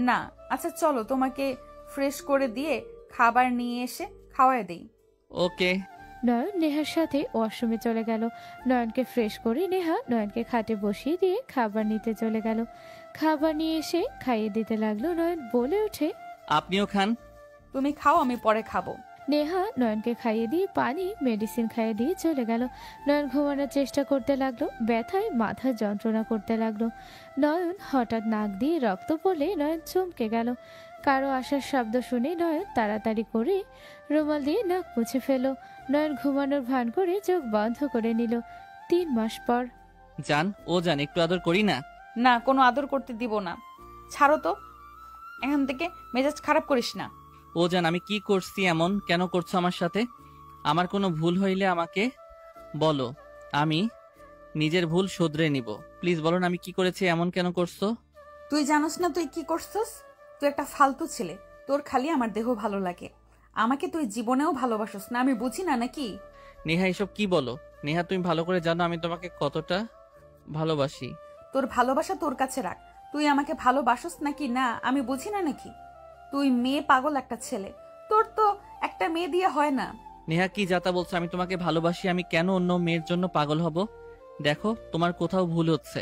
না। আচ্ছা চলো, তোমাকে ফ্রেশ করে দিয়ে খাবার নিয়ে এসে খাওয়ায় দেই। ওকে। নয়ন নেহার সাথে ওয়াশরুমে চলে গেল। নয়নকে ফ্রেশ করে নেহা নয়নকে খাটে বসিয়ে দিয়ে খাবার নিতে চলে গেল। খাবার নিয়ে এসে খাইয়ে দিতে লাগলো। নয়ন বলে ওঠে, আপনিও খান। তুমি খাও, আমি পরে খাবো। নেহা নয়নকে খাইয়ে দিয়ে পানি মেডিসিন খাইয়ে দিয়ে চলে গেল। নয়ন ঘুমানোর চেষ্টা করতে লাগলো। ব্যথায় মাথা যন্ত্রণা করতে লাগলো। নয়ন হঠাৎ নাক দিয়ে রক্ত পড়লে নয়ন চমকে গেল। কারো আসার শব্দ শুনে নয়ন তাড়াতাড়ি করে রুমাল দিয়ে নাক মুছে ফেল। নয়ন ঘুমানোর ভান করে চোখ বন্ধ করে নিল। 3 মাস পর। জান, ও জান, একটু আদর করি না? না, কোনো আদর করতে দিব না। ছাড়ো তো, এখান থেকে মেজাজ খারাপ করিস না। ও জান, আমি কি করছি এমন? কেন করছো আমার সাথে? আমার কোনো ভুল হইলে আমাকে বলো, আমি নিজের ভুল শুধরে নিব। প্লিজ বলো না, আমি কি করেছি, এমন কেন করছো? তুই জানোস না তুই কি করছস? তুই একটা ফালতু ছেলে। তোর খালি আমার দেহ ভালো লাগে। আমাকে তুই জীবনেও ভালোবাসস না, আমি বুঝি না নাকি? নেহা, এসব কি বলো? নেহা, তুমি ভালো করে জানো আমি তোমাকে কতটা ভালোবাসি। তোর ভালোবাসা তোর কাছে রাখ। তুই আমাকে ভালোবাসস নাকি না আমি বুঝি না নাকি? তুই মেয়ে পাগল একটা ছেলে। তোর তো একটা মেয়ে দিয়ে হয় না। নেহা, কি যাতা বলছো? আমি তোমাকে ভালোবাসি, আমি কেন অন্য মেয়ের জন্য পাগল হব? দেখো, তোমার কোথাও ভুল হচ্ছে।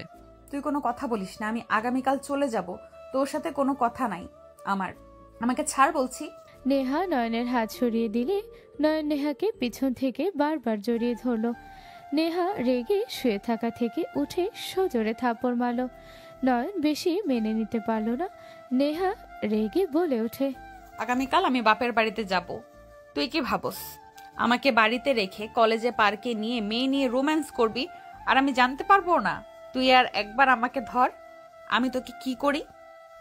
তুই কোনো কথা বলিস না। আমি আগামীকাল চলে যাব। তোর সাথে কোনো কথা নাই আমার। আমাকে ছাড় বলছি। নেহা নয়নের হাত সরিয়ে দিলে নয়ন নেহাকে পিছন থেকে বারবার জড়িয়ে ধরল। নেহা রেগে শুয়ে থাকা থেকে উঠে সজোরে থাপ্পড় মারল। নয়ন বেশি মেনে নিতে পারল না। নেহা রেগে বলে ওঠে, আগামীকাল আমি বাপের বাড়িতে যাব। তুই কি ভাবস আমাকে বাড়িতে রেখে কলেজে পার্কে নিয়ে মেয়ে নিয়ে রোম্যান্স করবি আর আমি জানতে পারবো না? তুই আর একবার আমাকে ধর, আমি তোকে কি করি।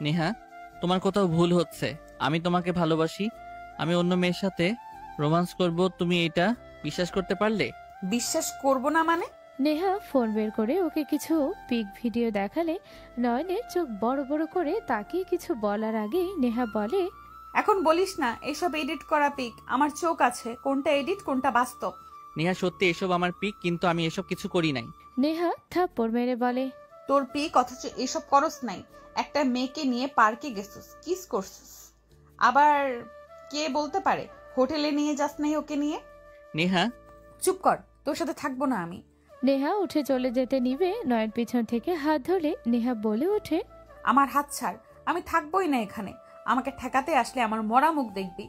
নেহা, তোমার কোথাও ভুল হচ্ছে। আমি তোমাকে ভালোবাসি, আমি অন্য মেয়ের সাথে রোমান্স করব, তুমি এটা বিশ্বাস করতে পারলে? বিশ্বাস করব না মানে? নেহা ফোন বের করে ওকে কিছু পিক ভিডিও দেখালে নয়নের চোখ বড় বড় করে তাকিয়ে কিছু বলার আগেই নেহা বলে, এখন বলিস না এসব এডিট করা পিক। আমার চোখ আছে, কোনটা এডিট কোনটা বাস্তব। নেহা, সত্যি এসব আমার পিক, কিন্তু আমি এসব কিছু করি নাই। নেহা থাপ্পড় মেরে বলে, তোর পিক, অথচ এসব করস নাই। একটা মেয়েকে নিয়ে পার্কে গেছিস, কিস করছিস, আবার কে বলতে পারে হোটেলে নিয়ে যাস নাই ওকে নিয়ে। নেহা, চুপ কর, তোর সাথে থাকবো না আমি। নেহা উঠে চলে যেতে নিবে নয়ন পিছন থেকে হাত ধরলে নেহা বলে ওঠে, আমার হাত ছাড়, আমি থাকবোই না এখানে। আমাকে ঠেকাতে আসলে আমার মরা মুখ দেখবি।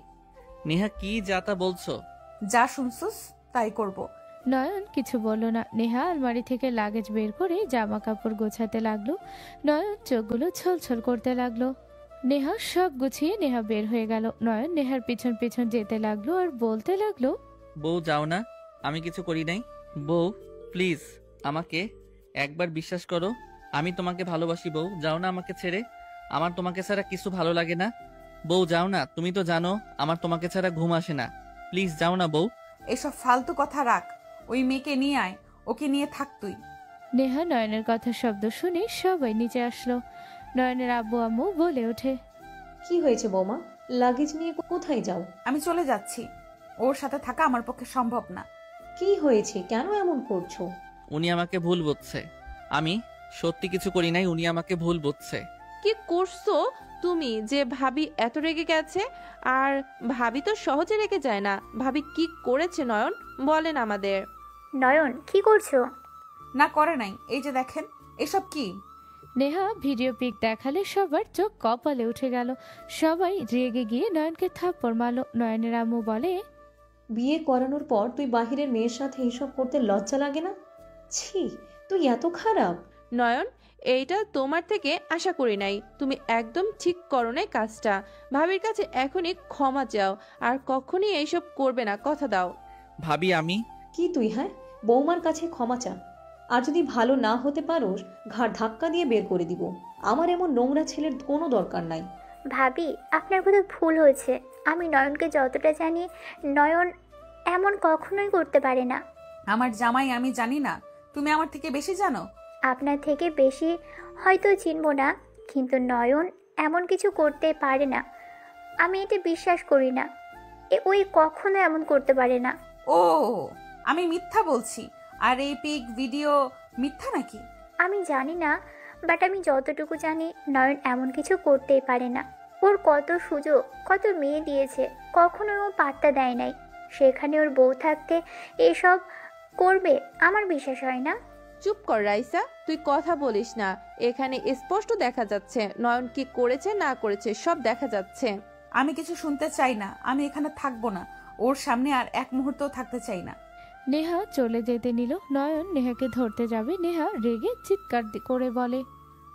নেহা, কি যাতা বলছো? যা শুনছুস তাই করব। নয়ন কিছু বলল না। নেহা আলমারি থেকে লাগেজ বের করে জামা কাপড় গোছাতে লাগলো। নয়ন চোখগুলো ছলছল করতে লাগলো। নেহা সব গুছিয়ে নেহা বের হয়ে গেল। নয়ন নেহার পিছন পিছন যেতে লাগলো আর বলতে লাগলো, বউ যাও না, আমি কিছু করি নাই। বউ প্লিজ আমাকে একবার বিশ্বাস করো, আমি তোমাকে ভালোবাসি। বউ যাও না আমাকে ছেড়ে, আমার তোমাকে ছাড়া কিছু ভালো লাগে না। বউ যাও না, তুমি তো জানো আমার তোমাকে ছাড়া ঘুম আসে না। প্লিজ যাও না বউ। এসব ফালতু কথা রাখ, ওই মেয়েকে নিয়ে আয়, ওকে নিয়ে থাক তুই। নেহা নয়নের কথা শব্দ শুনে সবাই নিচে আসলো। নয়নের আব্বু আম্মু বলে ওঠে, কি হয়েছে বৌমা? লাগেজ নিয়ে কোথায় যাও? আমি চলে যাচ্ছি। ওর সাথে থাকা আমার পক্ষে সম্ভব না। কি হয়েছে, কেন এমন করছো? উনি আমাকে ভুল বুঝছে। আমি সত্যি কিছু করি নাই, উনি আমাকে ভুল বুঝছে। কি করছো তুমি যে ভাবি এত রেগে গেছে? আর ভাবি তো সহজে রেগে যায় না। ভাবি কি করেছে নয়ন, বলেন আমাদের। নয়ন কি করছো? না করে নাই, এই যে দেখেন। এসব কি? নেহা ভিডিও পিক দেখালে সবার চোখ কপালে উঠে গেল। সবাই রেগে গিয়ে নয়নকে থাপ্পড় মারলো। নয়নের আম্মু বলে, বিয়ে করানোর পর তুই বাহিরের মেয়ের সাথে এইসব করতে লজ্জা লাগে না? ছি, তুই এত খারাপ। নয়ন, এইটা তোমার থেকে আশা করি নাই। তুমি একদম ঠিক করো নাই কাজটা। ভাবির কাছে এখনই ক্ষমা চাও, আর কখনই এইসব করবে না, কথা দাও। ভাবি আমি কি তুই, হ্যাঁ? বৌমার কাছে ক্ষমা চা, আর যদি ভালো না হতে পারোস ঘাড় ধাক্কা দিয়ে বের করে দিব। আমার এমন নোংরা ছেলের কোনো দরকার নাই। ভাবি, আপনার কোথাও ভুল হয়েছে। আমি নয়নকে যতটা জানি, নয়ন এমন কখনোই করতে পারে না। আমার জামাই আমি জানি না, তুমি আমার থেকে বেশি জানো। আপনার থেকে বেশি হয়তো চিনব না, কিন্তু নয়ন এমন কিছু করতে পারে না। আমি এটা বিশ্বাস করি না। ওই কখনো এমন করতে পারে না। ও, আমি মিথ্যা বলছি? আর এই পিক ভিডিও মিথ্যা নাকি? আমি জানি না, বাট আমি যতটুকু জানি নয়ন এমন কিছু করতেই পারে না। ওর কত সুযোগ, কত মেয়ে দিয়েছে, কখনো ও পাত্তা দেয় নাই। সেখানে ওর বউ থাকতে এসব করবে আমার বিশ্বাস হয় না। চুপ কর রাইসা, তুই কথা বলিস না। এখানে স্পষ্ট দেখা যাচ্ছে নয়ন কি করেছে না করেছে, সব দেখা যাচ্ছে। আমি কিছু শুনতে চাই না, আমি এখানে থাকবো না। ওর সামনে আর এক মুহূর্তও থাকতে চাই না। নেহা চলে যেতে নিল। নয়ন নেহাকে ধরতে যাবে, নেহা রেগে চিৎকার করে বলে,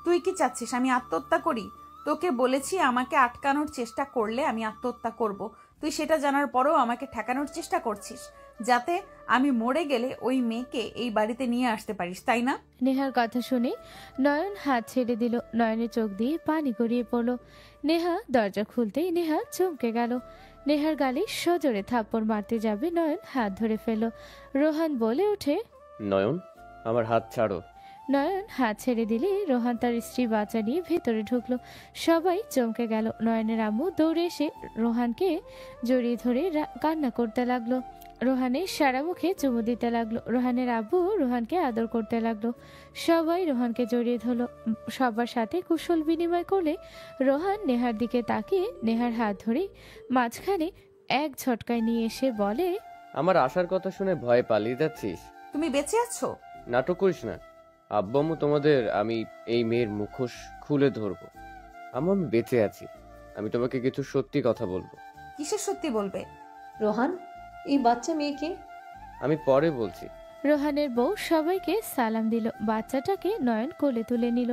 তুই কি চাচ্ছিস আমি আত্মহত্যা করি? তোকে বলেছি আমাকে আটকানোর চেষ্টা করলে আমি আত্মহত্যা করব। তুই সেটা জানার পরেও আমাকে ঠেকানোর চেষ্টা করছিস, যাতে আমি মরে গেলে ওই মেয়েকে এই বাড়িতে নিয়ে আসতে পারিস, তাই না? নেহার কথা শুনে নয়ন হাত ছেড়ে দিল। নয়নের চোখ দিয়ে পানি গড়িয়ে পড়ল। নেহা দরজা খুলতেই নেহা চমকে গেল। নেহার গালে সজোরে থাপ্পড় মারতে যাবে, নয়ন হাত ধরে ফেলল। রোহান বলে ওঠে, নয়ন, আমার হাত ছাড়ো। নয়ন হাত ছেড়ে দিলে রোহান তার স্ত্রী বাচ্চা নিয়ে ভেতরে ঢুকলো। সবাই চমকে গেল। নয়নের আম্মু দৌড়ে এসে রোহানকে জড়িয়ে ধরে কান্না করতে লাগলো। রোহানের সারা মুখে চুমু দিতে লাগলো। রোহানের আব্বু রোহানকে আদর করতে লাগলো। সবাই রোহানকে জড়িয়ে ধরলো। সবার সাথে কুশল বিনিময় করলে রোহান নেহার দিকে তাকিয়ে নেহার হাত ধরে মাঝখানে এক ঝটকায় নিয়ে এসে বলে, আমার আসার কথা শুনে ভয়ে পালিয়ে যাচ্ছিস? তুমি বেঁচে আছো? নাটক করিস না। আব্বু আম্মু তোমাদের আমি এই মেয়ের মুখোশ খুলে ধরবো। আম্মু, আমি বেঁচে আছি। আমি তোমাকে কিছু সত্যি কথা বলবো। কিসের সত্যি বলবে? রোহান, এই বাচ্চা মেয়েকে? আমি পরে বলছি। রোহানের বউ সবাইকে সালাম দিল। বাচ্চাটাকে নয়ন কোলে তুলে নিল।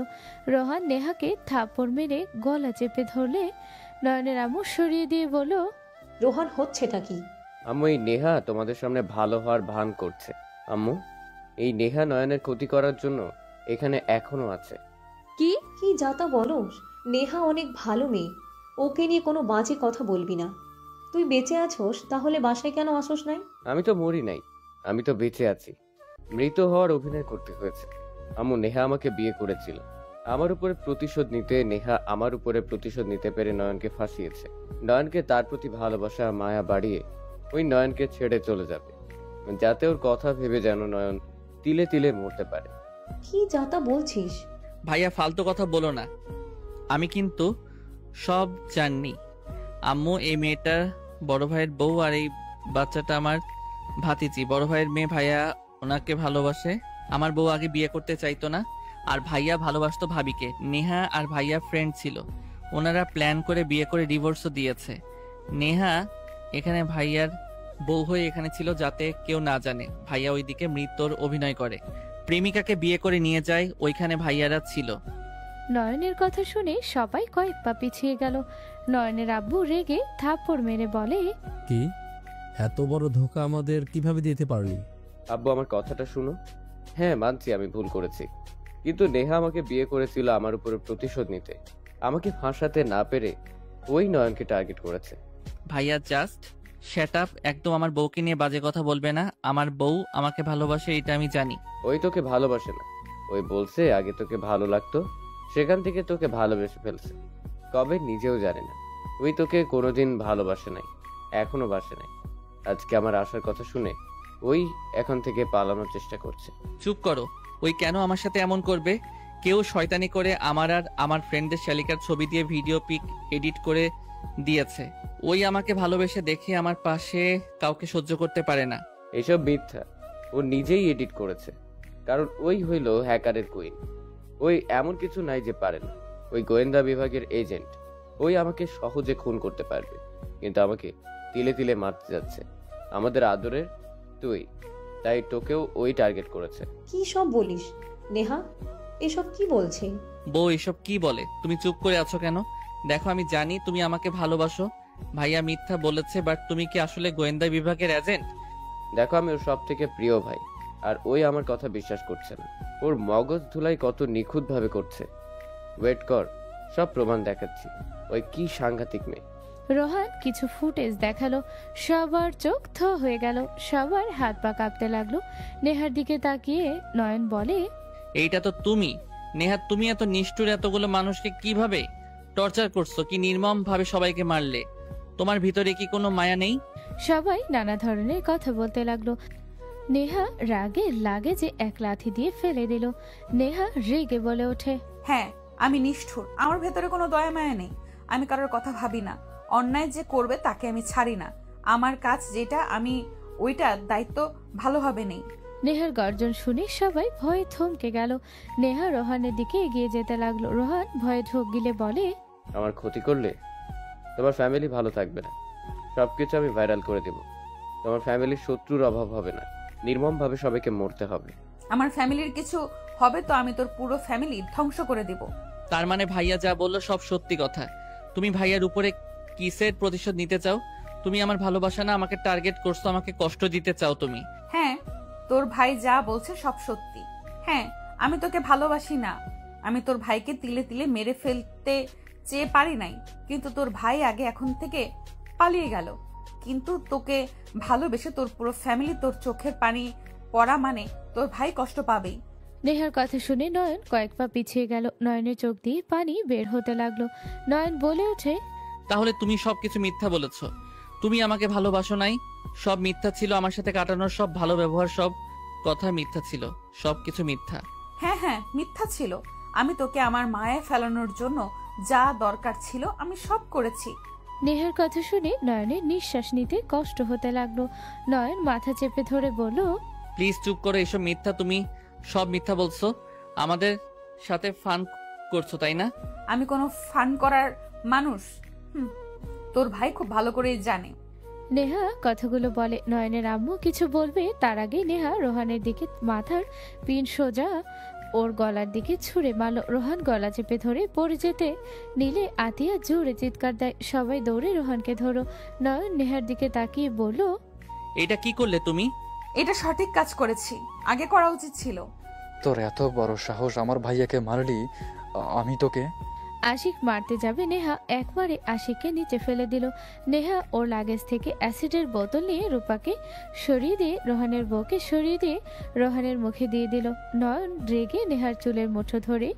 রোহান নেহাকে থাপ্পড় মেরে গলা চেপে ধরলে নয়নের আম্মু সরিয়ে দিয়ে বলল, রোহান, হচ্ছেটা কি? আম্মু, এই নেহা তোমাদের সামনে ভালো হওয়ার ভান করছে। আম্মু, এই নেহা নয়নের ক্ষতি করার জন্য এখানে এখনো আছে। কি কি যাতা বলোস? নেহা অনেক ভালো মেয়ে, ওকে নিয়ে কোনো বাজে কথা বলবি না। তুই বেঁচে আছোস, তাহলে বাসায় কেন আসোস নাই? আমি তো মরি নাই, আমি তো বেঁচে আছি। মৃত হওয়ার অভিনয় করতে হয়েছে। আম্মু, নেহা আমাকে বিয়ে করেছিল। আমার উপরে প্রতিশোধ নিতে নেহা আমার উপরে প্রতিশোধ নিতে পেরে নয়নকে ফাঁসিয়েছে। নয়নকে তার প্রতি ভালোবাসা মায়া বাড়িয়ে ওই নয়নকে ছেড়ে চলে যাবে, যাতে ওর কথা ভেবে যেন নয়ন তিলে তিলে মরতে পারে। কি যাতা বলছিস? ভাইয়া ফালতু কথা বলো না। আমি কিন্তু সব জানি। আম্মু, এই মেয়েটা বড় ভাইয়ের বউ, আর এই বাচ্চাটা আমার ভাতিজি। বড় ভাইয়ের মেয়ে, ভাইয়া ওনাকে ভালোবাসে। আমার বউ আগে বিয়ে করতে চাইতো না, আর ভাইয়া ভালোবাসতো ভাবিকে। নেহা আর ভাইয়া ফ্রেন্ড ছিল, ওনারা প্ল্যান করে বিয়ে করে ডিভোর্সও দিয়েছে। নেহা এখানে ভাইয়ার বউ হয়ে এখানে ছিল, যাতে কেউ না জানে ভাইয়া ওইদিকে মৃত্যুর অভিনয় করে। প্রেমিকাকে বিয়ে করে নিয়ে যায়, ওইখানে ভাইয়ারা ছিল। নয়নের কথা শুনে সবাই কয়েক পা পিছিয়ে গেল। নয়নের আব্বু রেগে থাপ্পড় মেরে বলে, কি এত বড় ধোঁকা আমাদের কিভাবে দিতে পারলি? আব্বু, আমার কথাটা শুনো। হ্যাঁ, মানছি আমি ভুল করেছি, কিন্তু নেহা আমাকে বিয়ে করেছিল আমার উপরে প্রতিশোধ নিতে। আমাকে ফাঁসাতে না পেরে ওই নয়নকে টার্গেট করেছে। ভাইয়া জাস্ট শ্যাট আপ। একদম আমার বউকে নিয়ে বাজে কথা বলবে না। আমার বউ আমাকে ভালোবাসে, এটা আমি জানি। ওই তোকে ভালোবাসে না, ওই বলছে আগে তোকে ভালো লাগতো, সেখান থেকে তোকে ভালোবেসে ফেলছে। কবে নিজেও জানে না। ওই তোকে কোনোদিন ভালোবাসে নাই, এখনো বাসে নাই। আজকে আমার আসার কথা শুনে ওই এখন থেকে পালানোর চেষ্টা করছে। চুপ করো। ওই কেন আমার সাথে এমন করবে? কেউ শয়তানি করে আমার আর আমার ফ্রেন্ডদের শালিকার ছবি দিয়ে ভিডিও পিক এডিট করে দিয়েছে। ওই আমাকে ভালোবেসে দেখে আমার পাশে কাউকে সহ্য করতে পারে না। এইসব মিথ্যা। ও নিজেই এডিট করেছে, কারণ ওই হইল হ্যাকারের কুইন। ওই এমন কিছু নাই যে পারে না। ওই গোয়েন্দা বিভাগের এজেন্ট। ওই আমাকে সহজে খুন করতে পারবে, কিন্তু আমাকে তিলে তিলে মারতে যাচ্ছে। আমাদের আদরের তুই, তাই তোকেও ওই টার্গেট করেছে। কি সব বলিস নেহা? এসব কি বলছে? বউ এসব কি বলে? তুমি চুপ করে আছো কেন? দেখো আমি জানি তুমি আমাকে ভালোবাসো। ভাইয়া মিথ্যা বলেছে, বাট তুমি কি আসলে গোয়েন্দা বিভাগের এজেন্ট? দেখো আমি ওর সব থেকে প্রিয় ভাই, আর ওই আমার কথা বিশ্বাস করছে না। ওর মগজ ধুলাই কত নিখুঁতভাবে করছে। ওয়েট কর, সব প্রমাণ দেখাচ্ছি। ওই কি সাংঘাতিক মেয়ে। রোহান কিছু ফুটেজ দেখালো। সবার চোখ থ হয়ে গেল, সবার হাত পা কাঁপতে লাগলো। নেহার দিকে তাকিয়ে নয়ন বলে, এইটা তো তুমি নেহাত। তুমি এত নিষ্ঠুর, এতগুলো মানুষকে কিভাবে টর্চার করছো? কি নির্মম ভাবে সবাইকে মারলে? তোমার ভিতরে কি কোনো মায়া নেই? সবাই নানা ধরনের কথা বলতে লাগলো। নেহা রাগে লাগে যে এক লাথি দিয়ে ফেলে দিল। নেহা রেগে বলে ওঠে, হ্যাঁ আমি নিষ্ঠুর, আমার ভেতরে কোনো দয়া মায়া নেই। আমি কারোর কথা ভাবি না, অন্যায় যে করবে তাকে আমি ছাড়ি না। আমার কাজ যেটা, আমি ওইটা দায়িত্ব ভালোভাবে নেই। নেহার গর্জন শুনে সবাই ভয়ে থমকে গেল। নেহা রোহানের দিকে এগিয়ে যেতে লাগলো। রোহান ভয়ে ঢোক গিলে বলে, আমার ক্ষতি করলে তোমার ফ্যামিলি ভালো থাকবে না। সবকিছু আমি ভাইরাল করে দেব। তোমার ফ্যামিলির শত্রুর অভাব হবে না। নির্মম ভাবে সবাইকে মরতে হবে। আমার ফ্যামিলির কিছু হবে তো আমি তোর পুরো ফ্যামিলি ধ্বংস করে দিব। তার মানে ভাইয়া যা বললো সব সত্যি কথা? তুমি ভাইয়ার উপরে কিসের প্রতিশোধ নিতে চাও? তুমি আমার ভালোবাসা না, আমাকে টার্গেট করছো, আমাকে কষ্ট দিতে চাও তুমি। হ্যাঁ, তোর ভাই যা বলছে সব সত্যি। হ্যাঁ, আমি তোকে ভালোবাসি না। আমি তোর ভাইকে তিলে তিলে মেরে ফেলতে চেয়ে পারি নাই, কিন্তু তোর ভাই আগে এখন থেকে পালিয়ে গেল। কিন্তু তোকে ভালোবেসে তোর পুরো ফ্যামিলি তোর চোখের পানি পড়া মানে তোর ভাই কষ্ট পাবেই। নেহার কথা শুনে নয়ন কয়েক পা পিছিয়ে গেল। নয়নের চোখ দিয়ে পানি বের হতে লাগলো। নয়ন বলে ওঠে, তাহলে তুমি সবকিছু মিথ্যা বলেছো। তুমি আমাকে ভালোবাসো নাই, সব মিথ্যা ছিল। আমার সাথে কাটানোর সব ভালো ব্যবহার, সব কথা মিথ্যা ছিল, সবকিছু মিথ্যা। হ্যাঁ হ্যাঁ, মিথ্যা ছিল। আমি তোকে আমার মায়ে ফেলানোর জন্য যা দরকার ছিল আমি সব করেছি। নেহার কথা শুনে নয়নের নিঃশ্বাস নিতে কষ্ট হতে লাগলো। নয়ন মাথা চেপে ধরে বলল, প্লিজ চুপ করো, এসব মিথ্যা। তুমি সব মিথ্যা বলছো, আমাদের সাথে ফান করছো, তাই না? আমি কোনো ফান করার মানুষ? তোর ভাই খুব ভালো করেই জানে। নেহা কথাগুলো বলে। নয়নের আম্মু কিছু বলবে তার আগে নেহা রোহানের দিকে মাথার পিন সোজা ওর গলার দিকে ছুঁড়ে মারল। রোহান গলা চেপে ধরে পড়ে যেতে নিলে আতিয়া জোরে চিৎকার দেয়। সবাই দৌড়ে রোহানকে ধরো। নয়ন নেহার দিকে তাকিয়ে বলল, এটা কি করলে তুমি? এটা সঠিক কাজ করেছি, আগে করা উচিত ছিল। তোর এত বড় সাহস, আমার ভাইয়াকে মারলি? আমি তোকে... আশিক মারতে যাবে, নেহা একবারে আশিককে নিচে ফেলে দিল। নেহা ওর লাগেজ থেকে অ্যাসিডের বোতল নিয়ে রূপাকে সরিয়ে দিয়ে রোহানের বউকে সরিয়ে দিয়ে রোহানের মুখে দিয়ে দিল। নয়ন রেগে নেহার চুলের মুঠো ধরে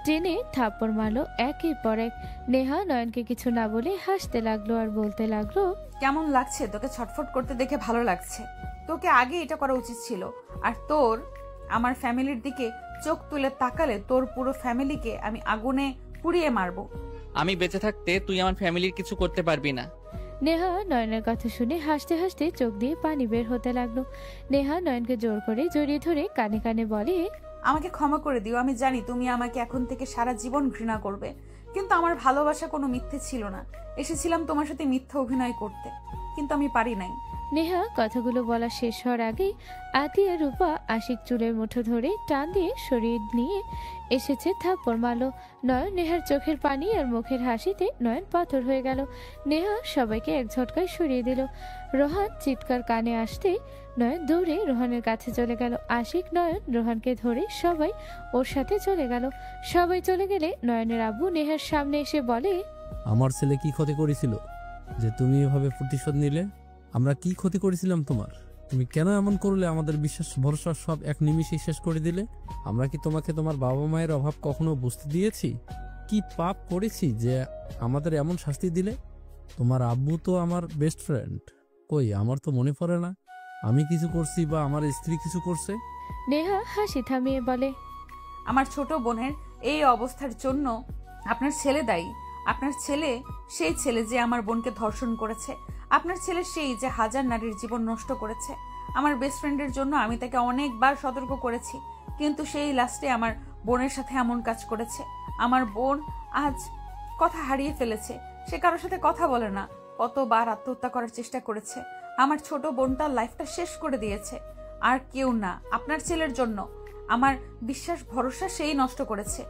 টেনে থাপ্পড় মারলো একের পর এক। নেহা নয়নকে কিছু না বলে হাসতে লাগলো আর বলতে লাগলো, কেমন লাগছে? তোকে ছটফট করতে দেখে ভালো লাগছে। তোকে আগে এটা করা উচিত ছিল। আর তোর আমার ফ্যামিলির দিকে চোখ তুলে তাকালে তোর পুরো ফ্যামিলিকে আমি আগুনে পুড়িয়ে মারবো। আমি বেঁচে থাকতে তুই আমার ফ্যামিলির কিছু করতে পারবি না। নেহা নয়নের কথা শুনে হাসতে হাসতে চোখ দিয়ে পানি বের হতে লাগলো। নেহা নয়নকে জোর করে জড়িয়ে ধরে কানে কানে বলে, আমাকে ক্ষমা করে দিও। আমি জানি তুমি আমাকে এখন থেকে সারা জীবন ঘৃণা করবে, কিন্তু আমার ভালোবাসা কোনো মিথ্যে ছিল না। এসেছিলাম তোমার সাথে মিথ্যা অভিনয় করতে, কিন্তু আমি পারি নাই। নেহা কথাগুলো বলা শেষ হওয়ার আগেই আতিয়া রূপা আশিক চুলের মুঠো ধরে টান দিয়ে সরিয়ে নিয়ে এসেছে থাপ্পড় মারলো। নয়ন নেহার চোখের পানি আর মুখের হাসিতে নয়ন পাথর হয়ে গেল। নেহা সবাইকে এক ঝটকায় সরিয়ে দিল। রোহান চিৎকার কানে আসতে নয়ন দৌড়ে রোহানের কাছে চলে গেল। আশিক নয়ন রোহানকে ধরে সবাই ওর সাথে চলে গেল। সবাই চলে গেলে নয়নের আব্বু নেহার সামনে এসে বলে, আমার ছেলে কি ক্ষতি করেছিল যে তুমি এভাবে প্রতিশোধ নিলে? আমরা কি ক্ষতি করেছিলাম তোমার? তুমি কেন এমন করলে? আমাদের বিশ্বাস ভরসা সব এক নিমিষে শেষ করে দিলে। আমরা কি তোমাকে তোমার বাবা মায়ের অভাব কখনো বুঝতে দিয়েছি? কি পাপ করেছি যে আমাদের এমন শাস্তি দিলে? তোমার আব্বু তো আমার বেস্ট ফ্রেন্ড। কই, আমার তো মনে পড়ে না আমি কিছু করছি বা আমার স্ত্রী কিছু করছে। নেহা হাসি থামিয়ে বলে, আমার ছোট বোনের এই অবস্থার জন্য আপনার ছেলে দায়ী। আপনার ছেলে সেই ছেলে যে আমার বোনকে ধর্ষণ করেছে। আপনার ছেলে সেই যে হাজার নারীর জীবন নষ্ট করেছে। আমার বেস্ট ফ্রেন্ডের জন্য আমি তাকে অনেকবার সতর্ক করেছি, কিন্তু সেই লাস্টে আমার বোনের সাথে এমন কাজ করেছে। আমার বোন আজ কথা হারিয়ে ফেলেছে। সে কারোর সাথে কথা বলে না। কতবার আত্মহত্যা করার চেষ্টা করেছে। আমার ছোট বোনটার লাইফটা শেষ করে দিয়েছে। আর কেউ না, আপনার ছেলের জন্য আমার বিশ্বাস ভরসা সেই নষ্ট করেছে।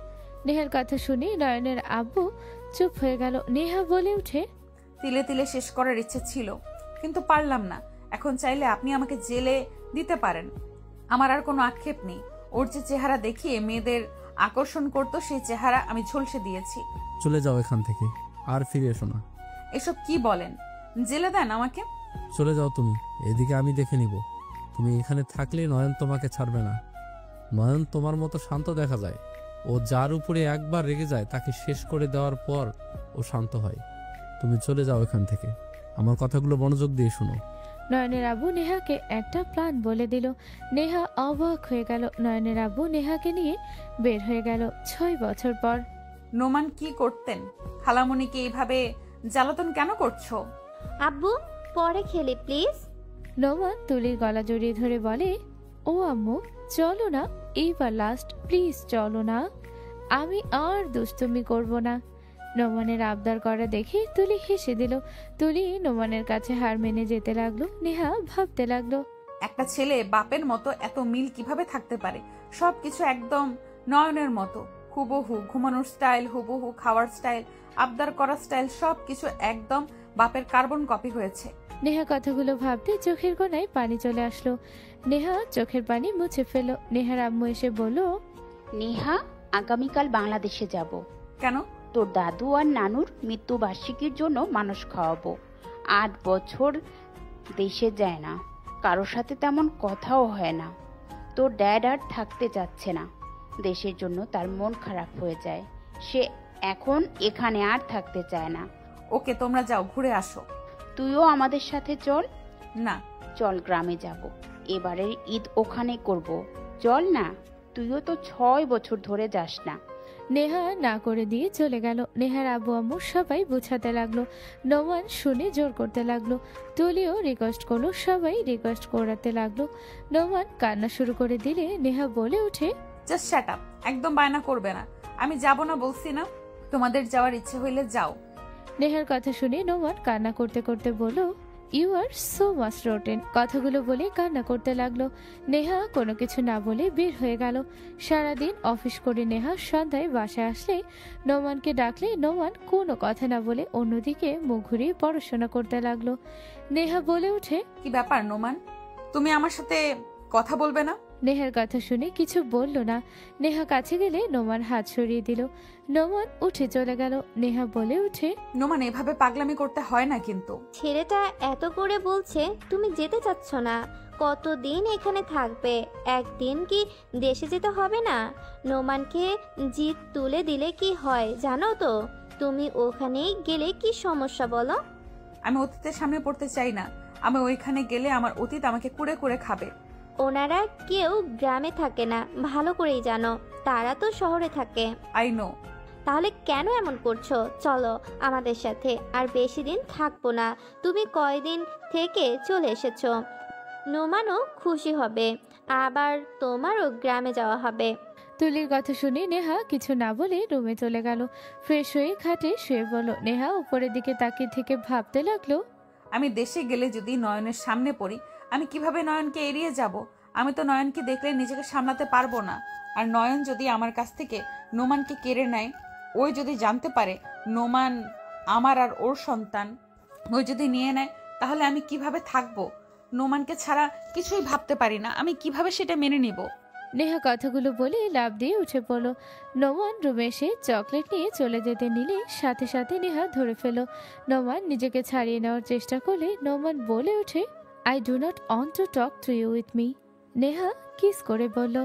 নেহার কথা শুনে নয়নের আব্বু চুপ হয়ে গেল। নেহা বলে উঠে, তিলে তিলে শেষ করার ইচ্ছে ছিল, কিন্তু পারলাম না। এখন চাইলে আপনি আমাকে জেলে দিতে পারেন, আমার আর কোনো আক্ষেপ নেই। ওর যে চেহারা দেখিয়ে মেয়েদের আকর্ষণ করতো, সেই চেহারা আমি ঝলসে দিয়েছি। চলে যাও এখান থেকে, আর ফিরে এসো না। এসব কি বলেন? জেলে দেন আমাকে। চলে যাও তুমি, এদিকে আমি দেখে নিব। তুমি এখানে থাকলে নয়ন তোমাকে ছাড়বে না। নয়ন তোমার মতো শান্ত দেখা যায়। ও যার উপরে একবার রেগে যায় তাকে শেষ করে দেওয়ার পর ও শান্ত হয়। তুমি চলে যাও এখান থেকে। আমার কথাগুলো মনোযোগ দিয়ে শুনো। নয়নের আব্বু নেহাকে একটা প্ল্যান বলে দিল। নেহা অবাক হয়ে গেল। নয়নের আব্বু নেহাকে নিয়ে বের হয়ে গেল 6 বছর পর। নোমান কি করতেন? খালামণিকে এইভাবে জ্বালাতন কেন করছো? আব্বু পরে খেলে প্লিজ। নোমান তুলির গলা জড়িয়ে ধরে বলে, ও আম্মু চলো না, এইবার লাস্ট, প্লিজ চলো না, আমি আর দুষ্টুমি করব না। নোমানের আবদার করা দেখে তুলি হেসে দিল। তুলি নোমানের কাছে হার মেনে যেতে লাগলো। নেহা ভাবতে লাগলো, একটা ছেলে বাপের মতো এত মিল কিভাবে থাকতে পারে? সবকিছু একদম নয়নের মতো, হুবহু ঘুমানোর স্টাইল, হুবহু খাওয়ার স্টাইল, আবদার করার স্টাইল, সবকিছু একদম বাপের কার্বন কপি হয়েছে। নেহা কথাগুলো ভাবতে চোখের কোণায় পানি চলে আসলো। নেহা চোখের পানি মুছে ফেলল। নেহার আম্মু এসে বলল, নেহা আগামীকাল বাংলাদেশে যাব। কেন? তোর দাদু আর নানুর মৃত্যুবার্ষিকীর জন্য মানুষ খাওয়াবো। 8 বছর দেশে যায় না, কারোর সাথে তেমন কথাও হয় না। তোর ড্যাড আর থাকতে চাচ্ছে না, দেশের জন্য তার মন খারাপ হয়ে যায়। সে এখন এখানে আর থাকতে চায় না। ওকে, তোমরা যাও, ঘুরে আসো। তুইও আমাদের সাথে চল। না। চল, গ্রামে যাব, এবারের ঈদ ওখানে করব। চল না, তুইও তো 6 বছর ধরে যাস না। নেহা না করে দিয়ে চলে গেল। নেহার আব্বু আম্মু সবাই বুঝাতে লাগলো। নোমান শুনে জোর করতে লাগলো। তুলিও রিকোয়েস্ট করলো, সবাই রিকোয়েস্ট করাতে লাগলো। নোমান কান্না শুরু করে দিলে নেহা বলে উঠে, জাস্ট শাট আপ, একদম বায়না করবে না। আমি যাব না বলছি না? তোমাদের যাওয়ার ইচ্ছে হইলে যাও। নেহার কথা শুনে নোমান কান্না করতে করতে বলল, you are so much rotten. কথাগুলো বলে কান্না করতে লাগলো। নেহা কোনো কিছু না বলে বের হয়ে গেল। সারাদিন অফিস করে নেহা সন্ধ্যায় বাসায় আসলে নোমানকে ডাকলে নোমান কোনো কথা না বলে অন্যদিকে মুখ ঘুরিয়ে পড়াশোনা করতে লাগলো। নেহা বলে উঠে, কি ব্যাপার নোমান, তুমি আমার সাথে কথা বলবে না? নেহার কথা শুনে কিছু বলল না। নেহা কাছে গেলে নোমান হাত সরিয়ে দিল। নোমান উঠে চলে গেল। নেহা বলে উঠে, নোমান এভাবে পাগলামি করতে হয় না কিন্তু। ছেলেটা এত করে বলছে তুমি যেতে চাচ্ছ না, কতদিন এখানে থাকবে? একদিন কি দেশে যেতে হবে না? নোমানকে জিত তুলে দিলে কি হয় জানো তো? তুমি ওখানেই গেলে কি সমস্যা বলো? আমি অতীতের সামনে পড়তে চাই না। আমি ওইখানে গেলে আমার অতীত আমাকে কুড়ে কুড়ে খাবে। ওনারা কেউ গ্রামে থাকে না, ভালো করেই জানো। তারা তো শহরে থাকে। I know. তাহলে কেন এমন করছো? চলো আমাদের সাথে, আর বেশি দিন থাকবো না। তুমি কয়দিন থেকে চলে এসেছো, নোমানও খুশি হবে, আবার তোমারও গ্রামে যাওয়া হবে। তুলির কথা শুনে নেহা কিছু না বলে রুমে চলে গেল। ফ্রেশ হয়ে খাটে শুয়ে বলল। নেহা উপরের দিকে তাকিয়ে থেকে ভাবতে লাগলো, আমি দেশে গেলে যদি নয়নের সামনে পড়ি, আমি কিভাবে নয়নকে এড়িয়ে যাব? আমি তো নয়নকে দেখলে নিজেকে সামলাতে পারবো না। আর নয়ন যদি আমার কাছ থেকে নোমানকে কেড়ে নেয়, ওই যদি জানতে পারে নোমান আমার আর ওর সন্তান, ওই যদি নিয়ে নেয়, তাহলে আমি কিভাবে থাকবো? নোমানকে ছাড়া কিছুই ভাবতে পারি না। আমি কিভাবে সেটা মেনে নিব? নেহা কথাগুলো বলে লাফ দিয়ে উঠে পড়ল। নোমান রুমে এসে চকলেট নিয়ে চলে যেতে নিলে সাথে সাথে নেহা ধরে ফেল। নোমান নিজেকে ছাড়িয়ে নেওয়ার চেষ্টা করলে নোমান বলে ওঠে, I do not want to talk to you with me. Neha kiss করে বলল,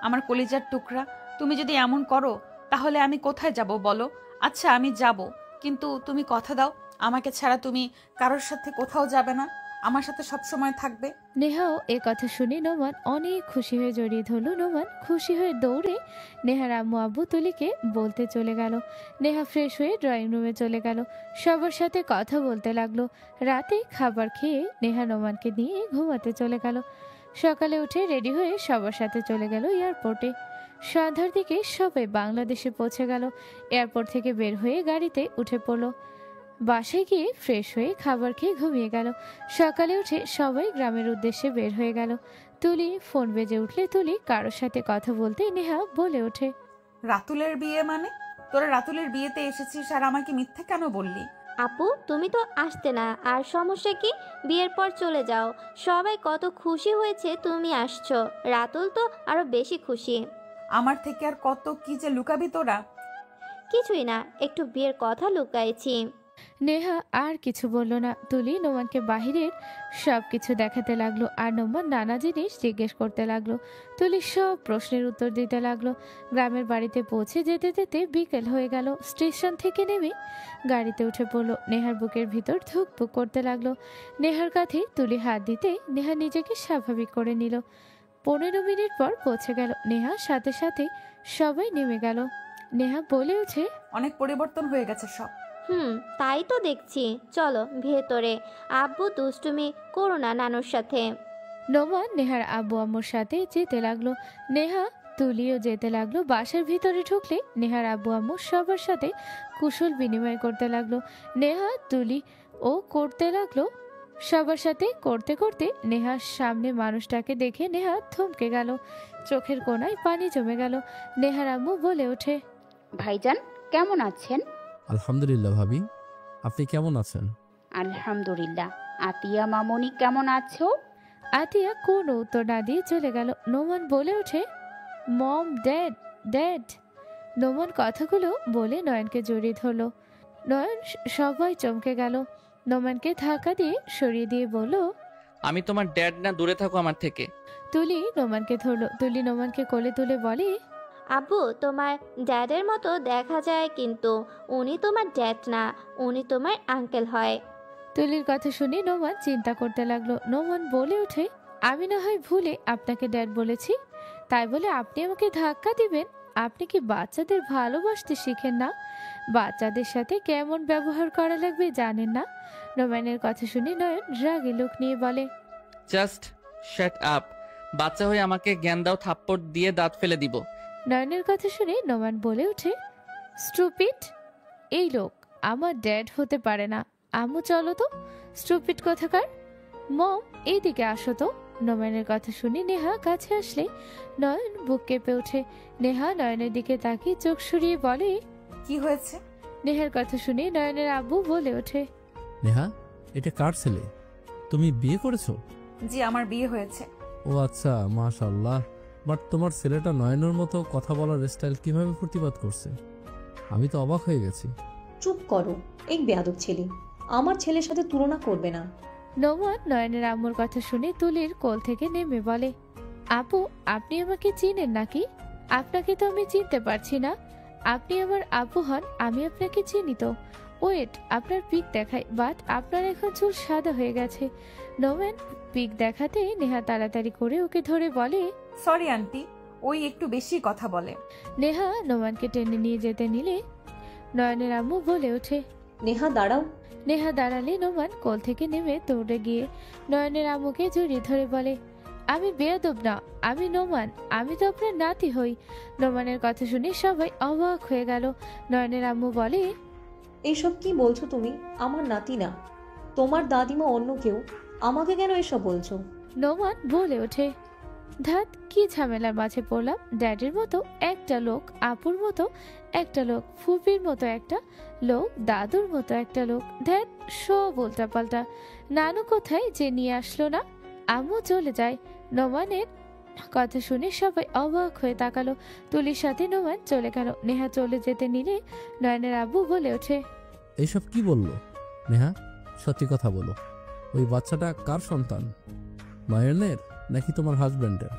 আমার কলিজার টুকরা, তুমি যদি এমন করো তাহলে আমি কোথায় যাব বলো? আচ্ছা আমি যাব, কিন্তু তুমি কথা দাও আমাকে ছাড়া তুমি কারোর সাথে কোথাও যাবে না, আমার সাথে সব সময় থাকবে। নেহাও এ কথা শুনে নোমান অনেক খুশি হয়ে জড়িয়ে ধরল। নোমান খুশি হয়ে দৌড়ে নেহার আম্মু আব্বু তুলিকে বলতে চলে গেল। নেহা ফ্রেশ হয়ে ড্রয়িং রুমে চলে গেল, সবার সাথে কথা বলতে লাগলো। রাতে খাবার খেয়ে নেহা নোমানকে নিয়ে ঘুমাতে চলে গেল। সকালে উঠে রেডি হয়ে সবার সাথে চলে গেল এয়ারপোর্টে। সন্ধ্যার দিকে সবাই বাংলাদেশে পৌঁছে গেল। এয়ারপোর্ট থেকে বের হয়ে গাড়িতে উঠে পড়ল। বাসায় গিয়ে ফ্রেশ হয়ে খাবার খেয়ে ঘুমিয়ে গেল। সকালে উঠে সবাই গ্রামের উদ্দেশ্যে বের হয়ে গেল। তুলি ফোন বেজে উঠলে তুলি কারোর সাথে কথা বলতে নেহা বলে ওঠে, রাতুলের বিয়ে মানে? তোরা রাতুলের বিয়েতে এসেছিস আর আমাকে মিথ্যা কেন বললি? আপু তুমি তো আসতে না, আর সমস্যা কি? বিয়ের পর চলে যাও। সবাই কত খুশি হয়েছে তুমি আসছো, রাতুল তো আরো বেশি খুশি। আমার থেকে আর কত কি যে লুকাবি তোরা? কিছুই না, একটু বিয়ের কথা লুকাইছি। নেহা আর কিছু বলল না। তুলি নোমানকে বাহিরের সব কিছু দেখাতে লাগলো আর নোমান নানা জিনিস জিজ্ঞেস করতে লাগলো। তুলি সব প্রশ্নের উত্তর দিতে লাগলো। গ্রামের বাড়িতে পৌঁছে যেতে যেতে বিকেল হয়ে গেল। স্টেশন থেকে নেমে গাড়িতে উঠে পড়লো। নেহার বুকের ভিতর ধুকপুক করতে লাগলো। নেহার কাঁধে তুলি হাত দিতে নেহা নিজেকে স্বাভাবিক করে নিল। 15 মিনিট পর পৌঁছে গেল। নেহার সাথে সাথে সবাই নেমে গেল। নেহা বলে ওঠে, অনেক পরিবর্তন হয়ে গেছে সব। তাই তো দেখছি। চলো ভেতরে, আব্বু দুষ্টুমি করো না নানুর সাথে। নোমান নেহার আব্বু আম্মুর সাথে যেতে লাগলো। নেহা তুলিও যেতে লাগলো। বাসার ভিতরে ঢুকলে নেহার আব্বু আম্মু সবার সাথে কুশল বিনিময় করতে লাগলো। নেহা তুলি ও করতে লাগলো। সবার সাথে করতে করতে নেহার সামনে মানুষটাকে দেখে নেহা থমকে গেল। চোখের কোণায় পানি জমে গেল। নেহার আম্মু বলে ওঠে, ভাইজান কেমন আছেন? আলহামদুলিল্লাহ ভাবি, আপনি কেমন আছেন? আলহামদুলিল্লাহ। আতিয়া মামনি কেমন আছো? আতিয়া কোনো উত্তর না দিয়ে চলে গেল। নোমান বলে ওঠে, মম, ড্যাড, ড্যাড। নোমান কথাগুলো বলে নয়নকে জড়িয়ে ধরলো। নয়ন সবাই চমকে গেল। নোমানকে ধাক্কা দিয়ে সরিয়ে দিয়ে বলল, আমি তোমার ড্যাড না, দূরে থাকো আমার থেকে। তুলি নোমানকে ধরলো। তুলি নোমানকে কোলে তুলে বলে, আব্বু তোমার ড্যাডের মতো দেখা যায়, কিন্তু উনি তোমার ড্যাড না, উনি তোমার আঙ্কেল হয়। তুলির কথা শুনে নোমান চিন্তা করতে লাগলো। নোমান বলে ওঠে, আমি না হয় ভুলে আপনাকে ড্যাড বলেছি, তাই বলে আপনি আমাকে ধাক্কা দিবেন? আপনি কি বাচ্চাদের ভালোবাসতে শিখেন না? বাচ্চাদের সাথে কেমন ব্যবহার করা লাগবে জানেন না? নোমানের কথা শুনে নয়ন রাগে লোক নিয়ে বলে, জাস্ট শাট আপ। বাচ্চা হয়ে আমাকে জ্ঞান দাও, থাপ্পড় দিয়ে দাঁত ফেলে দিব। নয়নের কথা শুনে নোমান বলে ওঠে, স্টুপিড! এই লোক আমার ড্যাড হতে পারে না। আম্মু চলো তো, স্টুপিড কোথাকার। মম এইদিকে আসো তো। নোমানের কথা শুনে নেহা কাছে আসলে নয়ন বুক কেঁপে ওঠে। নেহা নয়নের দিকে তাকিয়ে চোখ সরিয়ে বলে, কি হয়েছে? নেহার কথা শুনে নয়নের আব্বু বলে ওঠে, নেহা, এটা কার ছেলে? তুমি বিয়ে করেছো? জি, আমার বিয়ে হয়েছে। ও আচ্ছা, মাশাআল্লাহ। বাট তোমার ছেলেটা নয়নের মতো কথা বলার স্টাইল কিভাবে প্রতিবাদ করছে? আমি তো অবাক হয়ে গেছি। চুপ করো, এই বেয়াদব ছেলে। আমার ছেলের সাথে তুলনা করবে না। নোমান নয়নের আম্মুর কথা শুনে তুলির কোল থেকে নেমে বলে, আপু আপনি আমাকে চিনেন নাকি? আপনাকে তো আমি চিনতে পারছি না। আপনি আমার আপু হন, আমি আপনাকে চিনি তো। ওয়েট, আপনার পিক দেখাই, বাট আপনার এখন চুল সাদা হয়ে গেছে। নোমান পিক দেখাতে নেহা তাড়াতাড়ি করে ওকে ধরে বলে, সরি আন্টি, ওই একটু বেশি কথা বলে। নেহা নোমানকে টেনে নিয়ে যেতে নিলে নয়নের আম্মু বলে ওঠে, নেহা দাঁড়াও। নেহা দাঁড়ালে নোমান কোল থেকে নেমে দৌড়ে গিয়ে নয়নের আম্মুকে জড়িয়ে ধরে বলে, আমি বেয়াদব না, আমি নোমান, আমি তো আপনার নাতি হই। নোমানের কথা শুনে সবাই অবাক হয়ে গেল। নয়নের আম্মু বলে, এইসব কি বলছো তুমি? আমার নাতি না, তোমার দাদিমা অন্য কেউ। আমাকে কেন এসব বলছো? নোমান বলে ওঠে, ধাত কি ঝামেলার মাঝে পড়লাম। ড্যাডির মতো একটা লোক, আপুর মতো একটা লোক, ফুপির মতো একটা লোক, দাদুর মতো একটা লোক, ধ্যাত সব উল্টাপাল্টা। নানু কোথায় যে নিয়ে আসলো না? আম্মু চলে যায়। নোমানের কথা শুনে সবাই অবাক হয়ে তাকালো। তুলির সাথে নোমান চলে গেল। নেহা চলে যেতে নিলে নয়নের আব্বু বলে ওঠে, এইসব কি বললো? নেহা, সত্যি কথা বলো, ওই বাচ্চাটা কার সন্তান? নয়নের নাকি তোমার হাজবেন্ডের?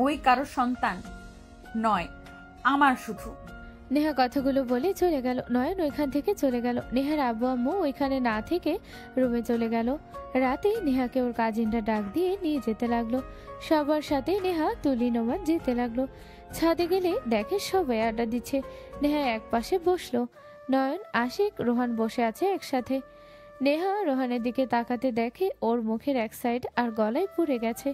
ওই কারোর সন্তান নয়, আমার শুধু। নেহা কথাগুলো বলে চলে গেল। নয়ন ওইখান থেকে চলে গেল। নেহার আব্বু আম্মু ওইখানে না থেকে রুমে চলে গেল। রাতে নেহাকে ওর কাজিনরা ডাক দিয়ে নিয়ে যেতে লাগলো। সবার সাথে নেহা তুলি নোমান যেতে লাগলো। ছাদে গেলে দেখে সবাই আড্ডা দিচ্ছে। নেহা এক পাশে বসলো। নয়ন, আশিক, রোহান বসে আছে একসাথে। নেহা রোহানের দিকে তাকাতে দেখে ওর মুখের এক সাইড আর গলায় পুড়ে গেছে।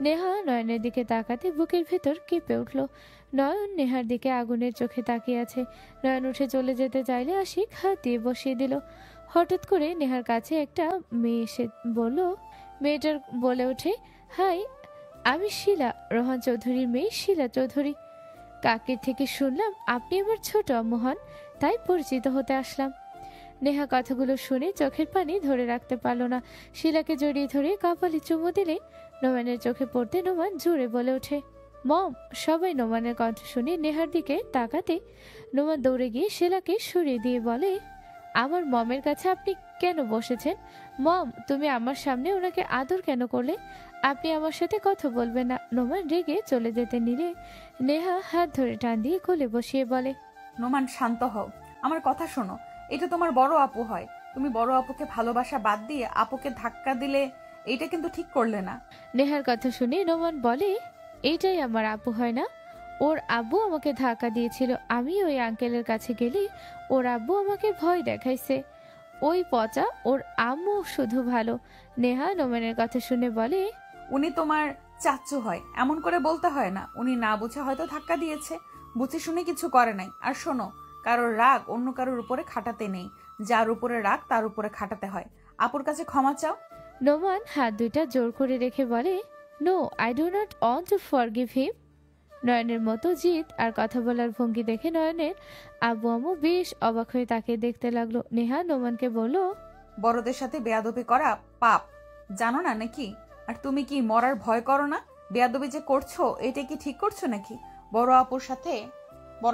নেহা নয়নের দিকে তাকাতে বুকের ভেতর কেঁপে উঠল। নয়ন নেহার দিকে আগুনের চোখে তাকিয়ে আছে। নয়ন উঠে চলে যেতে চাইলে আশিক হাত দিয়ে বসিয়ে দিল। হঠাৎ করে নেহার কাছে একটা মেয়ে এসে বলল। মেয়েটার বলে ওঠে, হাই, আমি শিলা, রোহান চৌধুরীর মেয়ে শিলা চৌধুরী। কাকির থেকে শুনলাম আপনি আমার ছোট আম্মু হন, তাই পরিচিত হতে আসলাম। নেহা কথাগুলো শুনে চোখের পানি ধরে রাখতে পারল না। শিলাকে জড়িয়ে ধরে কপালে চুমু দিলে নোমানের চোখে পড়তে নোমান জোরে বলে ওঠে, মম। সবাই নোমানের কণ্ঠ শুনে নেহার দিকে তাকাতে নোমান দৌড়ে গিয়ে শিলাকে সরিয়ে দিয়ে বলে, আমার মমের কাছে আপনি কেন বসেছেন? মম, তুমি আমার সামনে ওনাকে আদর কেন করলে? আপনি আমার সাথে কথা বলবেন না। নোমান রেগে চলে যেতে নিলে নেহা হাত ধরে টান দিয়ে কোলে বসিয়ে বলে, নোমান শান্ত হও, আমার কথা শোনো। এটা তোমার বড় আপু হয়, তুমি বড় আপুকে ভালোবাসা বাদ দিয়ে আপুকে ধাক্কা দিলে এইটা কিন্তু ঠিক করলে না। নেহার কথা শুনে নোমান বলে, এইটাই আমার আপু হয় না? ওর আব্বু আমাকে ধাক্কা দিয়েছিল, আমি ওই আঙ্কেলের কাছে গেলে ওর আব্বু আমাকে ভয় দেখাইছে। ওই পচা ওর আম্মু শুধু ভালো। নেহা নোমানের কথা শুনে বলে, উনি তোমার চাচ্চু হয়, এমন করে বলতে হয় না। উনি না বুঝে হয়তো ধাক্কা দিয়েছে, বুঝে শুনে কিছু করে নাই। আর শোনো, কারোর রাগ অন্য কারোর উপরে খাটাতে নেই, যার উপরে রাগ তার উপরে খাটাতে হয়। আপুর কাছে ক্ষমা চাও। নোমান হাত দুইটা জোর করে রেখে বলে, no, I do not want to forgive him. নয়নের মতো জিদ আর কথা বলার ভঙ্গি দেখে নয়নের আব্বু আম্মু বেশ অবাক হয়ে তাকে দেখতে লাগলো। নেহা নোমানকে বলল, বড়দের সাথে বেয়াদবি করা পাপ, জানো না নাকি? আর তুমি কি মরার ভয় করো না? বেয়াদবি যে করছো এটা কি ঠিক করছো নাকি? বড়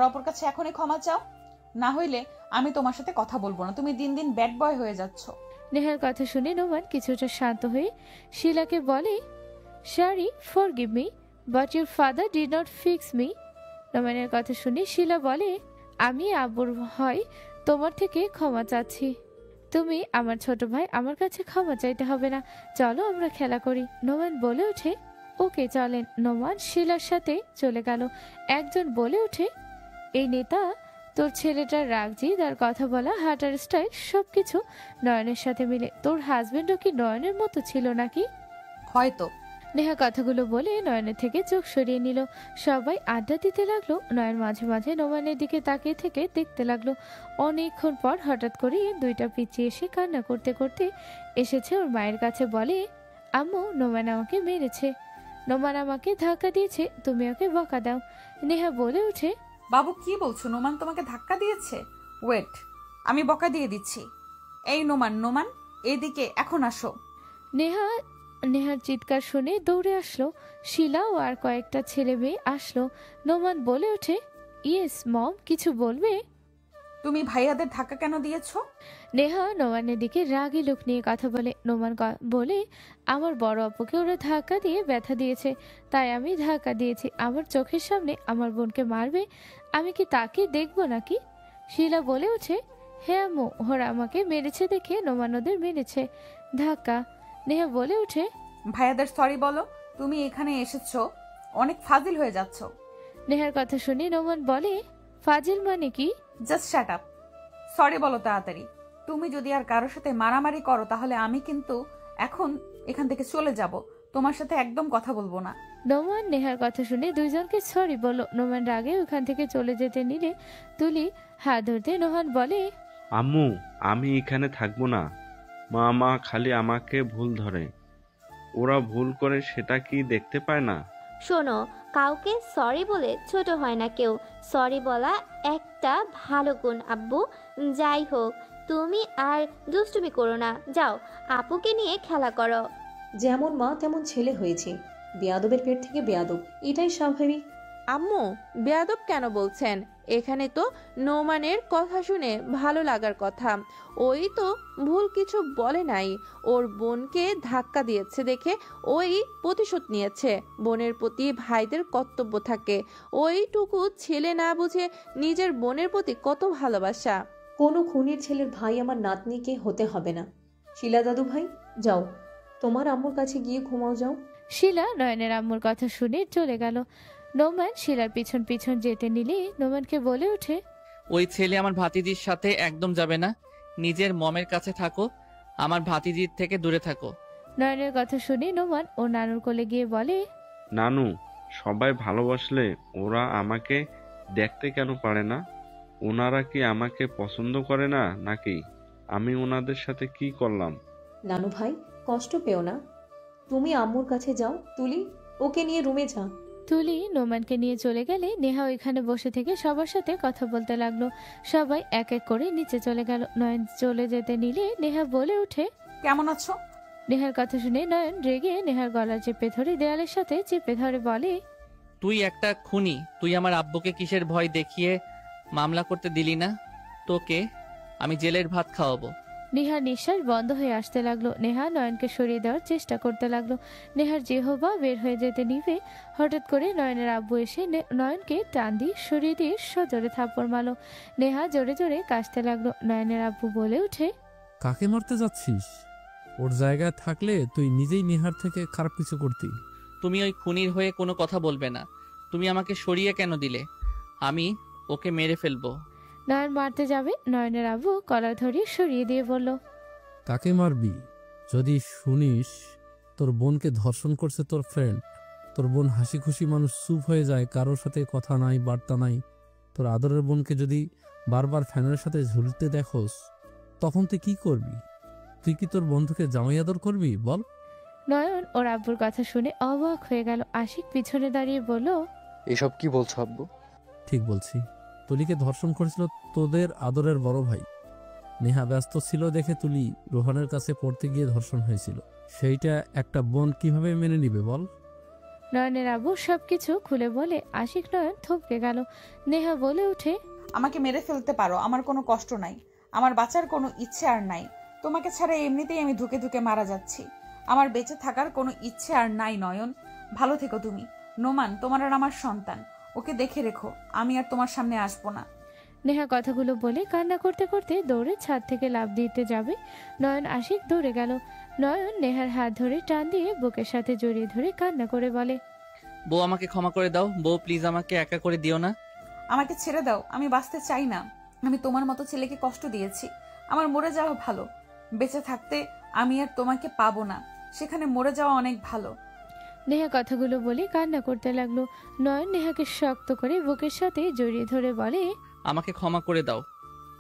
আপুর কাছে এখনই ক্ষমা চাও, না হইলে আমি তোমার সাথে কথা বলবো না। তুমি দিন দিন ব্যাড বয় হয়ে যাচ্ছ। নেহার কথা শুনে নোমান কিছুটা শান্ত হয়ে শিলাকে বলে, sorry, forgive me, but your father did not fix me. নোমানের কথা শুনে শিলা বলে, আমি আব্বুর হয় তোমার থেকে ক্ষমা চাচ্ছি। তুমি আমার ছোট ভাই, আমার কাছে ক্ষমা চাইতে হবে না। চলো আমরা খেলা করি। নোমান বলে ওঠে, ওকে চলেন। নোমান শিলার সাথে চলে গেল। একজন বলে ওঠে, এই নেতা, তোর ছেলেটার রাগ জিদ আর কথা বলা, হাঁটার স্টাইল সবকিছু নয়নের সাথে মিলে। তোর হাজবেন্ডও কি নয়নের মতো ছিল নাকি? হয়তো। নেহা কথাগুলো বলে নয়নের থেকে চোখ সরিয়ে নিল। সবাই আড্ডা দিতে লাগলো। নয়ন মাঝে মাঝে নোমানের দিকে তাকিয়ে থেকে দেখতে লাগলো। অনেকক্ষণ পর হঠাৎ করে দুইটা পিছিয়ে এসে কান্না করতে করতে এসেছে ওর মায়ের কাছে। বলে, আম্মু, নোমান আমাকে মেরেছে, নোমান আমাকে ধাক্কা দিয়েছে, তুমি ওকে বকা দাও। নেহা বলে ওঠে, বাবু কি বলছো? নোমান তোমাকে ধাক্কা দিয়েছে? ওয়েট, আমি বকা দিয়ে দিচ্ছি। এই নোমান, এদিকে এখন আসো। নেহার চিৎকার শুনে দৌড়ে আসলো শিলা ও আর কয়েকটা ছেলে মেয়ে আসলো। নোমান বলে ওঠে, ইয়েস মম, কিছু বলবে? তুমি ভাইয়াদের ধাক্কা কেন দিয়েছো? নেহা নোমানের দিকে রাগী লোক নিয়ে কথা বলে। নোমান বলে, আমার বড় আপুকে ওরা ধাক্কা দিয়ে ব্যথা দিয়েছে, তাই আমি ধাক্কা দিয়েছি। আমার চোখের সামনে আমার বোনকে মারবে, আমি কি তাকে দেখবো নাকি? শিলা বলে ওঠে, হ্যাঁ আম্মু, ওরা আমাকে মেরেছে দেখে নোমান ওদের মেরেছে ধাক্কা। নেহা বলে ওঠে, ভাইয়াদের সরি বলো, তুমি এখানে এসেছো অনেক ফাজিল হয়ে যাচ্ছ। নেহার কথা শুনে নোমান বলে, ফাজিল মানে কি? জাস্ট শাট আপ, সরি বলো তাড়াতাড়ি। তুমি যদি আর কারোর সাথে মারামারি করো তাহলে আমি কিন্তু এখন এখান থেকে চলে যাব, তোমার সাথে একদম কথা বলবো না। নোমান নেহার কথা শুনে দুইজনকে সরি বলো। নোমান রাগে ওখান থেকে চলে যেতে নিলে তুলি হাত ধরতে নোহান বলে, আম্মু, আমি এখানে থাকবো না। মা খালি আমাকে ভুল ধরে, ওরা ভুল করে সেটা কি দেখতে পায় না? শোনো, কাউকে সরি বলে ছোট হয় না কেউ। সরি বলা একটা ভালো গুণ আব্বু। যাই হোক, তুমি আর দুষ্টুমি করো না, যাও আপুকে নিয়ে খেলা করো। যেমন মা তেমন ছেলে হয়েছে, বেয়াদবের পেট থেকে বেয়াদব, এটাই স্বাভাবিক। আম্মু, বেয়াদব কেন বলছেন? এখানে তো নোমানের কথা শুনে ভালো লাগার কথা। ওই তো ভুল কিছু বলে নাই, ওর বোনকে ধাক্কা দিয়েছে দেখে ওই প্রতিশোধ নিয়েছে। বোনের প্রতি ভাইদের কর্তব্য থাকে, ওইটুকু ছেলে না বুঝে নিজের বোনের প্রতি কত ভালোবাসা। কোনো খুনির ছেলের ভাই আমার নাতনিকে হতে হবে না। শিলা দাদু ভাই, যাও তোমার আম্মুর কাছে গিয়ে ঘুমাও যাও। শিলা নয়নের আম্মুর কথা শুনে চলে গেল। নোমান শিলার পিছন পিছন যেতে নিলে নোমানকে বলে ওঠে, ওই ছেলে আমার ভাতিজির সাথে একদম যাবে না, নিজের মমের কাছে থাকো, আমার ভাতিজির থেকে দূরে থাকো। নয়নের কথা শুনে নোমান ও নানুর কোলে গিয়ে বলে, নানু, সবাই ভালোবাসলে ওরা আমাকে দেখতে কেন পারে না? ওনারা কি আমাকে পছন্দ করে না নাকি? আমি ওনাদের সাথে কি করলাম? নানু ভাই, কষ্ট পেও না। তুমি আম্মুর কাছে যাও। তুলি, ওকে নিয়ে রুমে যা। তুলি নোমানকে নিয়ে চলে গেলে নেহা ওইখানে বসে থেকে সবার সাথে কথা বলতে লাগলো। সবাই এক এক করে নিচে চলে গেল। নয়ন চলে যেতে নিলে নেহা বলে উঠে, কেমন আছো? নেহার কথা শুনে নয়ন রেগে নেহার গলা চেপে ধরে দেয়ালের সাথে চেপে ধরে বলে, তুই একটা খুনি। তুই আমার আব্বুকে কিসের ভয় দেখিয়ে মামলা করতে দিলি না? তোকে আমি জেলের ভাত খাওয়াবো। নেহার নিঃশ্বাস বন্ধ হয়ে আসতে লাগলো। নেহা নয়নকে সরিয়ে দেওয়ার চেষ্টা করতে লাগলো। নেহার জিহ্বা বের হয়ে যেতে নিবে হঠাৎ করে নয়নের আব্বু এসে নয়নকে টান দিয়ে সরিয়ে দিয়ে সজোরে থাপ্পড় মারলো। নেহা জোরে জোরে কাশতে লাগলো। নয়নের আব্বু বলে উঠে, কাকে মারতে যাচ্ছিস? ওর জায়গায় থাকলে তুই নিজেই নেহার থেকে খারাপ কিছু করতি। তুমি ওই খুনির হয়ে কোনো কথা বলবে না। তুমি আমাকে সরিয়ে কেন দিলে? আমি ওকে মেরে ফেলবো। নয়ন মারতে যাবে, নয়নের আব্বু কলা ধরিয়ে সরিয়ে দিয়ে বলল, কাকে মারবি? যদি শুনিস তোর বোনকে ধর্ষণ করছে তোর ফ্রেন্ড, তোর বোন হাসি খুশি মানুষ চুপ হয়ে যায়, কারোর সাথে কথা নাই বার্তা নাই, তোর আদরের বোনকে যদি বারবার ফ্যানের সাথে ঝুলতে দেখোস, তখন তুই কি করবি? তুই কি তোর বন্ধুকে জামাই আদর করবি বল? নয়ন ওর আব্বুর কথা শুনে অবাক হয়ে গেল। আশিক পিছনে দাঁড়িয়ে বলল, এসব কি বলছো আব্বু? ঠিক বলছি। তুলিকে ধর্ষণ করেছিল তোদের আদরের বড় ভাই। নেহা ব্যস্ত ছিল দেখে তুলি রোহানের কাছে পড়তে গিয়ে ধর্ষণ হয়েছিল। সেইটা একটা বোন কিভাবে মেনে নিবে বল? নয়নের আব্বু সবকিছু খুলে বলে। আশিক নয়ন থমকে গেল। নেহা বলে উঠে, আমাকে মেরে ফেলতে পারো, আমার কোনো কষ্ট নাই। আমার বাঁচার কোনো ইচ্ছে আর নাই। তোমাকে ছাড়া এমনিতেই আমি ধুকে ধুকে মারা যাচ্ছি। আমার বেঁচে থাকার কোনো ইচ্ছে আর নাই। নয়ন, ভালো থেকো তুমি। নোমান তোমার আর আমার সন্তান, ওকে দেখে রেখো। আমি আর তোমার সামনে আসবো না। নেহা কথাগুলো বলে কান্না করতে করতে দৌড়ে ছাদ থেকে লাফ দিতে যাবে। নয়ন আশিক দৌড়ে গেল। নয়ন নেহার হাত ধরে টান দিয়ে বুকের সাথে জড়িয়ে ধরে কান্না করে বলে, বউ আমাকে ক্ষমা করে দাও। বউ প্লিজ আমাকে একা করে দিও না। আমাকে ছেড়ে দাও, আমি বাঁচতে চাই না। আমি তোমার মতো ছেলেকে কষ্ট দিয়েছি। আমার মরে যাওয়া ভালো। বেঁচে থাকতে আমি আর তোমাকে পাবো না, সেখানে মরে যাওয়া অনেক ভালো। নেহা কথাগুলো বলে কান্না করতে লাগলো। নয়ন নেহাকে শক্ত করে বুকের সাথে জড়িয়ে ধরে বলে, আমাকে ক্ষমা করে দাও।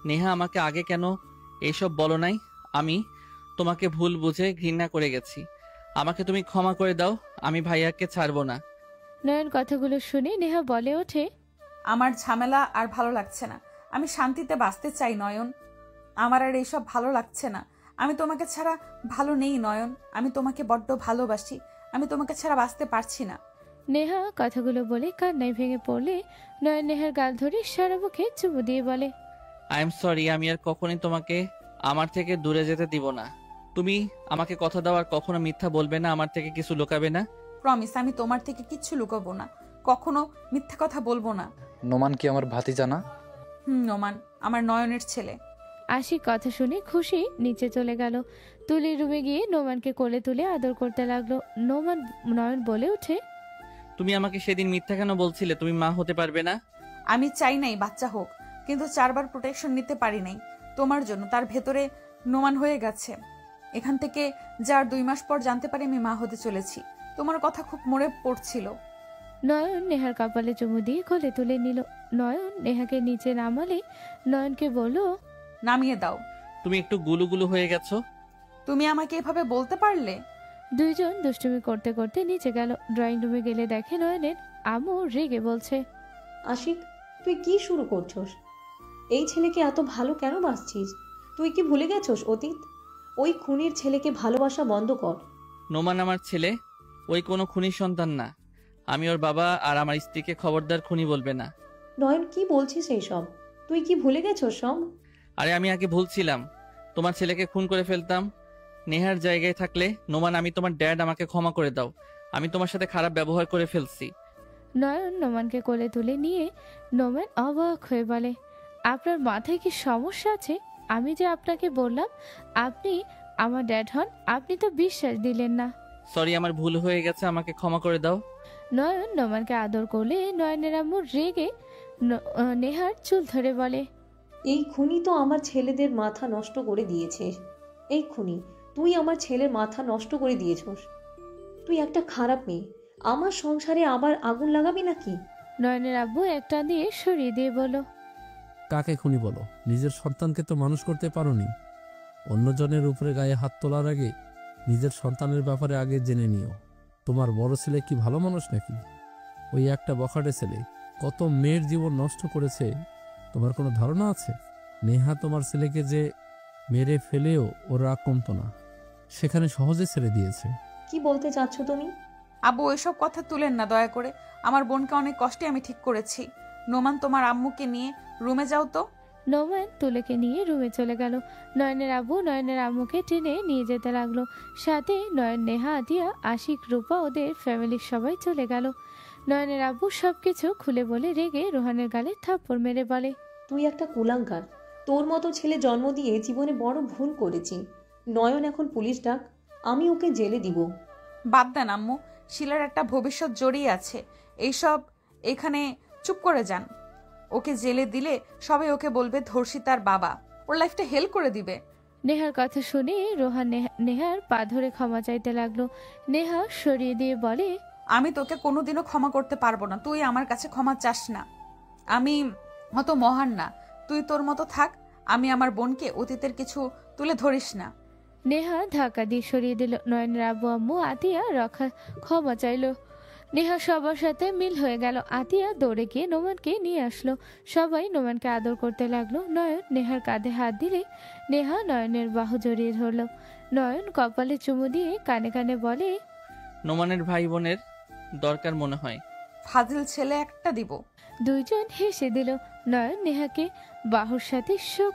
নেহা আমাকে আগে কেন এইসব বলো নাই? আমি তোমাকে ভুল বুঝে ঘৃণা করে গেছি। আমাকে তুমি ক্ষমা করে দাও। আমি ভাইয়াকে ছাড়বো না। নয়ন কথাগুলো শুনে নেহা বলে ওঠে, আমার ঝামেলা আর ভালো লাগছে না। আমি শান্তিতে বাঁচতে চাই নয়ন। আমার আর এইসব ভালো লাগছে না। আমি তোমাকে ছাড়া ভালো নেই নয়ন। আমি তোমাকে বড্ড ভালোবাসি। আমি তোমাকে ছাড়া বাঁচতে পারছি না। নেহা কথাগুলো বলে কান্নায় ভেঙে পড়লে নয়ন নেহার গাল ধরে সারা মুখে চুমু দিয়ে বলে, আই এম সরি। আমি আর কখনোই তোমাকে আমার থেকে দূরে যেতে দিব না। তুমি আমাকে কথা দাও আর কখনো মিথ্যা বলবে না, আমার থেকে কিছু লুকাবে না। প্রমিস, আমি তোমার থেকে কিচ্ছু লুকাবো না, কখনো মিথ্যা কথা বলবো না। নোমান কি আমার ভাতিজা না? নোমান আমার নয়নের ছেলে। আশিক কথা শুনে খুশি নিচে চলে গেল। তুলির রুমে গিয়ে নোমানকে কোলে তুলে আদর করতে লাগলো। নয়ন বলে উঠে, তুমি আমাকে সেদিন মিথ্যা কেন বলছিলে তুমি মা হতে পারবে না? আমি চাই নাই বাচ্চা হোক, কিন্তু 4 বার প্রোটেকশন নিতে পারি নাই তোমার জন্য। তার ভেতরে নোমান হয়ে গেছে। এখান থেকে যার 2 মাস পর জানতে পারি আমি মা হতে চলেছি। তোমার কথা খুব মনে পড়ছিল। নয়ন নেহার কপালে চুমু দিয়ে কোলে তুলে নিল। নয়ন নেহাকে নিচে নামালে নয়নকে বলল, নামিয়ে দাও। তুমি একটু গুলুগুলু হয়ে গেছো। তুমি আমাকে এভাবে বলতে পারলে? দুইজন দুষ্টুমি করতে করতে নিচে গেল। ড্রয়িং রুমে গেলে দেখে নয়নের আম্মু রেগে বলছে, আশিক, তুই কি শুরু করছস? এই ছেলেকে এত ভালো কেন বাসছিস? তুই কি ভুলে গেছস অতীত? ওই খুনির ছেলেকে ভালোবাসা বন্ধ কর। নোমান আমার ছেলে, ওই কোনো খুনির সন্তান না। আমি ওর বাবা, আর আমার স্ত্রীকে খবরদার খুনি বলবে না। নয়ন, কি বলছিস এইসব? তুই কি ভুলে গেছস সব? আরে আমি আগে ভুলছিলাম, তোমার ছেলেকে খুন করে ফেলতাম। নেহার জায়গায় থাকলে নোমান, আমি তোমার ড্যাড, আমাকে ক্ষমা করে দাও। আমি তোমার সাথে খারাপ ব্যবহার করে ফেলছি। নয়ন নোমানকে কোলে তুলে নিয়ে নোমান অবাক হয়ে বলে, আপনার মাথায় কি সমস্যা আছে? আমি যে আপনাকে বললাম আপনি আমার ড্যাড হন, আপনি তো বিশ্বাস দিলেন না। সরি, আমার ভুল হয়ে গেছে, আমাকে ক্ষমা করে দাও। নয়ন নোমানকে আদর করলে নয়নের আম্মু রেগে নেহার চুল ধরে বলে, এই খুনি তো আমার ছেলেদের মাথা নষ্ট করে দিয়েছে। এই খুনি, তুই আমার ছেলের মাথা নষ্ট করে দিয়েছস। তুই একটা খারাপ মেয়ে। আমার সংসারে আবার আগুন লাগাবি নাকি? নয়নের আব্বু একটা দিয়ে সরিয়ে দিয়ে বলো, কাকে খুনি বলো? নিজের সন্তানকে তো মানুষ করতে পারোনি। অন্যজনের উপরে গায়ে হাত তোলার আগে নিজের সন্তানের ব্যাপারে আগে জেনে নিও। তোমার বড় ছেলে কি ভালো মানুষ নাকি? ওই একটা বখাটে ছেলে কত মেয়ের জীবন নষ্ট করেছে, তোমার কোনো ধারণা আছে? নেহা তোমার ছেলেকে যে মেরে ফেলেও ওর রাগ কমতো না, সেখানে সহজে ছেড়ে দিয়েছে। কি বলতে চাচ্ছ তুমি? আব্বু এসব কথা তুলেন না দয়া করে। আমার বোনকে অনেক কষ্টে আমি ঠিক করেছি। নোমান, তোমার আম্মুকে নিয়ে রুমে যাও তো। নোমান তুলেকে নিয়ে রুমে চলে গেল। নয়নের আব্বু নয়নের আম্মুকে টেনে নিয়ে যেতে লাগলো। সাথে নয়ন, নেহা, আতিয়া, আশিক, রূপা, ওদের ফ্যামিলির সবাই চলে গেল। নয়নের আব্বু সবকিছু খুলে বলে রেগে রোহানের গালে থাপ্পড় মেরে বলে, তুই একটা কুলাঙ্গার। তোর মতো ছেলে জন্ম দিয়ে জীবনে বড় ভুল করেছি। নয়ন এখন পুলিশ ডাক, আমি ওকে জেলে দিব। বাদ দেন আম্মু, শিলার একটা ভবিষ্যৎ জড়িয়ে আছে। এইসব এখানে চুপ করে যান। ওকে জেলে দিলে সবাই ওকে বলবে ধর্ষিতার বাবা, ওর লাইফটা হেল করে দিবে। নেহার কথা শুনে রোহান নেহার পা ধরে ক্ষমা চাইতে লাগলো। নেহা সরিয়ে দিয়ে বলে, আমি তোকে কোনোদিনও ক্ষমা করতে পারবো না। তুই আমার কাছে ক্ষমা চাস না। আমি অত মহান না। তুই তোর মতো থাক। আমি আমার বোনকে অতীতের কিছু তুলে ধরিস না। নেহা ধাক্কা দিয়ে সরিয়ে দিল। নয়নের আব্বু আম্মু আতিয়া ক্ষমা চাইল। নেহা সবার সাথে মিল হয়ে গেল। আতিয়া দৌড়ে গিয়ে নোমানকে নিয়ে আসলো। সবাই নোমানকে আদর করতে লাগলো। নয়ন নেহার কাঁধে হাত দিলে নেহা নয়নের বাহু জড়িয়ে ধরলো। নয়ন কপালে চুমু দিয়ে কানে কানে বলে, নোমানের ভাই বোনের দরকার মনে হয়। ফাজিল ছেলে একটা দিব। দুইজন হেসে দিল। নয়ন নেহাকে বাহুর সাথে শোক